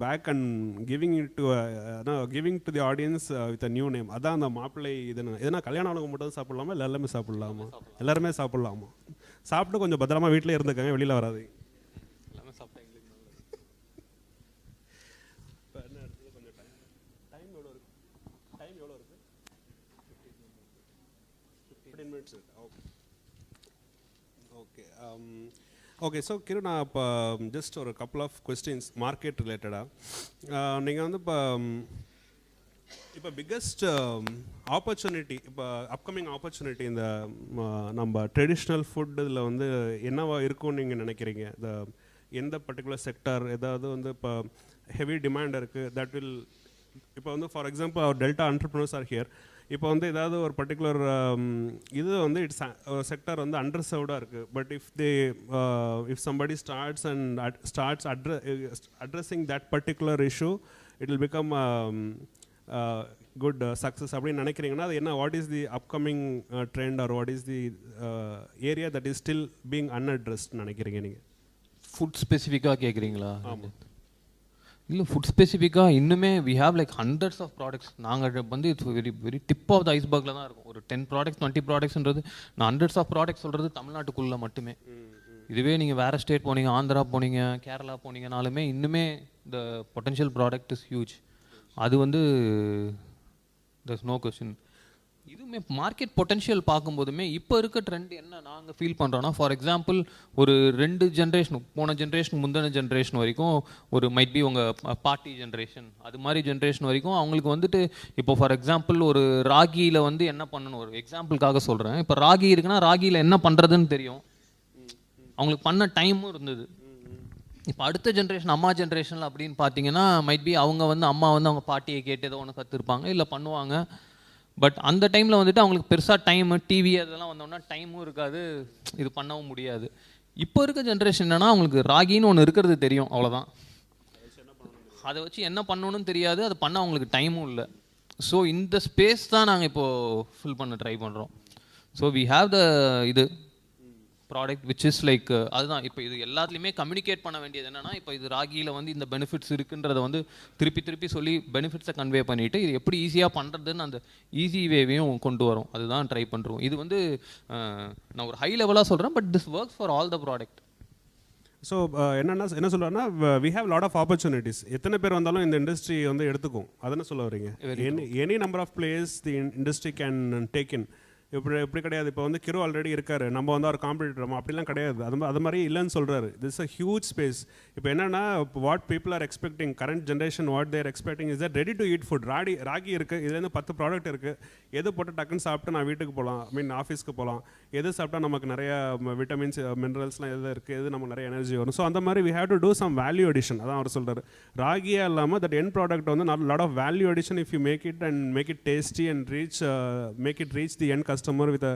back and giving to the audience with a new name. அதான் அந்த மாப்பிள்ளை இதுனா கல்யாணம் ஆனவங்க மட்டும் சாப்பிடலாமா, இல்லை எல்லாமே சாப்பிடலாமா? எல்லாருமே சாப்பிடலாமா? சாப்பிட்டு கொஞ்சம் பத்திரமா வீட்டிலே இருந்துக்கங்க, வெளியில் வராது. எல்லாமே சாப்பிட்டா எங்களுக்கு டைம் எவ்வளோ இருக்கு? 15 minutes. ஓகே. ஸோ கிரு, நான் இப்போ ஜஸ்ட் ஒரு கப்புள் ஆஃப் கொஸ்டின்ஸ் மார்க்கெட் ரிலேட்டடாக. நீங்கள் வந்து இப்போ பிக்கஸ்ட் ஆப்பர்ச்சுனிட்டி, இப்போ அப்கமிங் ஆப்பர்ச்சுனிட்டி இந்த நம்ம ட்ரெடிஷ்னல் ஃபுட் இதில் வந்து என்னவா இருக்கும்னு நீங்கள் நினைக்கிறீங்க? எந்த பர்டிகுலர் செக்டார் ஏதாவது வந்து இப்போ ஹெவி டிமாண்ட் இருக்குது தட் வில், இப்போ வந்து for example our delta entrepreneurs are here. இப்போ வந்து ஏதாவது ஒரு பர்டிகுலர் இது வந்து இட்ஸ் செக்டார் வந்து அண்டர் சர்வ்டாக இருக்குது. But if somebody starts addressing that particular issue, it will become good success அப்படின்னு நினைக்கிறீங்கன்னா, அது என்ன? What is the upcoming trend or what is the area that is still being unaddressed நினைக்கிறீங்க நீங்கள்? Food ஸ்பெசிஃபிக்காக கேட்குறீங்களா? இல்லை, ஃபுட் ஸ்பெசிஃபிக்காக இன்னுமே we have like hundreds of products. நாங்கள் வந்து it's very tip of the ஐஸ்பர்கில் தான் இருக்கும். ஒரு 10 ப்ராடக்ட்ஸ் 20 ப்ராடக்ட்ஸ்ன்றது, நான் ஹண்ட்ரட்ஸ் ஆஃப் ப்ராடக்ட்ஸ் சொல்கிறது தமிழ்நாட்டுக்குள்ளே மட்டுமே. இதுவே நீங்கள் வேறு ஸ்டேட் போனீங்க, ஆந்திரா போனீங்க, கேரளா போனீங்கனாலுமே இன்னுமே the potential product is huge. அது வந்து there's no question. இதுவுமே மார்க்கெட் பொட்டன்ஷியல் பார்க்கும்போதுமே இப்போ இருக்க ட்ரெண்ட் என்ன நாங்கள் ஃபீல் பண்ணுறோன்னா, ஃபார் எக்ஸாம்பிள் ஒரு 2 ஜென்ரேஷன், போன ஜென்ரேஷன் முந்தின ஜென்ரேஷன் வரைக்கும், ஒரு மைட் பி உங்கள் பார்ட்டி ஜென்ரேஷன், அது மாதிரி ஜென்ரேஷன் வரைக்கும் அவங்களுக்கு வந்துட்டு இப்போ ஃபார் எக்ஸாம்பிள் ஒரு ராகியில் வந்து என்ன பண்ணணும், ஒரு எக்ஸாம்பிளுக்காக சொல்கிறேன். இப்போ ராகி இருக்குன்னா ராகியில் என்ன பண்ணுறதுன்னு தெரியும், அவங்களுக்கு பண்ண டைமும் இருந்தது. இப்போ அடுத்த ஜென்ரேஷன், அம்மா ஜென்ரேஷனில் அப்படின்னு பார்த்தீங்கன்னா மைட் பி அவங்க வந்து அம்மா வந்து அவங்க பாட்டியை கேட்டு ஏதோ ஒன்று கற்றுருப்பாங்க, இல்லை பண்ணுவாங்க. பட் அந்த டைமில் வந்துட்டு அவங்களுக்கு பெருசாக டைமு, டிவி அதெல்லாம் வந்தோன்னா டைமும் இருக்காது, இது பண்ணவும் முடியாது. இப்போ இருக்க ஜென்ரேஷன் என்னென்னா, அவங்களுக்கு ராகின்னு ஒன்று இருக்கிறது தெரியும், அவ்வளோதான். அதை வச்சு என்ன பண்ணணும்னு தெரியாது, அது பண்ண அவங்களுக்கு டைமும் இல்லை. ஸோ இந்த ஸ்பேஸ் தான் நாங்கள் இப்போது ஃபில் பண்ண ட்ரை பண்ணுறோம். ஸோ வி ஹாவ் த இது ப்ராடக்ட் விச் இஸ் லைக், அதுதான் இப்போ இது எல்லாத்துலேயுமே கம்யூனிகேட் பண்ண வேண்டியது என்னென்னா, இப்போ இது ராகியில் வந்து இந்த பெனிஃபிட்ஸ் இருக்குன்றதை வந்து திருப்பி சொல்லி பெனிஃபிட்ஸை கன்வே பண்ணிவிட்டு இது எப்படி ஈஸியாக பண்ணுறதுன்னு அந்த ஈஸி வேவையும் கொண்டு வரும். அதுதான் ட்ரை பண்ணுறோம். இது வந்து நான் ஒரு ஹை லெவலாக சொல்கிறேன், but this works for all the product. So என்ன சொல்கிறேன்னா, we have lot of opportunities. எத்தனை பேர் வந்தாலும் இந்த இண்டஸ்ட்ரி வந்து எடுத்துக்கும், அதென்ன சொல்ல வரீங்க? Any number of players the industry can take in. எப்படி கிடையாது. இப்போ வந்து கிரு ஆல்ரெடி இருக்காரு, நம்ம வந்து ஒரு காம்படிட்டர் அப்படிலாம் கிடையாது. அது மாதிரி இல்லைன்னு சொல்கிறாரு. This a huge space. இப்போ என்னென்னா, what people are expecting, current generation what there expecting is that ready to eat food. Ragi இருக்குது, இதுலேருந்து 10 ப்ராடக்ட் இருக்குது. எது போட்டு டக்குன்னு சாப்பிட்டு நான் வீட்டுக்கு போகலாம், ஆஃபீஸ்க்கு போகலாம். எது சாப்பிட்டா நமக்கு நிறைய விட்டமின்ஸ் மினரல்ஸ்லாம் எது இருக்குது, எது நமக்கு நிறைய எனர்ஜி வரும். ஸோ அந்த மாதிரி we have to do some value addition. அதான் அவர் சொல்கிறார். ராகியாக இல்லாமல் தட் என் ப்ராடக்ட் வந்து lot of value addition if you make it and make it tasty and make it reach the end customer with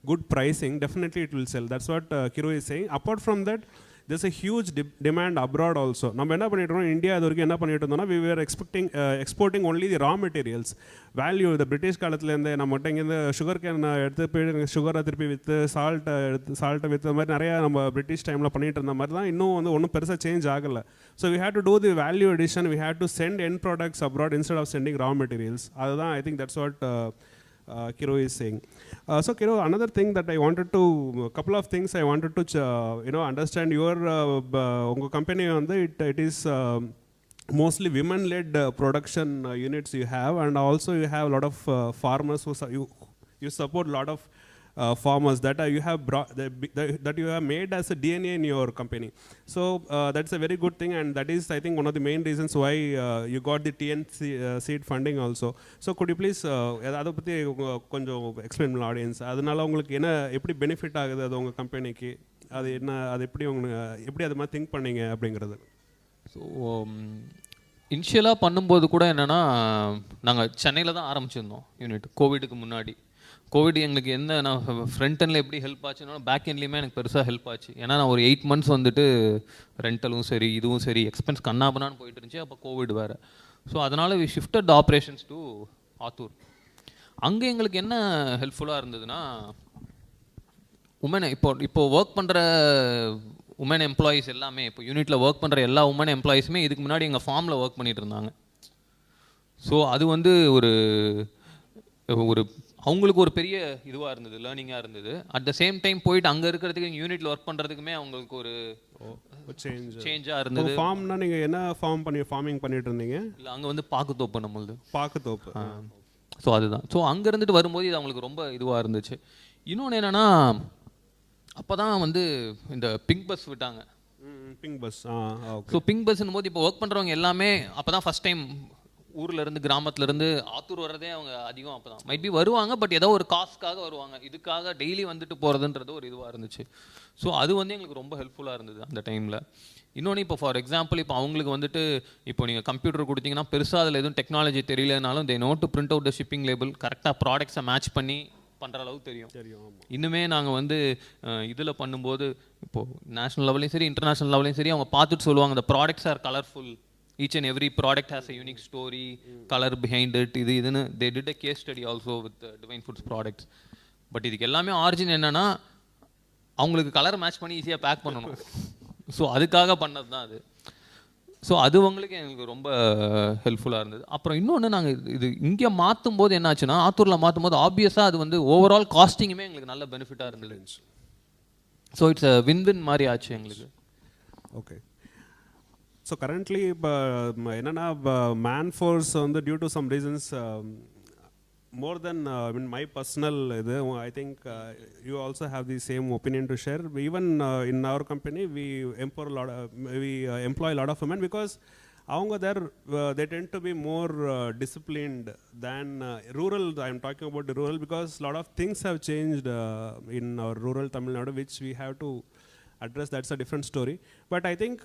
good pricing, definitely it will sell. That's what Kiru is saying. Apart from that, there's a huge demand abroad also. நம்ம என்ன பண்ணிட்டு இருக்கோம், India அது வரைக்கும் என்ன பண்ணிட்டு இருந்தோம்னா, we were exporting only the raw materials. Value, the British காலத்துலேருந்து நம்மகிட்ட இங்கேருந்து சுகர் கேன் எடுத்து போய் சுகரை திருப்பி விற்று சால்ட்டை விற்று மாதிரி நிறையா நம்ம பிரிட்டிஷ் டைமில் பண்ணிட்டு இருந்த மாதிரி தான் இன்னும் வந்து ஒன்றும் பெருசாக சேஞ்ச் ஆகலை. So we had to do the value addition, we had to send end products abroad instead of sending raw materials. அதுதான் I think that's what Kiru is saying. So Kiru, another thing that I wanted to, a couple of things I wanted to understand your company on the, it is mostly women-led production units you have, and also you have a lot of farmers who you support a lot of farmers that you have brought that you have made as a DNA in your company. So that's a very good thing, and that is I think one of the main reasons why you got the TNC seed funding also. So could you please அதை பற்றி கொஞ்சம் explain பண்ணலாம் audience, அதனால உங்களுக்கு என்ன எப்படி benefit ஆகுது அது உங்கள் கம்பெனிக்கு, அது என்ன, அது எப்படி அது மாதிரி திங்க் பண்ணீங்க அப்படிங்கிறது. ஸோ இனிஷியலாக பண்ணும்போது கூட என்னென்னா, நாங்கள் சென்னையில் தான் ஆரம்பிச்சிருந்தோம் யூனிட் கோவிடுக்கு முன்னாடி. கோவிட் எங்களுக்கு என்ன, நான் ஃப்ரண்ட் எண்டில் எப்படி ஹெல்ப் ஆச்சுன்னா பேக் எண்ட்லேயுமே எனக்கு பெருசாக ஹெல்ப் ஆச்சு. ஏன்னா நான் ஒரு 8 months வந்துட்டு ரெண்டலும் சரி இதுவும் சரி எக்ஸ்பென்ஸ் கண்ணாபனான்னு போயிட்டு இருந்துச்சு. அப்போ கோவிட் வேறு. ஸோ அதனால் we shifted operations to Attur. அங்கே எங்களுக்கு என்ன ஹெல்ப்ஃபுல்லாக இருந்ததுன்னா, உமன் இப்போ ஒர்க் பண்ணுற உமன் எம்ப்ளாயீஸ் எல்லாமே, இப்போ யூனிட்டில் ஒர்க் பண்ணுற எல்லா உமன் எம்ப்ளாயீஸுமே இதுக்கு முன்னாடி எங்கள் ஃபார்மில் ஒர்க் பண்ணிகிட்டு இருந்தாங்க. ஸோ அது வந்து ஒரு அவங்களுக்கு ஒரு பெரிய இதுவாக இருந்தது, லேர்னிங்காக இருந்தது. அட் த சேம் டைம் போயிட்டு அங்கே இருக்கிறதுக்கு யூனிட்டில் ஒர்க் பண்ணுறதுக்குமே அவங்களுக்கு ஒரு சேஞ்சாக இருந்தது. ஃபார்ம்னா நீங்கள் என்ன ஃபார்மிங் பண்ணிட்டு இருந்தீங்க? இல்லை, அங்கே வந்து பாக்குத்தோப்பு, நம்மளது பாக்குத்தோப்பு. ஸோ அதுதான். ஸோ அங்கே இருந்துட்டு வரும்போது இது அவங்களுக்கு ரொம்ப இதுவாக இருந்துச்சு. இன்னொன்று என்னென்னா, அப்போ தான் வந்து இந்த பிங்க் பஸ் விட்டாங்க. Pink bus. ஸோ பிங்க் பஸ்ன்னும் போது இப்போ ஒர்க் பண்ணுறவங்க எல்லாமே அப்போ தான் ஃபஸ்ட் டைம் ஊர்லேருந்து கிராமத்துலேருந்து ஆத்தூர் வர்றதே அவங்க அதிகம். அப்போ தான் மைட் பி வருவாங்க, பட் ஏதோ ஒரு காசுக்காக வருவாங்க. இதுக்காக டெய்லி வந்துட்டு போகிறதுன்றது ஒரு இதுவாக இருந்துச்சு. ஸோ அது வந்து எங்களுக்கு ரொம்ப ஹெல்ப்ஃபுல்லாக இருந்தது அந்த டைமில். இன்னொன்று, இப்போ ஃபார் எக்ஸாம்பிள் இப்போ அவங்களுக்கு வந்துட்டு இப்போ நீங்கள் கம்ப்யூட்டர் கொடுத்தீங்கன்னா பெருசாக அதில் எதுவும் டெக்னாலஜி தெரியலனாலும் they note to print out the shipping label, கரெக்டாக ப்ராடக்ட்ஸை மேட்ச் பண்ணி பண்ணுற அளவுக்கு தெரியும். இன்னுமே நாங்கள் வந்து இதில் பண்ணும்போது இப்போது நேஷனல் லெவலையும் சரி இன்டர்நேஷ்னல் லெவலையும் சரி அவங்க பார்த்துட்டு சொல்லுவாங்க, the products are colorful, each and every product has a unique story, color behind it, இதுன்னு they did a case study also with Divine Foods products. But இதுக்கு எல்லாமே ஆரிஜின் என்னென்னா, அவங்களுக்கு கலர் மேட்ச் பண்ணி ஈஸியாக பேக் பண்ணணும். ஸோ அதுக்காக பண்ணது தான் அது. ஸோ அது உங்களுக்கு எங்களுக்கு ரொம்ப ஹெல்ப்ஃபுல்லாக இருந்தது. அப்புறம் இன்னொன்று, நாங்கள் இது இங்கே மாற்றும் போது என்ன ஆச்சுன்னா, ஆத்தூரில் மாற்றும் போது ஆப்வியஸாக அது வந்து ஓவரால் காஸ்டிங்குமே எங்களுக்கு நல்ல பெனிஃபிட்டாக இருந்தது. ஸோ இட்ஸ் அ வின்-வின் மாதிரி ஆச்சு எங்களுக்கு. ஓகே. ஸோ கரண்ட்லி இப்போ என்னென்னா, மேன் ஃபோர்ஸ் வந்து due to some reasons more than my personal I think you also have the same opinion to share. Even in our company we employ a lot of women because they tend to be more disciplined than rural. I am talking about the rural because a lot of things have changed in our rural Tamil Nadu, which we have to address. That's a different story. But I think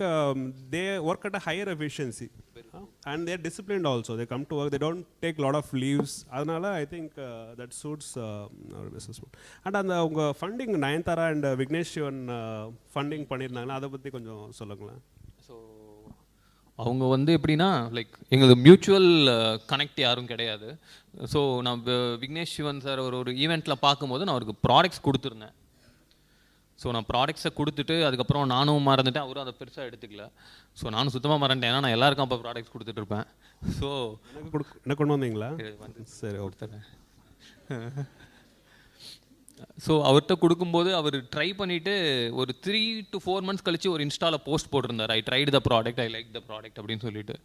they work at a higher efficiency and they are disciplined also. They come to work, they don't take a lot of leaves. Adanala I think that suits our business. And அந்த உங்க funding Nayanthara and Vignesh Shivan funding பண்ணியிருந்தாங்கன்னா அதை பற்றி கொஞ்சம் சொல்லுங்களேன். So அவங்க வந்து எப்படின்னா, லைக் எங்களுக்கு மியூச்சுவல் கனெக்ட் யாரும் கிடையாது. ஸோ நான் விக்னேஷ்வன் சார் ஒரு ஈவெண்ட்டில் பார்க்கும்போது நான் அவருக்கு ப்ராடக்ட்ஸ் கொடுத்துருந்தேன். ஸோ நான் ப்ராடக்ட்ஸை கொடுத்துட்டு அதுக்கப்புறம் நானும் மறந்துட்டேன், அவரும் அதை பெருசாக எடுத்துக்கல. ஸோ நானும் சுத்தமாக மறந்துட்டேன், ஏன்னா நான் எல்லாருக்கும் அப்போ ப்ராடக்ட்ஸ் கொடுத்துட்ருப்பேன். ஸோ என்ன கொண்டு வந்தீங்களா? சரி, ஒருத்தர். ஸோ அவர்கிட்ட கொடுக்கும்போது அவர் ட்ரை பண்ணிவிட்டு ஒரு 3 to 4 months கழிச்சு ஒரு இன்ஸ்டாவில் போஸ்ட் போட்டிருந்தார், I tried the product, I like the product அப்படின்னு சொல்லிட்டு.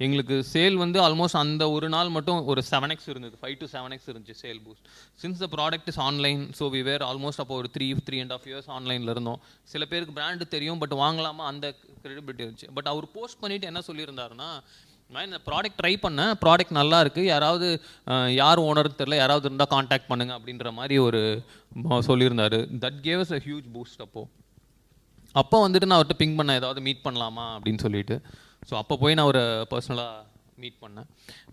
எங்களுக்கு சேல் வந்து ஆல்மோஸ்ட் அந்த ஒரு நாள் மட்டும் ஒரு 7x இருந்தது, 5 to 7x இருந்துச்சு sale boost. Since the product is online, so we were almost அப்போ ஒரு 3.5 years ஆன்லைனில் இருந்தோம். சில பேருக்கு பிராண்டு தெரியும், பட் வாங்கலாமா அந்த கிரெடிபிலிட்டி இருந்துச்சு. பட் அவர் போஸ்ட் பண்ணிவிட்டு என்ன சொல்லியிருந்தாருன்னா, நான் இந்த ப்ராடக்ட் ட்ரை பண்ணேன், ப்ராடக்ட் நல்லா இருக்குது, யாராவது யார் ஓனர்னு தெரில, யாராவது இருந்தால் காண்டாக்ட் பண்ணுங்கள் அப்படின்ற மாதிரி ஒரு சொல்லியிருந்தார். That gave us a huge boost. அப்போ வந்துட்டு நான் அவர்கிட்ட பிங் பண்ணேன், ஏதாவது மீட் பண்ணலாமா அப்படின்னு சொல்லிட்டு. ஸோ அப்போ போய் நான் அவரை பர்சனலாக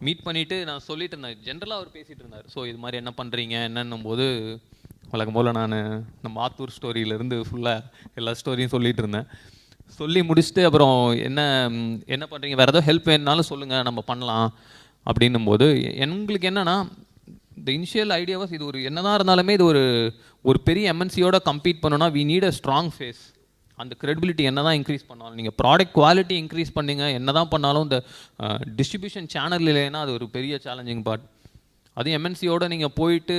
மீட் பண்ணிவிட்டு நான் சொல்லிட்டு இருந்தேன். ஜென்ரலாக அவர் பேசிகிட்டு இருந்தார். ஸோ இது மாதிரி என்ன பண்ணுறீங்க என்னன்னும் போது வழக்கம் போல் நான் நம்ம ஆத்தூர் ஸ்டோரியிலேருந்து ஃபுல்லாக எல்லா ஸ்டோரியும் சொல்லிகிட்டு இருந்தேன். சொல்லி முடிச்சுட்டு அப்புறம் என்ன பண்ணுறீங்க, வேறு ஏதோ ஹெல்ப் வேணுனாலும் சொல்லுங்கள் நம்ம பண்ணலாம் அப்படின்னும் போது எங்களுக்கு என்னென்னா இந்த இனிஷியல் ஐடியாவாஸ் இது ஒரு என்னதான் இருந்தாலுமே இது ஒரு பெரிய எம்என்சியோட கம்பீட் பண்ணோன்னா we need a strong face. அந்த க்ரெடிபிலிட்டி என்ன தான் இன்க்ரீஸ் பண்ணாலும், நீங்கள் ப்ராடக்ட் குவாலிட்டி இன்க்ரீஸ் பண்ணிங்க என்ன தான் பண்ணாலும் இந்த டிஸ்ட்ரிபியூஷன் சேனல் இல்லைன்னா அது ஒரு பெரிய சேலஞ்சிங் பார்ட். அதுவும் எம்என்சியோட நீங்கள் போயிட்டு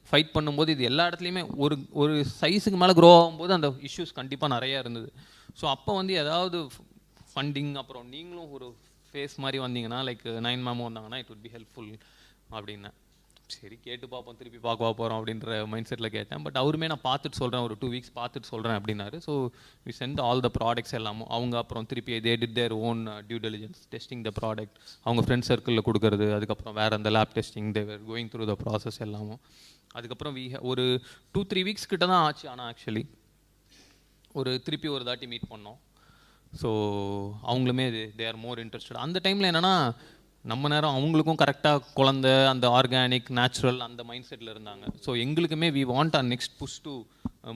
ஃபைட் பண்ணும்போது இது எல்லா இடத்துலையுமே ஒரு சைஸுக்கு மேலே க்ரோ ஆகும்போது அந்த இஷ்யூஸ் கண்டிப்பாக நிறையா இருந்தது. ஸோ அப்போ ஏதாவது ஃபண்டிங் அப்புறம் நீங்களும் ஒரு ஃபேஸ் மாதிரி வந்தீங்கன்னா லைக் 9 மேமும் வந்தாங்கன்னா இட் வுட் பி ஹெல்ப்ஃபுல் அப்படின்னேன். சரி கேட்டு பார்ப்போம், திருப்பி பார்க்க போகிறோம் அப்படின்ற மைண்ட் செட்டில் கேட்டேன். பட் அவருமே நான் பார்த்துட்டு சொல்கிறேன், ஒரு 2 வீக்ஸ் பார்த்துட்டு சொல்கிறேன் அப்படின்னாரு. So we sent all the products எல்லாமும். அவங்க அப்புறம் திருப்பி they did their own due diligence testing the product, அவங்க ஃப்ரெண்ட் சர்க்கிளில் கொடுக்குறது, அதுக்கப்புறம் வேறு அந்த lab testing they were going through the process எல்லாமும். அதுக்கப்புறம் ஒரு 2-3 வீக்ஸ் கிட்ட தான் ஆச்சு. ஆனால் ஆக்சுவலி திருப்பி ஒரு தாட்டி மீட் பண்ணோம். ஸோ அவங்களுமே தே ஆர் மோர் இன்ட்ரெஸ்டட். அந்த டைமில் என்னென்னா நம்ம நேரம் அவங்களுக்கும் கரெக்டாக குழந்தை அந்த ஆர்கானிக் நேச்சுரல் அந்த மைண்ட் செட்டில் இருந்தாங்க. ஸோ எங்களுக்குமே we want our next push to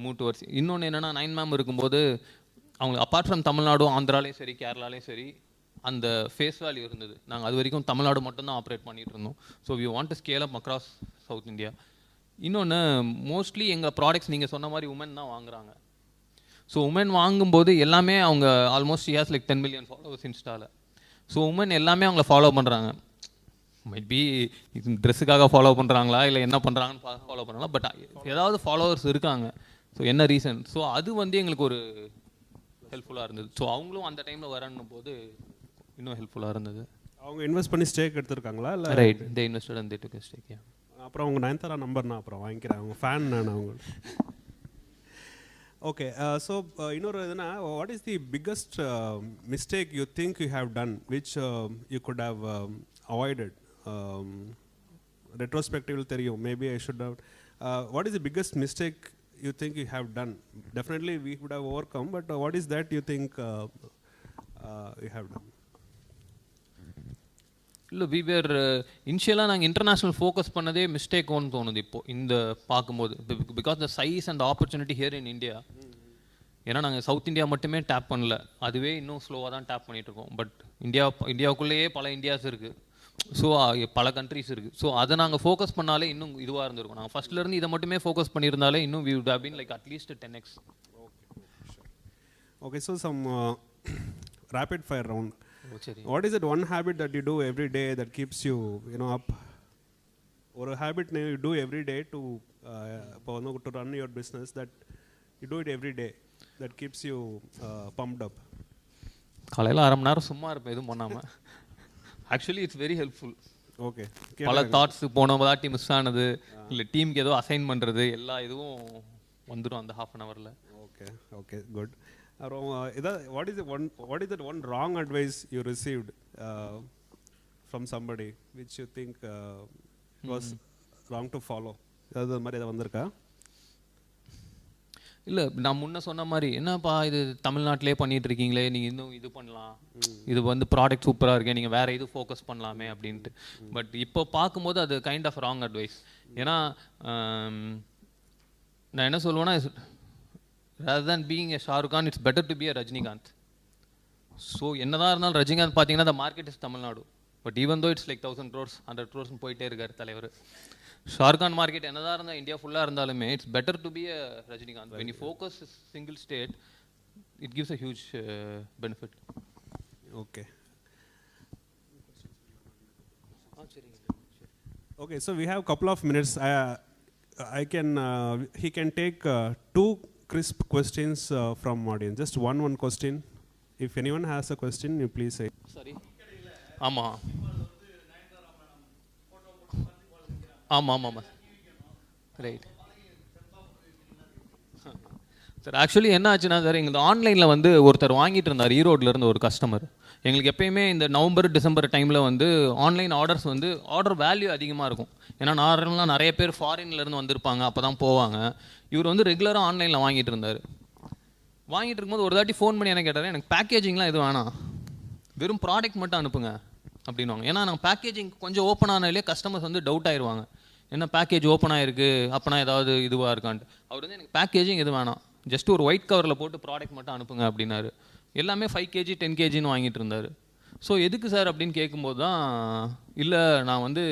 move towards. இன்னொன்று என்னென்னா 9 மேம் இருக்கும்போது அவங்களுக்கு அப்பார்ட் ஃப்ரம் தமிழ்நாடும் ஆந்திராலையும் சரி கேரளாலையும் சரி அந்த ஃபேஸ் வேல்யூ இருந்தது. நாங்கள் அது வரைக்கும் தமிழ்நாடு மட்டும்தான் ஆப்ரேட் பண்ணிகிட்டு இருந்தோம். So we want to scale up across South India. இன்னொன்று மோஸ்ட்லி எங்கள் ப்ராடக்ட்ஸ் நீங்கள் சொன்ன மாதிரி உமன் தான் வாங்குறாங்க. ஸோ உமன் வாங்கும்போது எல்லாமே அவங்க almost has like 10 million followers இன்ஸ்டாவில். ஸோ உமன் எல்லாமே அவங்கள ஃபாலோ பண்ணுறாங்க. மைட் பி ட்ரெஸ்ஸுக்காக ஃபாலோ பண்ணுறாங்களா இல்லை என்ன பண்ணுறாங்கன்னு ஃபாலோ பண்ணுறாங்களா, பட் ஏதாவது ஃபாலோவர்ஸ் இருக்காங்க. ஸோ என்ன ரீசன்? ஸோ அது எங்களுக்கு ஒரு ஹெல்ப்ஃபுல்லாக இருந்தது. ஸோ அவங்களும் அந்த டைமில் வரணும் போது இன்னும் ஹெல்ப்ஃபுல்லாக இருந்தது. அவங்க இன்வெஸ்ட் பண்ணி ஸ்டேக் எடுத்திருக்காங்களா இல்லை? Right, they invested and they took stake. அப்புறம் அவங்க நயன்தாரா நம்பர் நான் அப்புறம் வாங்கிக்கிறேன், அவங்க ஃபேன் நான் அவங்க. ஓகே, ஸோ இன்னொரு இதுனா what is the biggest mistake you think you have done which you could have avoided? ரெட்ரோஸ்பெக்டிவில் தெரியும், maybe I should have. What is the biggest mistake you think you have done? Definitely we would have overcome, but what is that you think you have done? இல்லை we were இனிஷியலாக நாங்கள் international focus பண்ணதே mistake ஒன்று தோணுது இப்போது இந்த பார்க்கும்போது. Because the size and opportunity here in India. ஏன்னா நாங்கள் சவுத் இந்தியா மட்டுமே டேப் பண்ணல, அதுவே இன்னும் ஸ்லோவாக தான் டேப் பண்ணிகிட்ருக்கோம். பட் இந்தியாவுக்குள்ளேயே பல இந்தியாஸ் இருக்குது. ஸோ பல கண்ட்ரிஸ் இருக்குது. ஸோ அதை நாங்கள் ஃபோக்கஸ் பண்ணாலே இன்னும் இதுவாக இருந்திருக்கும். நாங்கள் ஃபஸ்ட்லேருந்து இதை மட்டுமே ஃபோக்கஸ் பண்ணியிருந்தாலே இன்னும் we would have been like at least 10x. Okay, so some rapid fire round. சரி, What is that one habit that you do every day that keeps you up? Or a habit you do every day to run your business that you do it every day that keeps you pumped up? காலையில் 1/2 மணி நேரம் சும்மா இருப்பேன் எதுவும் பண்ணாமல். Actually it's very helpful. Okay, பல thoughts போன தாட்டி miss ஆனது இல்லை டீமுக்கு ஏதோ அசைன் பண்ணுறது எல்லா இதுவும் வந்துடும் அந்த 1/2 hour. Okay, okay, good. அப்புறம் what is that one wrong advice you received from somebody which you think was wrong to follow? அது மாதிரி ஏதாவது வந்திருக்கா? இல்லை நான் முன்ன சொன்ன மாதிரி என்னப்பா இது தமிழ்நாட்டிலே பண்ணிகிட்டு இருக்கீங்களே, நீங்கள் இன்னும் இது பண்ணலாம், இது ப்ராடக்ட் சூப்பராக இருக்கே, நீங்கள் வேறு இது ஃபோக்கஸ் பண்ணலாமே அப்படின்ட்டு. பட் இப்போ பார்க்கும்போது அது கைண்ட் ஆஃப் ராங் அட்வைஸ். ஏன்னா நான் என்ன சொல்லுவேன்னா, rather than being a Shah Rukh Khan, it's better to be a Rajinikanth. So என்னதான் இருந்தாலும் ரஜினிகாந்த் பார்த்தீங்கன்னா the market is Tamil Nadu. But even though it's like 1000 crores 100 crores போயிட்டே இருக்கார் தலைவர். ஷாருக்கான் மார்க்கெட் என்னதான் இருந்தால் இந்தியா ஃபுல்லாக இருந்தாலுமே it's better to be a Rajinikanth. When you focus single state it gives a huge benefit. Okay, okay, so we have couple of minutes. He can take 2 crisp questions from audience. Just one question. If anyone has a question, you please say. Sorry. ஆமாம் ஆமாம் right sir. Actually என்ன ஆச்சுன்னா sir, எங்களுக்கு ஆன்லைனில் ஒருத்தர் வாங்கிட்டு இருந்தார் ஈரோட்லேருந்து ஒரு கஸ்டமர். எங்களுக்கு எப்பயுமே இந்த நவம்பர் டிசம்பர் டைமில் ஆன்லைன் ஆர்டர்ஸ் ஆர்டர் வேல்யூ அதிகமாக இருக்கும். ஏன்னா நார்மலாக நிறைய பேர் ஃபாரின்லேருந்து வந்திருப்பாங்க, அப்போ தான் போவாங்க. இவர் ரெகுலராக ஆன்லைனில் வாங்கிட்டு இருந்தார். வாங்கிட்டு இருக்கும்போது ஒரு தாட்டி ஃபோன் பண்ணி என்ன கேட்டார், எனக்கு பேக்கேஜிங்லாம் எதுவும் வேணாம், வெறும் ப்ராடக்ட் மட்டும் அனுப்புங்க அப்படின்வாங்க. ஏன்னா நாங்கள் பேக்கேஜிங் கொஞ்சம் ஓப்பன் ஆனாலே கஸ்டமர்ஸ் டவுட் ஆயிடுவாங்க, என்ன பேக்கேஜ் ஓப்பன் ஆகிருக்கு அப்போனா ஏதாவது இதுவாக இருக்கான்ட்டு. அவர் வந்து எனக்கு பேக்கேஜிங் எது வேணாம், ஜஸ்ட் ஒரு ஒயிட் கவரில் போட்டு ப்ராடக்ட் மட்டும் அனுப்புங்க அப்படின்னாரு. எல்லாமே 5 kg 10 kgன்னு வாங்கிட்டு இருந்தார். ஸோ எதுக்கு சார் அப்படின்னு கேட்கும்போது தான், இல்லை நான் வந்து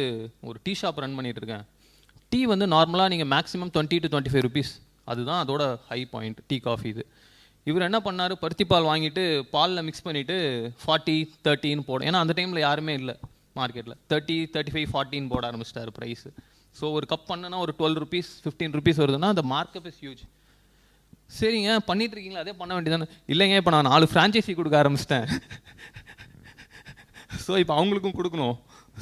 ஒரு டீ ஷாப் ரன் பண்ணிகிட்ருக்கேன். டீ வந்து நார்மலாக நீங்கள் மேக்ஸிமம் 20 to 25 rupees, அதுதான் அதோட ஹை பாயிண்ட் டீ காஃபி. இது இவர் என்ன பண்ணார், பருத்திப்பால் வாங்கிட்டு பாலில் மிக்ஸ் பண்ணிவிட்டு 40 30ன்னு போடும். ஏன்னா அந்த டைமில் யாருமே இல்லை மார்க்கெட்டில். 30 35 40ன்னு போட ஆரம்பிச்சிட்டார் ப்ரைஸு. ஸோ ஒரு கப் பண்ணுன்னா ஒரு 12 rupees 15 rupees வருதுன்னா அந்த மார்க்கெட் இஸ் ஹியூஜ். சரிங்க பண்ணிட்டு இருக்கீங்களா, அதே பண்ண வேண்டியதானே. இல்லைங்க இப்போ நான் 4 ஃப்ரான்ச்சைஸி கொடுக்க ஆரம்பிச்சிட்டேன். ஸோ இப்போ அவங்களுக்கும் கொடுக்கணும்.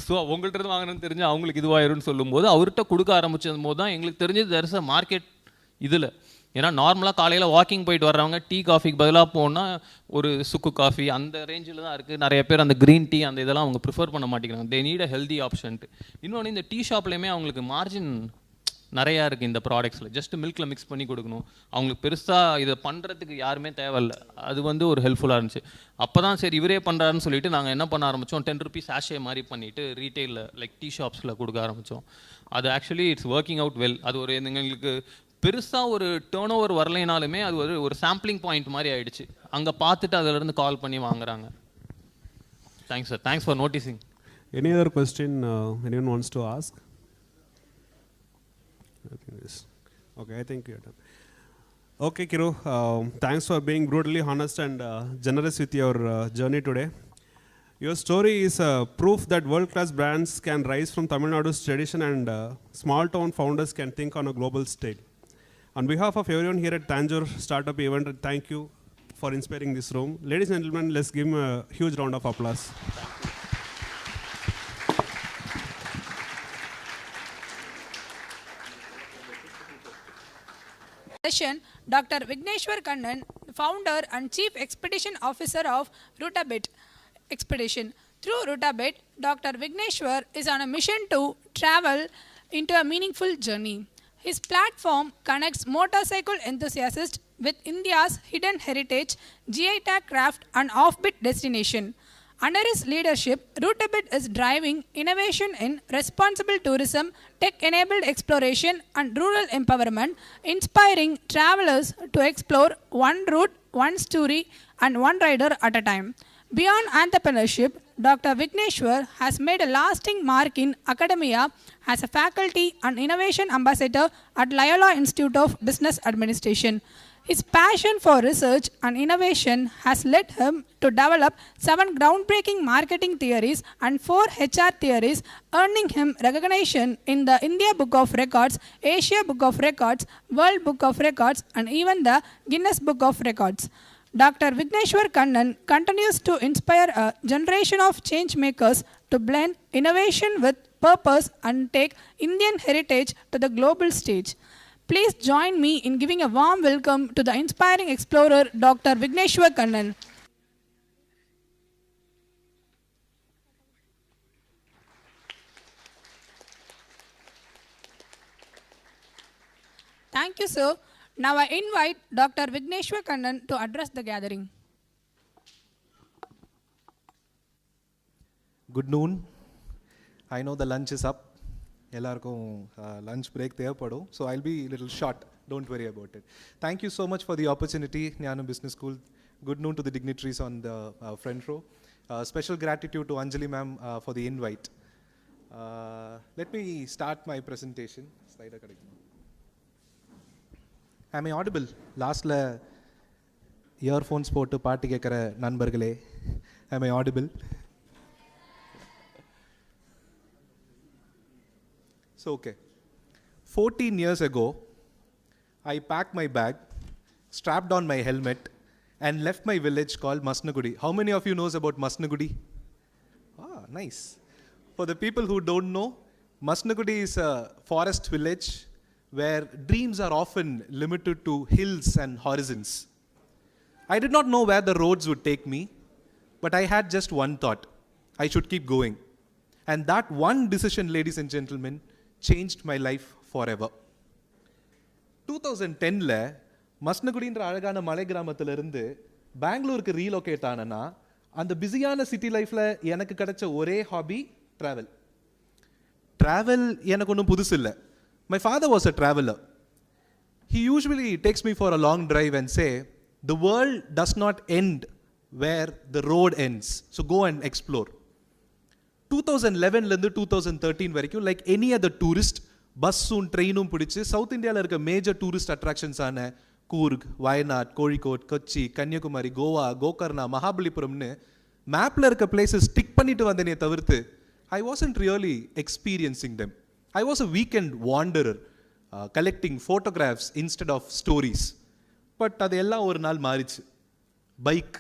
ஸோ அவங்கள்ட்ட வாங்கணும்னு தெரிஞ்சு அவங்களுக்கு இதுவாயிரும்னு சொல்லும்போது அவர்கிட்ட கொடுக்க ஆரம்பிச்சது போது தான் எங்களுக்கு தெரிஞ்சது there is a மார்க்கெட் இதில். ஏன்னா நார்மலாக காலையில் வாக்கிங் போயிட்டு வர்றவங்க டீ காஃபிக்கு பதிலாக போனால் ஒரு சுக்கு காஃபி அந்த ரேஞ்சில் தான் இருக்குது. நிறைய பேர் அந்த க்ரீன் டீ அந்த இதெல்லாம் அவங்க ப்ரிஃபர் பண்ண மாட்டேங்கிறாங்க. தே நீட் அ ஹெல்தி ஆப்ஷன்ட்டு. இன்னொன்று இந்த டீ ஷாப்லேயுமே அவங்களுக்கு மார்ஜின் நிறையா இருக்குது இந்த ப்ராடக்ட்ஸில். ஜஸ்ட் மில்கில் மிக்ஸ் பண்ணி கொடுக்கணும். அவங்களுக்கு பெருசாக இதை பண்ணுறதுக்கு யாருமே தேவையில்லை. அது வந்து ஒரு ஹெல்ப்ஃபுல்லாக இருந்துச்சு. அப்போ தான் சரி இவரே பண்ணுறாருன்னு சொல்லிட்டு நாங்கள் என்ன பண்ண ஆரம்பித்தோம், 10 rupees ஆஷே மாதிரி பண்ணிவிட்டு ரீட்டெயிலில் லைக் டீ ஷாப்ஸில் கொடுக்க ஆரம்பித்தோம். அது actually it's working out well. அது ஒரு எங்களுக்கு பெருசாக ஒரு டேர்ன் ஓவர் வரலைனாலுமே அது ஒரு சாம்பிளிங் பாயிண்ட் மாதிரி ஆகிடுச்சு. அங்கே பார்த்துட்டு அதிலேருந்து கால் பண்ணி வாங்குறாங்க. Thanks sir, thanks for noticing. Any other question anyone wants to ask? I think this. Okay, I think you're done. Okay, Kiru, thanks for being brutally honest and generous with your journey today. Your story is proof that world-class brands can rise from Tamil Nadu's tradition and small-town founders can think on a global stage. On behalf of everyone here at Thanjavur Startup event, thank you for inspiring this room. Ladies and gentlemen, let's give him a huge round of applause. Session, Dr. Vigneshwar Kannan, founder and chief expedition officer of Routabit Expedition. Through Routabit, Dr. Vigneshwar is on a mission to travel into a meaningful journey. His platform connects motorcycle enthusiasts with India's hidden heritage, GI tag craft and offbeat destination. Under his leadership, Routabit is driving innovation in responsible tourism, tech-enabled exploration and rural empowerment, inspiring travelers to explore one route, one story and one rider at a time. Beyond entrepreneurship, Dr. Vigneshwar has made a lasting mark in academia as a faculty and innovation ambassador at Loyola Institute of Business Administration. His passion for research and innovation has led him to develop 7 groundbreaking marketing theories and 4 HR theories, earning him recognition in the India Book of Records, Asia Book of Records, World Book of Records, and even the Guinness Book of Records. Dr. Vigneshwar Kannan continues to inspire a generation of change makers to blend innovation with purpose and take Indian heritage to the global stage. Please join me in giving a warm welcome to the inspiring explorer, Dr. Vigneshwar Kannan. Thank you, sir. Now I invite Dr. Vigneshwar Kannan to address the gathering. Good noon. I know the lunch is up. எல்லாருக்கும் lunch break தேவைப்படும். So I'll be a little short. Don't worry about it. Thank you so much for the opportunity, Gnanam Business School. Good noon to the dignitaries on the front row. Special gratitude to Anjali ma'am for the invite. Let me start my presentation. Slide கிடைக்கும். Am I audible? லாஸ்ட்ல earphones போட்டு பாட்டு கேட்குற நண்பர்களே, am I audible? So okay. 14 years ago, I packed my bag, strapped on my helmet, and left my village called Masnagudi. How many of you knows about Masnagudi? Ah, nice. For the people who don't know, Masnagudi is a forest village where dreams are often limited to hills and horizons. I did not know where the roads would take me, but I had just one thought. I should keep going. And that one decision, ladies and gentlemen, changed my life forever. 2010ல மஸ்னகுடின்ற அழகான மலை கிராமத்திலிருந்து பெங்களூருக்கு relocate ஆனனா, அந்த பிஸியான city லைஃப்ல எனக்கு கிடைச்ச ஒரே ஹாபி டிராவல். ட்ராவல் எனக்கு ஒன்றும் புதுசு இல்லை. My father was a traveller. He usually takes me for a long drive and say, the world does not end where the road ends. So go and explore. 2011 2013 வரைக்கும் like any other tourist, பஸ்ஸும் ட்ரெயினும் பிடிச்சி south இந்தியாவில் இருக்க major tourist அட்ராக்ஷன்ஸான Coorg, Wayanad, Kozhikode, Kochi, Kanyakumari, Goa, Gokarna, மகாபலிபுரம்னு மேப்பில் இருக்க places tick பண்ணிட்டு வந்தேனே தவிர்த்து I wasn't really experiencing them. I was a weekend wanderer. Collecting photographs instead of stories. But adella oru naal maarichu. Bike.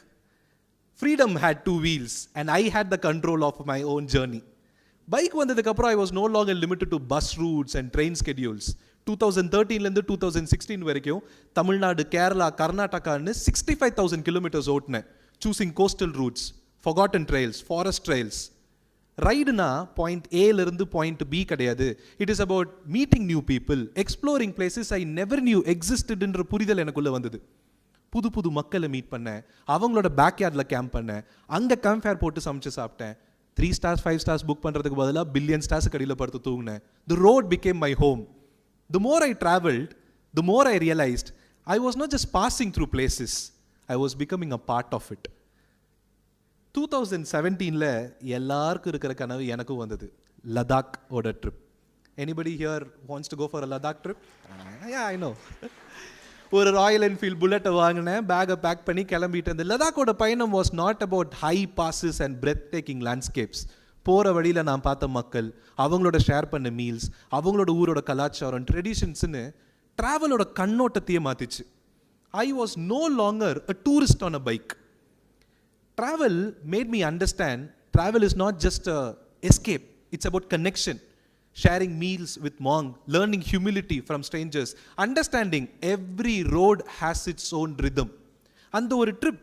Freedom had two wheels and I had the control of my own journey. Bike vandadukku appo I was no longer limited to bus routes and train schedules. 2013 la irundhu 2016 varaikum Tamil Nadu, Kerala, Karnataka nu 65,000 kilometers ottne, choosing coastal routes, forgotten trails, forest trails. ரைடுனா point ஏலேருந்து point B கிடையாது. It is about meeting new people, exploring places I never knew எக்ஸிஸ்டட்ன்ற புரிதல் எனக்குள்ளே வந்தது. புது புது மக்களை மீட் பண்ணேன், அவங்களோட பேக்யார்டில் கேம்ப் பண்ணேன், அங்கே கேம்ப் ஃபேர் போட்டு சமைச்சு சாப்பிட்டேன். 3 stars 5 stars புக் பண்ணுறதுக்கு பதிலாக பில்லியன் ஸ்டார்ஸ் கடியில் படுத்து தூங்கினேன். The road became my home. The more I traveled, the more I realized I was not just passing through places, I was becoming a part of it. 2017 எல்லாருக்கும் இருக்கிற கனவு எனக்கும் வந்தது, லடாக் ஓட trip. Anybody here wants to go for a Ladakh trip? I know. ஒரு Royal Enfield புல்லட்டை வாங்கினேன், பேக்கை பேக் பண்ணி கிளம்பிட்டு. அந்த லடாக்கோட பயணம் was not about high passes and breadth taking landscapes. போகிற வழியில் நான் பார்த்த மக்கள், அவங்களோட ஷேர் பண்ண மீல்ஸ், அவங்களோட ஊரோட கலாச்சாரம், ட்ரெடிஷன்ஸ்னு ட்ராவலோட கண்ணோட்டத்தையே மாற்றிச்சு. I was no longer a tourist on a bike. Travel made me understand travel is not just a escape, it's about connection, sharing meals with monk, learning humility from strangers, understanding every road has its own rhythm. அந்த ஒரு trip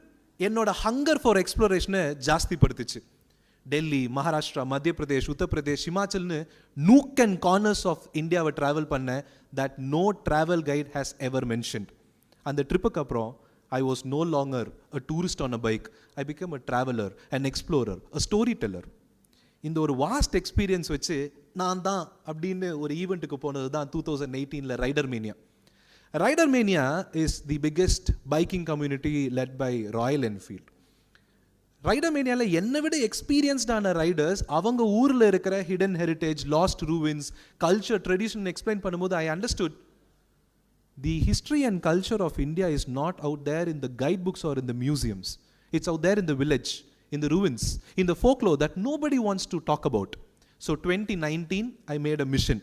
என்னோட hunger for எக்ஸ்ப்ளோரேஷனை ஜாஸ்தி படுத்துச்சு. டெல்லி, மகாராஷ்டிரா, மத்திய பிரதேஷ், உத்தரப்பிரதேஷ், ஹிமாச்சல்னு nook and corners of இந்தியாவை travel பண்ணேன் that no travel guide has ever mentioned. அந்த ட்ரிப்புக்கு அப்புறம் I was no longer a tourist on a bike. I became a traveler, an explorer, a storyteller. இந்த ஒரு vast experience வச்சு நான் தான் அப்படின்னு ஒரு ஈவெண்ட்டுக்கு போனது தான் 2018 rider mania. Rider mania is the biggest biking community led by Royal Enfield. Rider மேனியாவில் என்னை விட எக்ஸ்பீரியன்ஸ்டான ரைடர்ஸ் அவங்க ஊரில் இருக்கிற hidden heritage, lost ruins, culture, tradition explain பண்ணும்போது I understood the history and culture of India is not out there in the guidebooks or in the museums. It's out there in the village, in the ruins, in the folklore that nobody wants to talk about. So 2019, I made a mission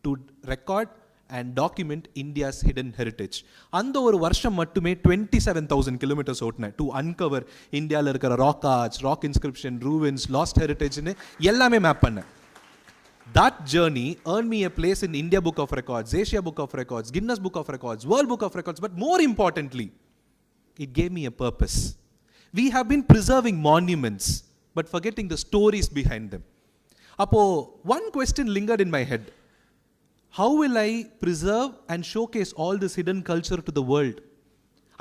to record and document India's hidden heritage. அந்த ஒரு வருஷம் மட்டுமே 27,000 kilometers ஓட்டினேன் to uncover இந்தியாவில் இருக்கிற rock arts, rock inscription, ruins, lost heritageன்னு எல்லாமே map பண்ணேன். That journey earned me a place in India Book of Records, Asia Book of Records, Guinness Book of Records, World Book of Records, but more importantly, it gave me a purpose. We have been preserving monuments, but forgetting the stories behind them. Appo, one question lingered in my head. How will I preserve and showcase all this hidden culture to the world?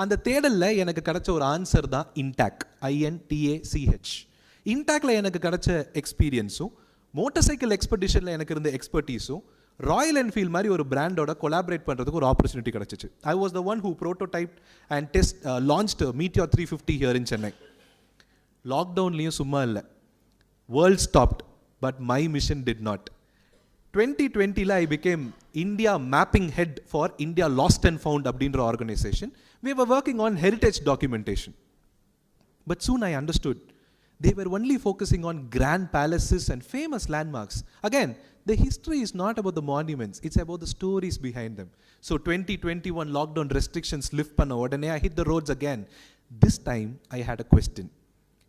அந்த தேடல்ல எனக்கு கிடைச்ச ஒரு answer தான் intake, INTACH. இன்டாக்ல எனக்கு கிடைச்ச எக்ஸ்பீரியன்ஸும், motor cycle எக்ஸ்பெடிஷனில் எனக்கு இருந்த எக்ஸ்பர்டீஸும், Royal Enfield மாதிரி ஒரு பிராண்டோட கொலாபரேட் பண்ணுறதுக்கு ஒரு ஆப்பர்ச்சுனிட்டி கிடச்சிச்சு. I was the one who prototype and test launched Meteor 350 here in Chennai. லாக்டவுன்லேயும் சும்மா இல்லை, world stopped, but my mission did not. 2020 I became India mapping head for India Lost and Found அப்படின்ற organisation. We were working on heritage documentation. But soon I understood they were only focusing on grand palaces and famous landmarks. Again, the history is not about the monuments, it's about the stories behind them. So 2021 lockdown restrictions lift panna odane I hit the roads again. This time I had a question.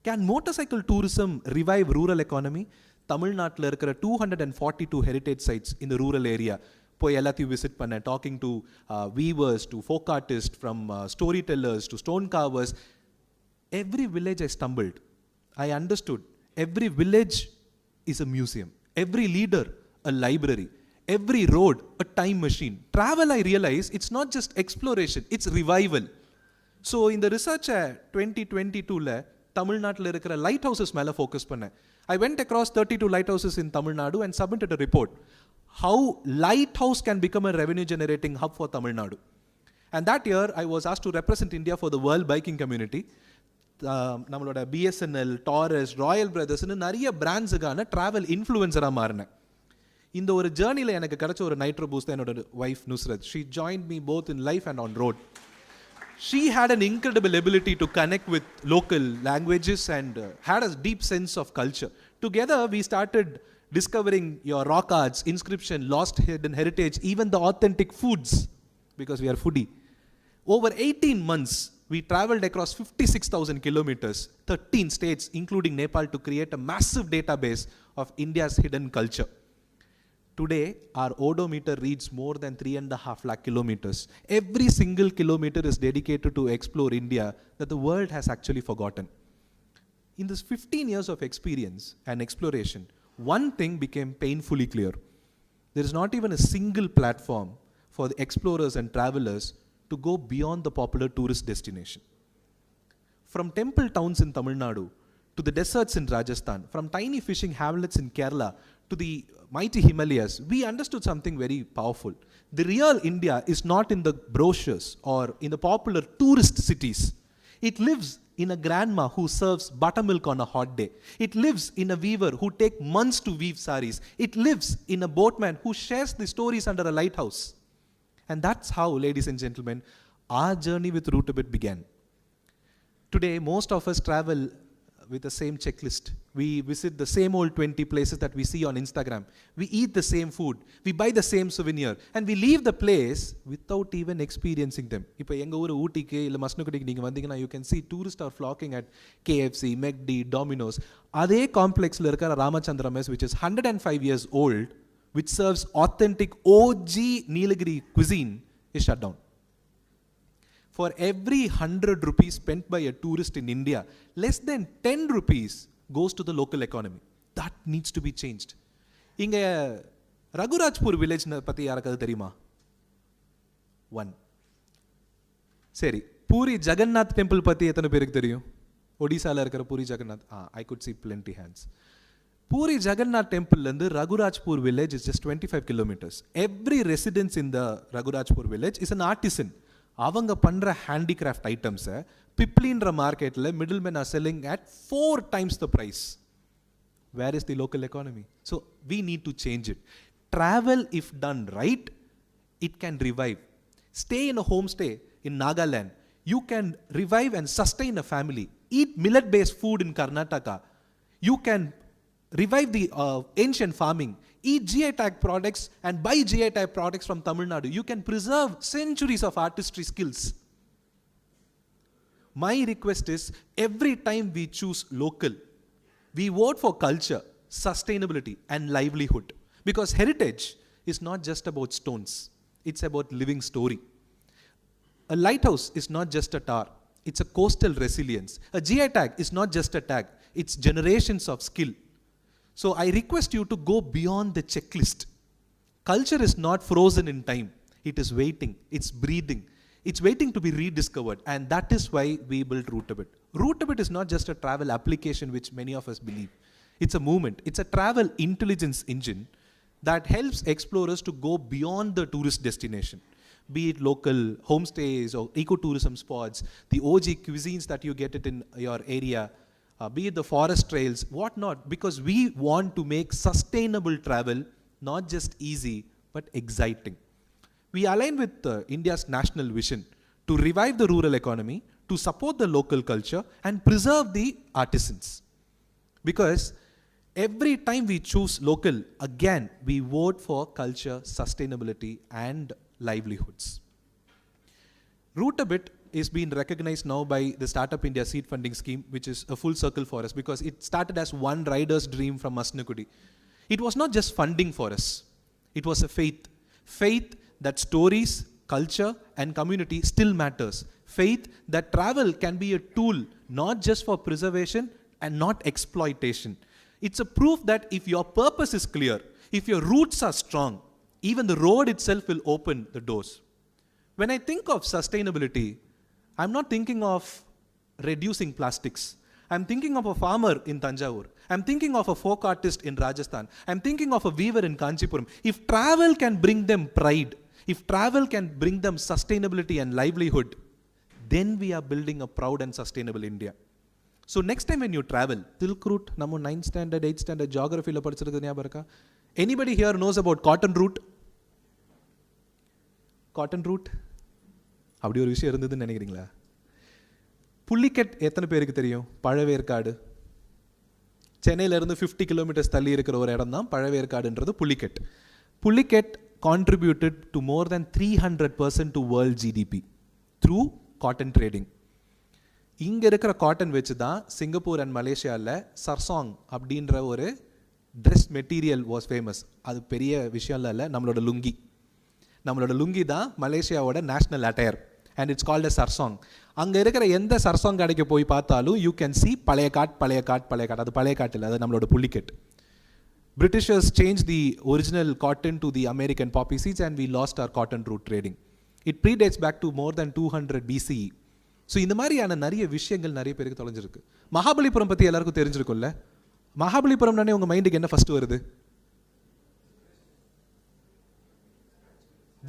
Can motorcycle tourism revive rural economy? Tamil Nadu இருக்கிற 242 heritage sites in the rural area போய் எல்லாத்தையும் visit பண்ணேன், talking to weavers, to folk artists, from storytellers to stone carvers. Every village I stumbled, I understood every village is a museum, every leader a library, every road a time machine. Travel, I realize, it's not just exploration, it's revival. So in the research 2022 தமிழ்நாட்டில் இருக்கிற light houses மேலே focus பண்ணேன். I went across 32 lighthouses in Tamil Nadu and submitted a report. How lighthouse can become a revenue generating hub for Tamil Nadu. And that year I was asked to represent India for the World Biking Community. நம்மளோட BSNL, Taurus, Royal Brothers நிறைய பிராண்ட்ஸுக்கான travel இன்ஃப்ளூயன்சராக மாறினேன். இந்த ஒரு ஜேர்னியில் எனக்கு கிடைச்ச ஒரு nitro boost தான் என்னோட wife Nusrat. She joined me both in life and on road. She had an incredible ability to connect with local languages and had a deep sense of culture. Together we started discovering your rock arts, inscription, lost hidden heritage, even the authentic foods, because we are foodie. Over 18 months, we traveled across 56,000 kilometers, 13 states, including Nepal, to create a massive database of India's hidden culture. Today, our odometer reads more than 3.5 lakh kilometers. Every single kilometer is dedicated to explore India that the world has actually forgotten. In this 15 years of experience and exploration, one thing became painfully clear. There is not even a single platform for the explorers and travelers to go beyond the popular tourist destination. From temple towns in Tamil Nadu to the deserts in Rajasthan, from tiny fishing hamlets in Kerala to the mighty Himalayas, we understood something very powerful. The real India is not in the brochures or in the popular tourist cities. It lives in a grandma who serves buttermilk on a hot day. It lives in a weaver who takes months to weave saris. It lives in a boatman who shares the stories under a lighthouse. And that's how, ladies and gentlemen, our journey with Routabit began. Today, most of us travel with the same checklist. We visit the same old 20 places that we see on Instagram. We eat the same food. We buy the same souvenir. And we leave the place without even experiencing them. இப்போ எங்க ஊர் ஊட்டிக்கு இல்ல மஸ்னுகுடிக்கு நீங்க வந்தீங்கன்னா you can see tourists are flocking at KFC, McD, Domino's. அதே காம்ப்ளெக்ஸ்ல இருக்கிற Ramachandra mess which is 105 years old, which serves authentic OG Nilagiri cuisine, is shut down. For every 100 rupees spent by a tourist in India, less than 10 rupees goes to the local economy. That needs to be changed. இங்க ரகுராஜ்பூர் village பத்தி யாருக்காவது தெரியுமா? One. சரி, puri Jagannath temple பத்தி எத்தனை பேருக்கு தெரியும்? ஒடிசால இருக்கிற puri Jagannath. I could see plenty hands. Puri Jagannath temple and the Raghurajpur village is just 25 kilometers. Every resident in the Raghurajpur village is an artisan. அவங்க பண்ற handicraft items பிப்ளின்ற மார்க்கெட்ல middlemen are selling at 4 times the price. Where is the local economy? So we need to change it. Travel, if done right, it can revive. Stay in a homestay in Nagaland. You can revive and sustain a family. Eat millet-based food in Karnataka. You can revive the ancient farming. Eat GI tag products and buy GI tag products from Tamil Nadu. You can preserve centuries of artistry skills. My request is, every time we choose local, we vote for culture, sustainability and livelihood. Because heritage is not just about stones. It's about living story. A lighthouse is not just a tower. It's a coastal resilience. A GI tag is not just a tag. It's generations of skill. So I request you to go beyond the checklist. Culture is not frozen in time. It is waiting. It's breathing. It's waiting to be rediscovered. And that is why we built Routabit. Routabit is not just a travel application which many of us believe. It's a movement. It's a travel intelligence engine that helps explorers to go beyond the tourist destination. Be it local homestays or ecotourism spots, the OG cuisines that you get it in your area, be it the forest trails, what not, because we want to make sustainable travel not just easy but exciting. We align with India's national vision to revive the rural economy, to support the local culture and preserve the artisans. Because every time we choose local, again we vote for culture, sustainability and livelihoods. Routabit is being recognized now by the Startup India Seed Funding Scheme, which is a full circle for us because it started as one rider's dream from Masnakudi. It was not just funding for us. It was a faith. Faith that stories, culture and community still matters. Faith that travel can be a tool not just for preservation and not exploitation. It's a proof that if your purpose is clear, if your roots are strong, even the road itself will open the doors. When I think of sustainability, I'm not thinking of reducing plastics. I'm thinking of a farmer in Thanjavur. I'm thinking of a folk artist in Rajasthan. I'm thinking of a weaver in Kanchipuram. If travel can bring them pride, if travel can bring them sustainability and livelihood, then we are building a proud and sustainable India. So next time when you travel, Silk Route, நம்ம 9th standard, 8th standard geography la படிச்சிருக்கிறது ஞாபகம் இருக்கா? Anybody here knows about cotton route? Cotton route? அப்படி ஒரு விஷயம் இருந்ததுன்னு நினைக்கிறீங்களா? புள்ளிக்கட் எத்தனை பேருக்கு தெரியும்? பழவேற்காடு. சென்னையிலேருந்து 50 கிலோமீட்டர்ஸ் தள்ளி இருக்கிற ஒரு இடம் தான் பழவேற்காடுன்றது புள்ளிக்கட். புள்ளிக்கட் contributed to more than 300% to world GDP through cotton trading. இங்கே இருக்கிற காட்டன் வச்சு தான் சிங்கப்பூர் அண்ட் மலேசியாவில் சர்சாங் அப்படின்ற ஒரு ட்ரெஸ் மெட்டீரியல் வாஸ் ஃபேமஸ். அது பெரிய விஷயம்லாம் இல்லை, நம்மளோட லுங்கி தான் மலேசியாவோட national attire and it's called a sarong. அங்கே இருக்கிற எந்த சர்சாங் கடைக்கு போய் பார்த்தாலும் யூ கேன் சி பழைய காட். அது பழைய காட்டு இல்லை, அது நம்மளோட Pulicat. Britishers changed the original cotton to the American poppy seeds and we lost our cotton root trading. It predates back to more than 200 BCE. So இந்த மாதிரியான நிறைய விஷயங்கள் நிறைய பேருக்கு தொலைஞ்சிருக்கு. மகாபலிபுரம் பற்றி எல்லாருக்கும் தெரிஞ்சிருக்கும்ல. மகாபலிபுரம்னாலே உங்கள் மைண்டுக்கு என்ன ஃபஸ்ட்டு வருது?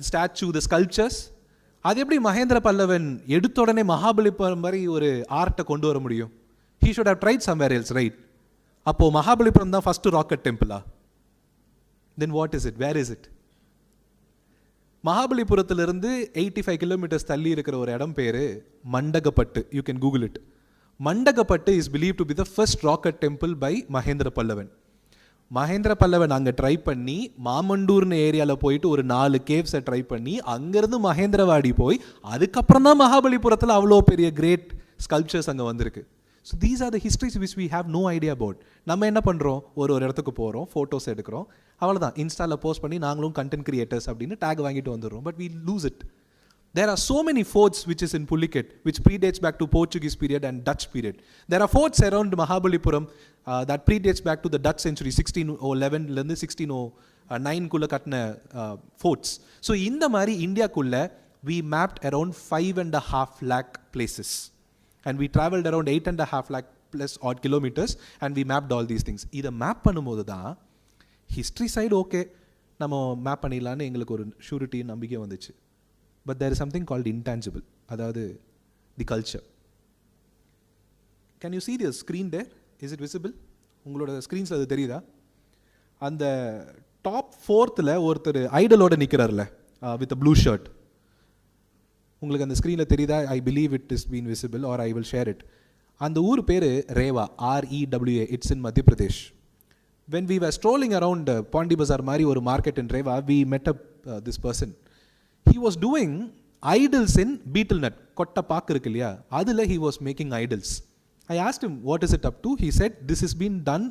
ஸ்டாச்சு, த ஸ்கல்ப்சர்ஸ். அது எப்படி மகேந்திர பல்லவன் எடுத்த உடனே மகாபலிபுரம் மாதிரி ஒரு ஆர்ட்டை கொண்டு வர முடியும்? He should have tried somewhere else, right? அப்போ மகாபலிபுரம் தான் ஃபர்ஸ்ட் ராக்கெட் டெம்பிளா? Then what is it? Where is it? மகாபலிபுரத்திலிருந்து 85 கிலோமீட்டர்ஸ் தள்ளி இருக்கிற ஒரு இடம் பேர் Mandagapattu. You can Google it. Mandagapattu is believe to be the first rock cut temple by Mahendra Pallavan. Mahendra Pallavan அங்கே ட்ரை பண்ணி மாமண்டூர்னு ஏரியாவில் போயிட்டு ஒரு 4 கேவ்ஸை ட்ரை பண்ணி அங்கேருந்து மகேந்திரவாடி போய் அதுக்கப்புறம் தான் மகாபலிபுரத்தில் அவ்வளோ பெரிய கிரேட் ஸ்கல்ப்சர்ஸ் அங்கே வந்திருக்கு. So these are the histories which we have no idea about. நம்ம என்ன பண்ணுறோம்? ஒரு இடத்துக்கு போகிறோம், ஃபோட்டோஸ் எடுக்கிறோம், அவ்வளோதான். இன்ஸ்டாவில் போஸ்ட் பண்ணி நாங்களும் கண்டென்ட் கிரியேட்டர்ஸ் அப்படின்னு டேக் வாங்கிட்டு வந்துடுறோம். But we lose it. There are so many forts which is in Pullikket which predates back to Portuguese period and Dutch period. There are forts around Mahabalipuram that predates back to the Dutch century 1611 ல இருந்து 1609 குள்ள கட்டின forts. So இந்த மாதிரி இந்தியாக்குள்ள we mapped around 5.5 lakh places and we traveled around 8.5 lakh plus odd kilometers and we mapped all these things. இத map பண்ணும்போது தான் history side okay நம்ம மேப் பண்ணிடலான்னு எங்களுக்கு ஒரு ஷூரிட்டி நம்பிக்கை வந்துச்சு. But there is something called intangible, அதாவது the culture. Can you see the screen there? Is it visible? உங்களோட ஸ்க்ரீன்ஸில் அது தெரியுதா? அந்த டாப் 4th ஒருத்தர் ஐடலோட நிற்கிறார்ல வித் ப்ளூ ஷர்ட். உங்களுக்கு அந்த ஸ்க்ரீனில் தெரியுதா? I believe it is been visible or I will share it. அந்த ஊர் பேர் ரேவா, REWA. இட்ஸ் இன் மத்திய Pradesh. When we were strolling around Pondi Bazaar மாதிரி ஒரு market in Rewa, we met up this person. He was doing idols in beetle nut. கொட்டை பாக்கு இருக்கு இல்லையா, அதில் he was making idols. I asked him, what is it up to? He said, this has been done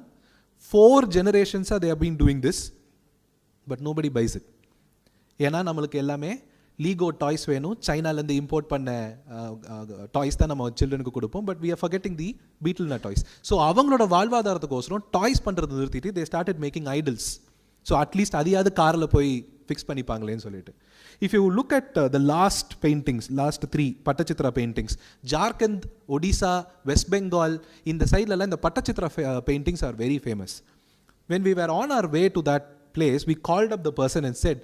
4 generations they have been doing this, but nobody buys it. ஏன்னா நம்மளுக்கு எல்லாமே லீகோ toys வேணும், சைனாலேருந்து import பண்ண டாய்ஸ் தான் நம்ம சில்ட்ரனுக்கு கொடுப்போம். But we are forgetting the beetle nut toys. So அவங்களோட வாழ்வாதாரத்துக்கோசரம் toys பண்ணுறது நிறுத்திட்டு they started making idols. So at least அதையாவது காரில் போய் ஃபிக்ஸ் பண்ணிப்பாங்களேன்னு சொல்லிட்டு. If you look at the last paintings, last 3 Pattachitra paintings, Jharkhand, Odisha, West Bengal, in the side la, the Pattachitra paintings are very famous. When we were on our way to that place, we called up the person and said,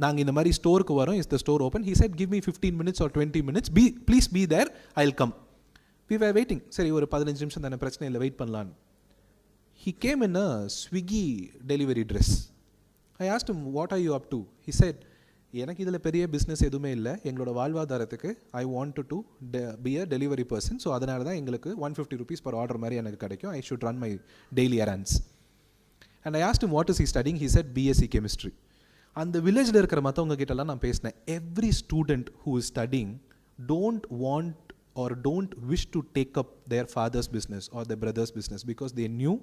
நாங்கள் இந்த மாதிரி ஸ்டோருக்கு வரோம், is the store open? He said, give me 15 minutes or 20 minutes, please be there, I'll come. We were waiting. சரி ஒரு 15 நிமிஷம் தானே, பிரச்சனை இல்லை, வெயிட் பண்ணலான்னு. He came in a Swiggy delivery dress. I asked him, what are you up to? He said, எனக்கு இதில் பெரிய பிஸ்னஸ் எதுவுமே இல்லை, எங்களோட வாழ்வாதாரத்துக்கு I want to be a delivery person. So அதனால தான் எங்களுக்கு 150 rupees per order மாதிரி எனக்கு கிடைக்கும். I should run my daily errands. And I asked him what is he studying? He said BSc chemistry. அந்த வில்லேஜில் இருக்கிற மற்றவங்க கிட்டலாம் நான் பேசினேன். Every student who is studying don't want or don't wish to take up their fathers business or their brothers business because they knew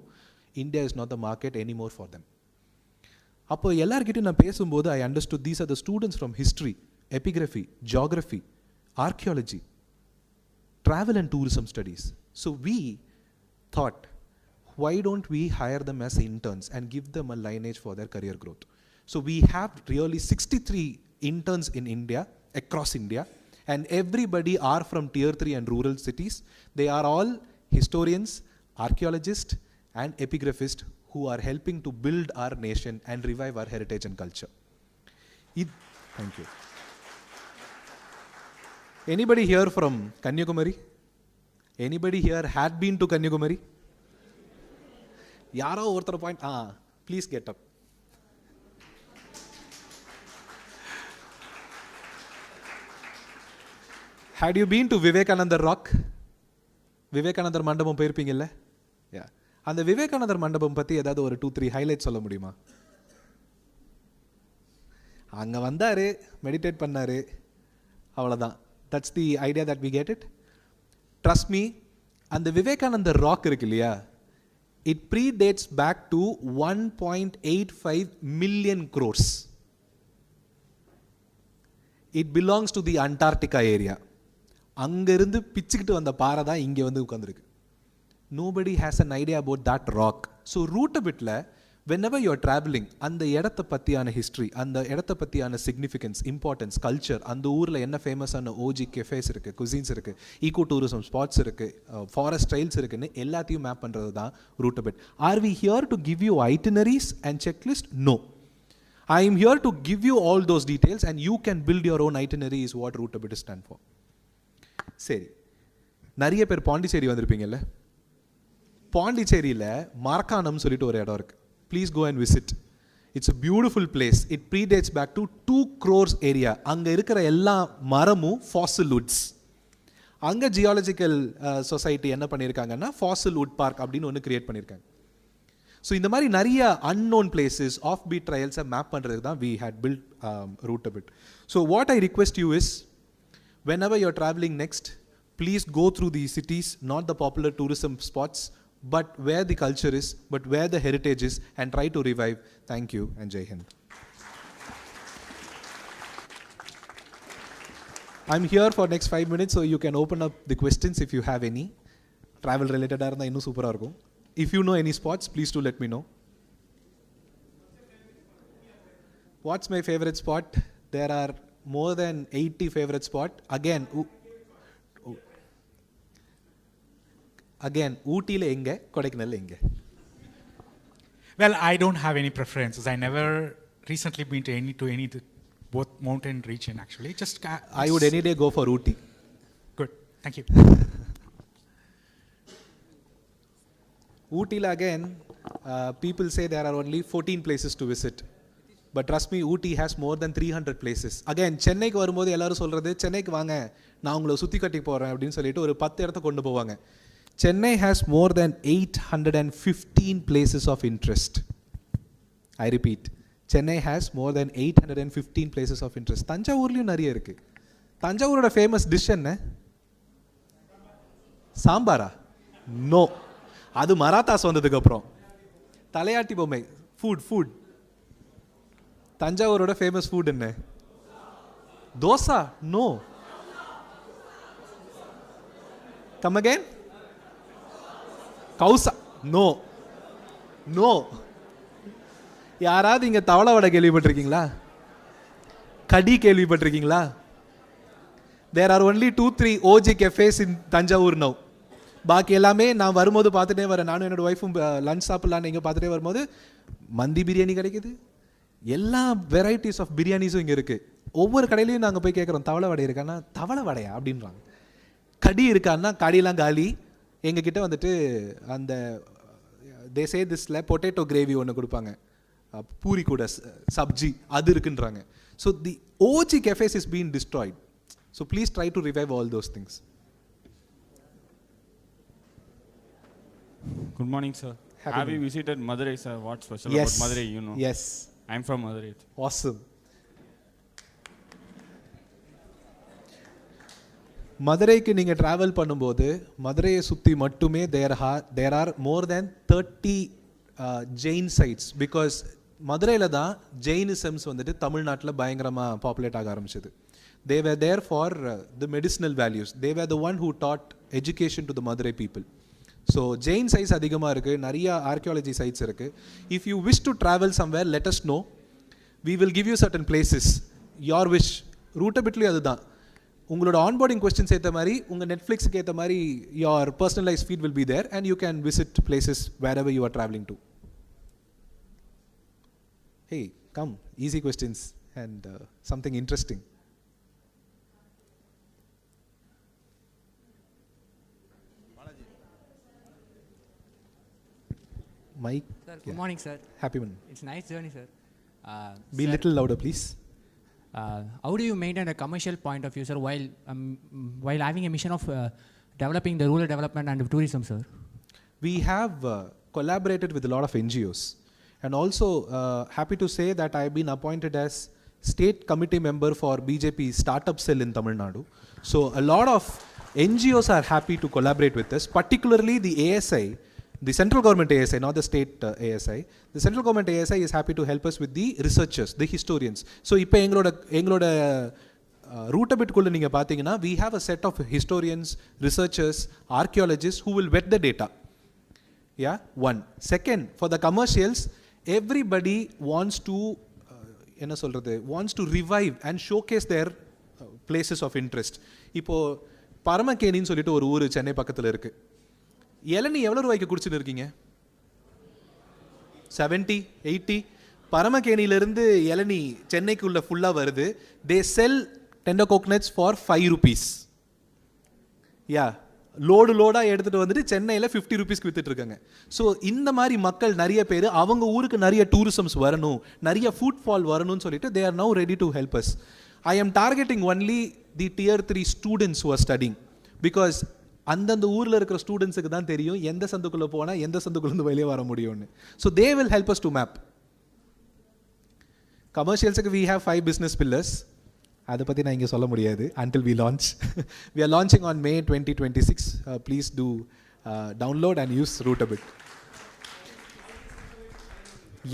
India is not the market anymore for them. அப்போ எல்லார்கிட்டையும் நான் பேசும்போது I understood these are the students from history, epigraphy, geography, archaeology, travel and tourism studies. So we thought, why don't we hire them as interns and give them a lineage for their career growth? So we have really 63 interns in India, across India, and everybody are from tier 3 and rural cities. They are all historians, archaeologists, and epigraphists who are helping to build our nation and revive our heritage and culture. Thank you. Anybody here from Kanyakumari? Anybody here had been to Kanyakumari? Yaro orthar point. Please get up. Had you been to Vivekananda Rock? Vivekananda Mandapam போயிருப்பீங்கல்ல? Yeah. அந்த விவேகானந்தர் மண்டபம் பத்தி ஏதாவது ஒரு 2-3 highlight சொல்ல முடியுமா? அங்க வந்தாரு, meditate பண்ணாரு, அவ்வளவுதான். That's the idea that we get it. Trust me, அந்த விவேகானந்தர் ராக் இருக்கு இல்லையா, it predates back to 1.85 million crores. It belongs to the Antarctica area. அங்கிருந்து பிச்சுக்கிட்டு வந்த பாறை தான் இங்கே வந்து உட்காந்துருக்கு. Nobody has an idea about that rock. So Routabitல whenever you are traveling, அந்த இடத்தை பற்றியான ஹிஸ்ட்ரி, அந்த இடத்தை பற்றியான சிக்னிஃபிகன்ஸ், இம்பார்ட்டன்ஸ், கல்ச்சர், அந்த ஊரில் என்ன ஃபேமஸான ஓஜி கெஃபேஸ் இருக்குது, குசின்ஸ் இருக்குது, ஈகோ டூரிசம் ஸ்பாட்ஸ் இருக்குது, ஃபாரஸ்ட் ட்ரைல்ஸ் இருக்குன்னு எல்லாத்தையும் மேப் பண்ணுறது தான் Routabit. Are we here to give you itineraries and checklist? No. I am here to give you all those details and you can build your own itinerary is what Routabit stand for. சரி, நிறைய பேர் பாண்டிச்சேரி வந்திருப்பீங்கல்ல. பாண்டிச்சேரியில் மார்க்கானம் சொல்லிட்டு ஒரு இடம் இருக்குது. Please go and visit. It's a beautiful place. It predates back to 2 crores area. அங்கே இருக்கிற எல்லா மரமும் fossil woods. அங்கே ஜியாலஜிக்கல் சொசைட்டி என்ன பண்ணியிருக்காங்கன்னா ஃபாசில் வுட் பார்க் அப்படின்னு ஒன்று கிரியேட் பண்ணியிருக்காங்க. ஸோ இந்த மாதிரி நிறைய unknown places, offbeat trails map பண்ணுறதுக்கு தான் we had built Routabit. So what I request you is, whenever you're traveling next, please go through these cities, not the popular tourism spots, but where the culture is, but where the heritage is, and try to revive. Thank you and Jai Hind. I'm here for next 5 minutes, so you can open up the questions if you have any. Travel related arna innu super irukkum. If you know any spots, please do let me know. What's my favorite spot? There are more than 80 favorite spot. Again, ஊட்டியில் எங்கே, கொடைக்கானல் எங்கே? Well, I don't have any preferences. I never recently been to any both mountain region actually. Just I would any day go for Ooty. Good, thank you. Ootyல again, people say there are only 14 places to visit. But trust me, Ooty has more than 300 places. Again, சென்னைக்கு வரும்போது எல்லாரும் சொல்றது, சென்னைக்கு வாங்க நான் உங்களை சுற்றி கட்டி போகிறேன் அப்படின்னு சொல்லிட்டு ஒரு 10 இடத்த கொண்டு போவாங்க. Chennai has more than 815 places of interest. I repeat, Chennai has more than 815 places of interest. தஞ்சாவூர்லையும் நிறைய இருக்கு. தஞ்சாவூரோட ஃபேமஸ் டிஷ் என்ன? சாம்பாரா? நோ, அது மராத்தாஸ் வந்ததுக்கு அப்புறம். தலையாட்டி பொம்மை ஃபுட். தஞ்சாவூரோட ஃபேமஸ் ஃபுட் என்ன? தோசா? நோ. Come again? கௌசா? நோ. யாராவது இங்கே தவளை வடை கேள்விப்பட்டிருக்கீங்களா? கடி கேள்விப்பட்டிருக்கீங்களா? There are only 2-3 OG cafes in Thanjavur now. பாக்கி எல்லாமே நான் வரும்போது பார்த்துட்டே வரேன். நானும் என்னோட ஒய்ஃபும் லஞ்ச் சாப்பிட்லான்னு இங்கே பார்த்துட்டே வரும்போது மந்தி பிரியாணி கிடைக்குது, எல்லா வெரைட்டிஸ் ஆஃப் பிரியாணிஸும் இங்கே இருக்குது. ஒவ்வொரு கடையிலையும் நாங்கள் போய் கேட்குறோம், தவளை வடை இருக்கான்னா தவளை வடையா அப்படின்றாங்க. கடி இருக்கான்னா கடியெல்லாம் காலி. எங்ககிட்ட வந்துட்டு அந்த தே சே திஸ்ல பொட்டேட்டோ கிரேவி ஒன்று கொடுப்பாங்க, பூரி கூட சப்ஜி, அது இருக்குன்றாங்க. So the OG cafes is being destroyed. So please try to revive all those things. Good morning, sir. Have you visited Madurai, sir? What's special Yes. about Madurai, you know? Yes. I'm from Madurai. Awesome. மதுரைக்கு நீங்கள் travel பண்ணும்போது மதுரையை சுற்றி மட்டுமே there are more than 30 Jain sites. Because மதுரையில் தான் ஜெயினிசம்ஸ் வந்துட்டு தமிழ்நாட்டில் பயங்கரமாக பாப்புலேட் ஆக ஆரம்பிச்சது. They were there for the medicinal values. They were the one who taught education to the Madurai people. So Jain sites அதிகமாக இருக்குது, நிறைய archaeology sites இருக்குது. If you wish to travel somewhere, let us know. We will give you certain places. Your wish. Routabitly அதுதான். உங்களோட onboarding questions ஏற்ற மாதிரி உங்கள் நெட்ஃப்ளிக்ஸுக்கு ஏற்ற மாதிரி your personalized feed will be there and you can visit places wherever you are traveling to. Hey, come, easy questions and something interesting. Mike. Sir, good morning, sir. Happy morning. It's a nice journey, sir. Be Sir, little louder, please. How do you maintain a commercial point of view, sir, while having a mission of developing the rural development and tourism, sir? We have collaborated with a lot of NGOs, and also happy to say that I have been appointed as state committee member for BJP startup cell in Tamil Nadu. So a lot of NGOs are happy to collaborate with us, particularly the ASI, the central government ASI, not the state ASI. The central government ASI is happy to help us with the researchers, the historians. So இப்போ எங்களோட Routabit குள்ள நீங்க பாத்தீங்கன்னா we have a set of historians, researchers, archaeologists who will vet the data. Yeah, one. Second, for the commercials, everybody wants to என்ன சொல்றது, wants to revive and showcase their places of interest. இப்போ பரமக்கேணின்னு சொல்லிட்டு ஒரு ஊர் சென்னை பக்கத்துல இருக்கு. இளநீ எவ்வளோ ரூபாய்க்கு குடிச்சுன்னு இருக்கீங்க? 70, 80. பரமக்கேணியிலிருந்து இளநீ சென்னைக்குள்ள ஃபுல்லாக வருது. They sell tender coconuts for 5 rupees. யா, லோடாக எடுத்துகிட்டு வந்துட்டு சென்னையில் 50 rupeesக்கு வித்துட்டு இருக்காங்க. ஸோ இந்த மாதிரி மக்கள் நிறைய பேர் அவங்க ஊருக்கு நிறைய டூரிசம்ஸ் வரணும், நிறைய ஃபுட்ஃபால் வரணும்னு சொல்லிட்டு they are now ready to help us. I am targeting only the tier 3 students who are studying because அந்தந்த ஊரில் இருக்கிற ஸ்டூடெண்ட்ஸுக்கு தான் தெரியும் எந்த சந்துக்குள்ளே போனால் எந்த சந்துக்குள்ளேருந்து வெளியே வர முடியும்னு. So they will help us to map. கமர்ஷியல்ஸுக்கு வி ஹேவ் 5 business pillars. அதை பற்றி நான் இங்கே சொல்ல முடியாது until we launch. We are launching on May 2026. Please do download and use Routabit.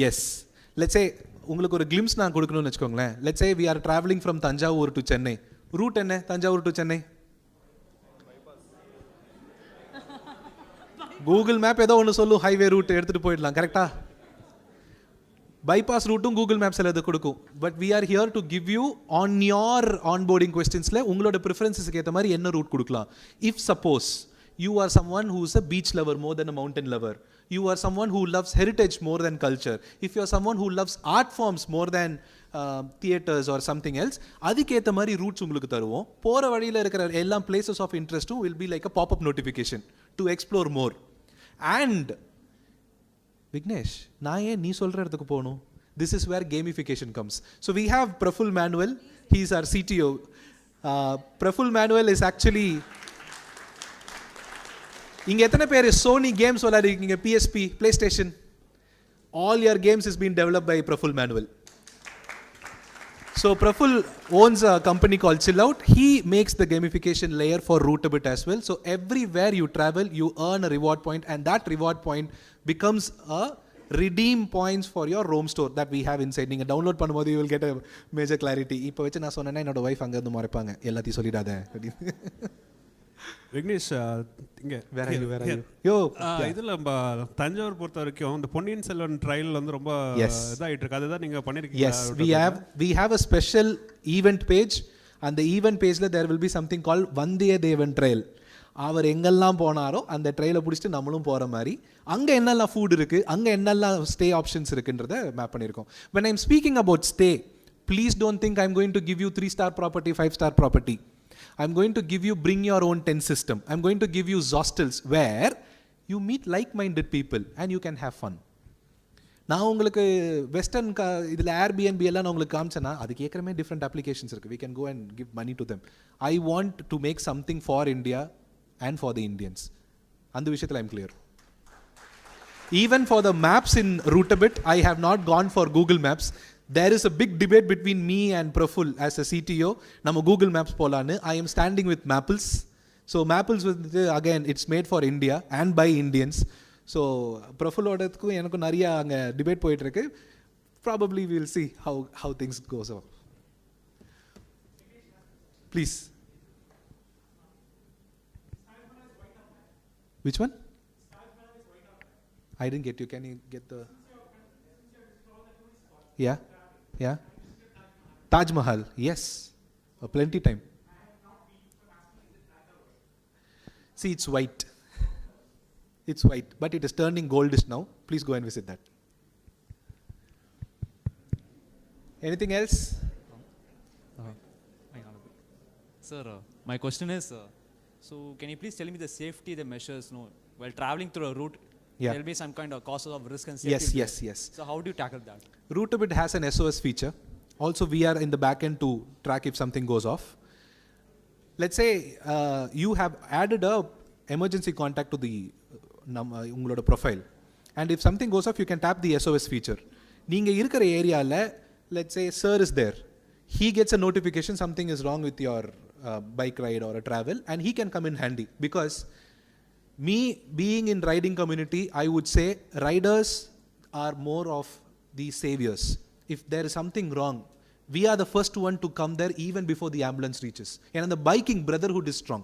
Yes. Let's say உங்களுக்கு ஒரு கிளிம்ஸ் நான் கொடுக்கணும்னு வச்சுக்கோங்களேன். Let's say we are traveling from Thanjavur to Chennai. Route என்ன Thanjavur to Chennai? Google map ஏதோ ஒன்று சொல்லும், highway root எடுத்துகிட்டு போயிடலாம். கரெக்டாக? பைபாஸ் ரூட்டும் கூகுள் மேப்ஸில் அது கொடுக்கும். But we are here to give you on your onboarding கொஸ்டின்ஸில் உங்களோட ப்ரிஃபரன்ஸஸ்க்கு ஏற்ற மாதிரி என்ன ரூட் கொடுக்கலாம். If suppose you are someone who is a beach lover more than a mountain lover, you are someone who loves heritage more than culture, if you are someone who loves art forms more than theaters or something else, aduketha mari roots ungalku tharuvom. Pora vadiyila irukra ella places of interest will be like a pop up notification to explore more. And Vignesh, na ye nee solra edukku ponu, this is where gamification comes. So we have Praful Manuel, he is our CTO. Praful Manuel is actually இங்கே எத்தனை பேர் Sony games விளையாடிருக்கீங்க? PSP, PlayStation, all your games is being developed by Praful Manuel. So Praful owns a company called Chill Out. He makes the gamification layer for Routabit as well. So everywhere you travel, you earn a reward point, and that reward point becomes a redeem points for your Roam store that we have inside. நீங்கள் download பண்ணும்போது you will get a major clarity. இப்போ வச்சு நான் சொன்னேன்னா என்னோட wife அங்கேருந்து மறைப்பாங்க, எல்லாத்தையும் சொல்லிடாத அப்படின்னு. விக்னேஷ், இங்கே வேற யோ இதில் நம்ம தஞ்சாவூர் பொறுத்த வரைக்கும் இந்த பொன்னியின் செல்வன் ட்ரையல் வந்து ரொம்ப இதாகிட்டு இருக்கு. அதுதான் நீங்கள் பண்ணியிருக்கீங்க. Yes, we have a special event page. அந்த ஈவெண்ட் பேஜில் there will be something called Vandiyathevan trail. அவர் எங்கெல்லாம் போனாரோ அந்த ட்ரெயிலை பிடிச்சிட்டு நம்மளும் போகிற மாதிரி அங்கே என்னெல்லாம் ஃபுட் இருக்குது, அங்கே என்னெல்லாம் ஸ்டே ஆப்ஷன்ஸ் இருக்குன்றத மேப் பண்ணியிருக்கோம். when I'm speaking about stay, please don't think I'm going to give you 3-star property, 5-star property. I'm going to give you bring your own tent system. I'm going to give you hostels where you meet like-minded people and you can have fun. நான் உங்களுக்கு western இதில் Airbnb எல்லாம் நான் உங்களுக்கு காமிச்சேன்னா அதுக்கு ஏற்கனவே different applications இருக்குது. We can go and give money to them. I want to make something for India and for the Indians. அந்த விஷயத்தில் I'm clear. Even for the maps in Routabit, I have not gone for Google Maps. There is a big debate between me and Praful as a CTO. நம்ம Google Maps போலான்னு. I am standing with Mapples. So Mapples again, it's made for India and by Indians. So Prafulodadku எனக்கு நிறைய அங்க debate போயிட்டு இருக்கு. Probably we will see how things goes on. Please. Which one? I didn't get you. Can you get the? Yeah. Taj Mahal, yes. Plenty time. See, it's white. It's white, but it is turning goldish now. Please go and visit that. Anything else? Sir, my question is, so can you please tell me the safety, the measures, while traveling through a route, Yeah. there will be some kind of causes of risk and safety. Yes. So how do you tackle that? Routabit has an SOS feature. Also, we are in the back end to track if something goes off. Let's say you have added a emergency contact to the ungaloda profile, and if something goes off, you can tap the SOS feature. Neenga irukra area la, let's say sir is there, he gets a notification something is wrong with your bike ride or a travel, and he can come in handy. Because me being in riding community, I would say riders are more of the saviors. If there is something wrong, we are the first one to come there even before the ambulance reaches. And the biking brotherhood is strong.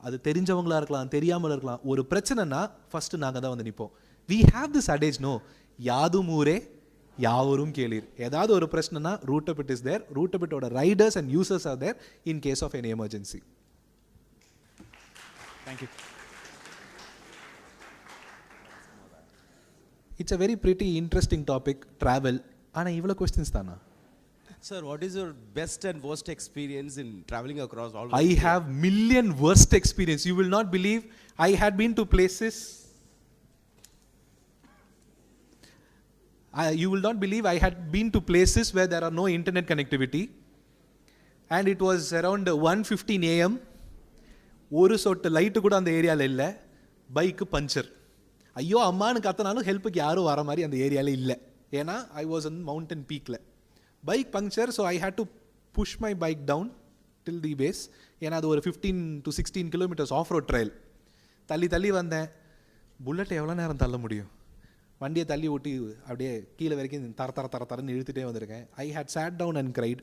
அது தெரிஞ்சவங்களா இருக்கலாம், தெரியாமல் இருக்கலாம். ஒரு பிரச்சனைனா first நாங்கள் தான் வந்து நிற்போம். We have this adage, no, யாதும் ஊரே யாவரும் கேளீர். ஏதாவது ஒரு பிரச்சனைனா Routabit is there. Routabitோட riders and users are there in case of any emergency. Thank you. It's a very pretty interesting topic, travel. ஆனால் இவ்வளோ questions தானா? Sir, what is your best and worst experience in traveling across all? I have million worst experience. You will not believe. I had been to places. You will not believe I had been to places where there are no internet connectivity, and it was around 1:15 a.m. ஒரு சொட்டு light கூட அந்த ஏரியாவில் இல்லை. Bike puncture. ஐயோ அம்மானு கத்தனாலும் ஹெல்ப்புக்கு யாரும் வர மாதிரி அந்த ஏரியாவில் இல்லை. ஏன்னா I was on mountain peakல. Bike puncture, so I had to push my bike down till the base. ஏன்னா அது ஒரு 15 to 16 kilometers off-road trail. தள்ளி வந்தேன். புல்லட் எவ்வளோ நேரம் தள்ள முடியும்? வண்டியை தள்ளி ஓட்டி அப்படியே கீழே வரைக்கும் தரன்னு இழுத்துட்டே வந்திருக்கேன். I had sat down and cried.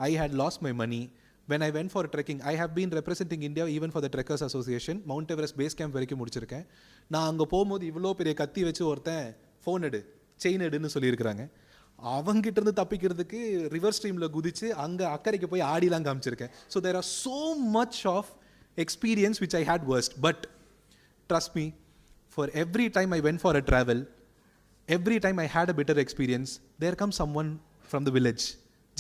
I had lost my money. When I went for trekking, I have been representing India even for the Trekkers Association. Mount Everest base camp வரைக்கும் முடிச்சிருக்கேன். நான் அங்கே போகும்போது இவ்வளோ பெரிய கத்தி வச்சு ஒருத்தன் ஃபோன் எடு, செயின் எடுன்னு சொல்லியிருக்கிறாங்க. அவங்கிட்ட இருந்து தப்பிக்கிறதுக்கு ரிவர் ஸ்ட்ரீமில் குதிச்சு அங்கே அக்கறைக்கு போய் ஆடிலாம் காமிச்சிருக்கேன். So there are so much of experience which I had worst. But trust me, for every time I went for a travel, every time I had a better experience, there come some one from the village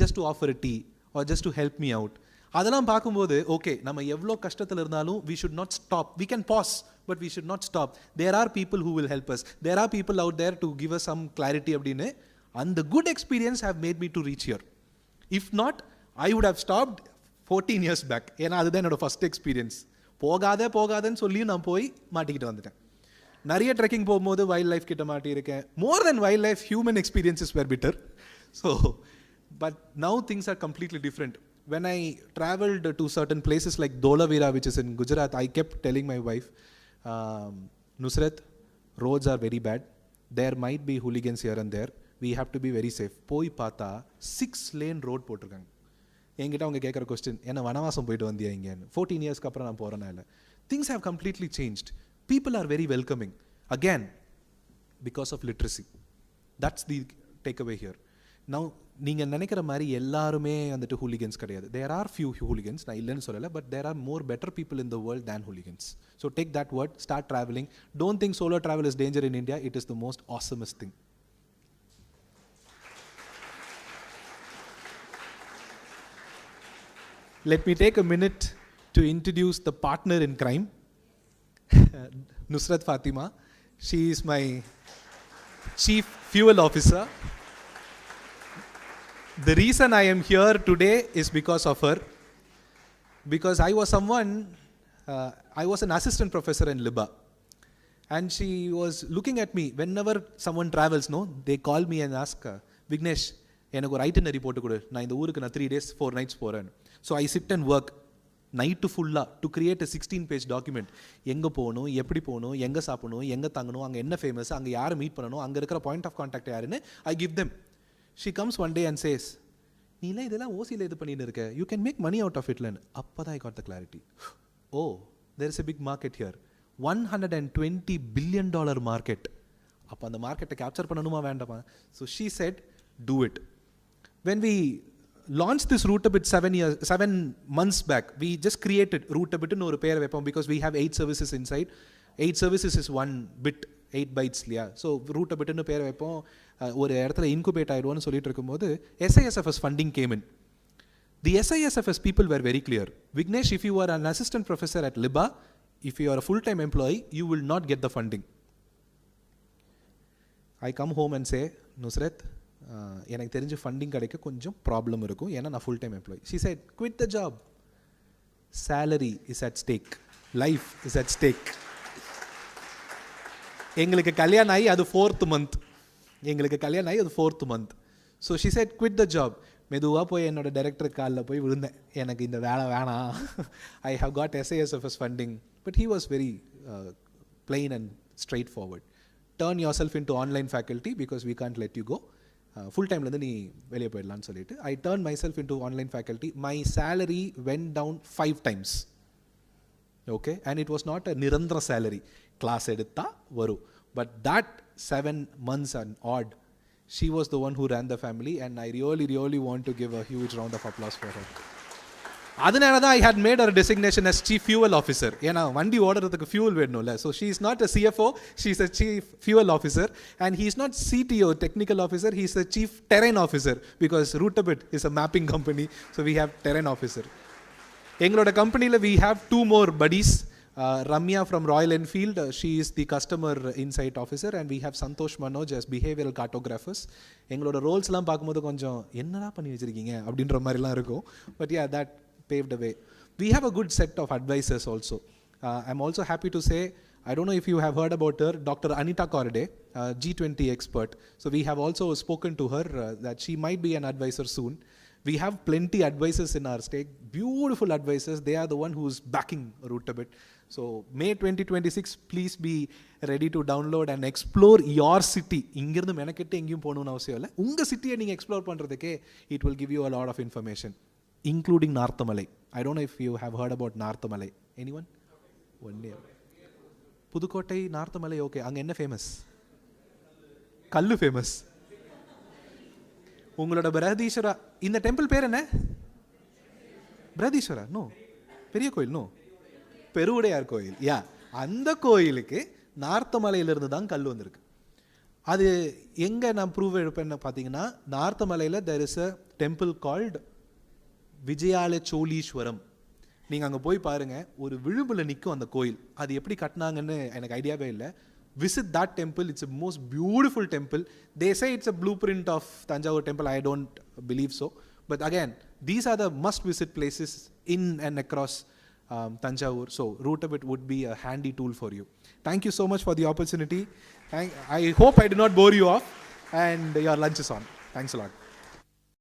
just to offer a tea or just to help me out. அதெல்லாம் பார்க்கும்போது okay, நம்ம எவ்வளோ கஷ்டத்தில் இருந்தாலும் we should not stop. We can pause, but we should not stop. There are people who will help us. There are people out there to give us some clarity அப்படின்னு. And the good experience have made me to reach here. If not, I would have stopped 14 years back. ஏன்னா அதுதான் என்னோட first experience. போகாதன்னு சொல்லியும் நான் போய் மாட்டிக்கிட்டு வந்துட்டேன். நிறைய ட்ரெக்கிங் போகும்போது வைல்ட் லைஃப் கிட்ட மாட்டியிருக்கேன். More then wildlife, human experiences were bitter. So but now things are completely different. When I traveled to certain places like Dholavira, which is in Gujarat, I kept telling my wife, Nusrat, roads are very bad. There might be hooligans here and there. We have to be very safe. போய் பார்த்தா 6-lane road போட்டிருக்காங்க. என்கிட்ட அவங்க கேட்குற question, என்ன வனவாசம் போயிட்டு வந்தியா இங்கேன்னு. 14 இயர்ஸ்க்கு அப்புறம் நான் போகிறேன்னா இல்லை. Things have completely changed. People are very welcoming. Again, because of literacy. That's the takeaway here. Now, நீங்கள் நினைக்கிற மாதிரி எல்லாருமே வந்துட்டு ஹூலிகன்ஸ் கிடையாது. தேர் ஆர் ஃபியூ ஹூலிகன்ஸ், நான் இல்லைன்னு சொல்லலை, but there are more better people in the world than hooligans. So take that word, start traveling. Don't think solo travel is danger in India. It is the most awesomest thing. Let me take a minute to introduce the partner in crime, Nusrat Fatima. She is my Chief Fuel Officer. The reason I am here today is because of her. Because I was I was an assistant professor in Liba. And she was looking at me. Whenever someone travels, they call me and ask, Vignesh, எனக்கு ஒரு itinerary போட்டு கொடு, நான் இந்த ஊருக்கு நான் 3 days 4 nights போகிறேன். So I sit and work night ஃபுல்லாக to create a 16-page document. எங்கே போகணும், எப்படி போகணும், எங்கே சாப்பிடணும், எங்கே தங்கணும், அங்கே என்ன ஃபேமஸ், அங்கே யாரை மீட் பண்ணணும், அங்கே இருக்கிற பாயிண்ட் ஆஃப் கான்டாக்ட் யாருன்னு I give them. She comes one day and says, நீலாம் இதெல்லாம் ஓசியில் இது பண்ணிட்டு இருக்க, you can make money out of இட்லன்னு. அப்போ தான் I got the clarity. Oh, there is a big market here. $120 billion market. அப்போ அந்த மார்க்கெட்டை கேப்சர் பண்ணணுமா வேண்டாமா? So she said, do it. When we launched this Routabit 7 months back. We just created Routabit in ஒரு பேர் வைப்போம் because we have 8 services inside. 8 services is 1 bit, 8 bytes இல்லையா. So Routabit ன்னு பேர் வைப்போம். ஒரு இடத்துல இன்குபேட் ஆகிடுவோன்னு சொல்லிட்டு இருக்கும்போது SISFS funding came in. The SISFS people were very clear. Vignesh, if you are an assistant professor at Liba, if you are a full-time employee, you will not get the funding. I come home and say, Nusrat, எனக்கு தெரிஞ்ச funding கிடைக்க கொஞ்சம் problem இருக்கும் ஏன்னா நான் full time employee. She said, quit the job. Salary is at stake. Life is at stake. எங்களுக்கு கல்யாணம் ஆகி அது 4th month. So she said, quit the job. மெதுவாக போய் என்னோட டைரக்டர் காலில் போய் விழுந்தேன், எனக்கு இந்த வேலை வேணாம். I have got SISFS funding. But he was very plain and straightforward. Turn yourself into online faculty because we can't let you go. Full time நீ வெளியே போயிடலான்னு சொல்லிட்டு I turned myself into online faculty. My salary went down 5 times. Okay, and it was not a nirandra salary. Class எடுத்தா வரும். But that 7 months and odd, she was the one who ran the family, and I really want to give a huge round of applause for her. அதனால தான் I had made her designation as chief fuel officer. ஏன்னா வண்டி ஓடுறதுக்கு fuel வேணும்ல. So she is not a CFO, she is a chief fuel officer, and he is not CTO, technical officer, he is a chief terrain officer because Routabit is a mapping company, so we have terrain officer. எங்களோட கம்பெனியில் we have 2 more buddies. Ramya from Royal Enfield, she is the customer insight officer, and we have Santosh Manoj as behavioral cartographers. எங்களோட ரோல்ஸ்லாம் பார்க்கும்போது கொஞ்சம் என்னடா பண்ணி வச்சிருக்கீங்க அப்படின்ற மாதிரிலாம் இருக்கும். But yeah, that paved the way. We have a good set of advisors also. I'm also happy to say, I don't know if you have heard about her, Dr. Anita Korde, G20 expert. So we have also spoken to her that she might be an advisor soon. We have plenty advisors in our stake, beautiful advisors. They are the one who's backing Routabit. So May 2026, please be ready to download and explore your city. இங்கிருந்து மெனக்கெட்டு எங்கேயும் போகணும்னு அவசியம் இல்லை. உங்கள் சிட்டியை நீங்கள் explore பண்ணுறதுக்கே it will give you a lot of information, including Narthamalai. I don't know if you have heard about Narthamalai. Anyone? One name. Pudukkottai Narthamalai. Okay, அங்கே என்ன ஃபேமஸ்? கல்லு ஃபேமஸ். உங்களோட பிரகதீஸ்வரா, இந்த டெம்பிள் பேர் என்ன? பிரகதீஸ்வரா? நோ. பெரிய கோயில்? நோ. பெருவுடையார் கோயில். யா, அந்த கோயிலுக்கு நார்த்தமலையிலிருந்து தான் கல் வந்திருக்கு. அது எங்கே நான் ப்ரூவ் எடுப்பேன்னு பார்த்தீங்கன்னா, நார்த்தமலையில் there is a temple called விஜயால சோலீஸ்வரம். நீங்கள் அங்கே போய் பாருங்கள், ஒரு விழும்பில் நிற்கும் அந்த கோயில். அது எப்படி கட்டினாங்கன்னு எனக்கு ஐடியாவே இல்லை. Visit that temple, it's a most beautiful temple. They say it's a blueprint of Thanjavur temple. I don't believe so. But again, these are the must visit places in and across Thanjavur. So Routabit would be a handy tool for you. Thank you so much for the opportunity. I hope I did not bore you off, and your lunch is on. Thanks a lot.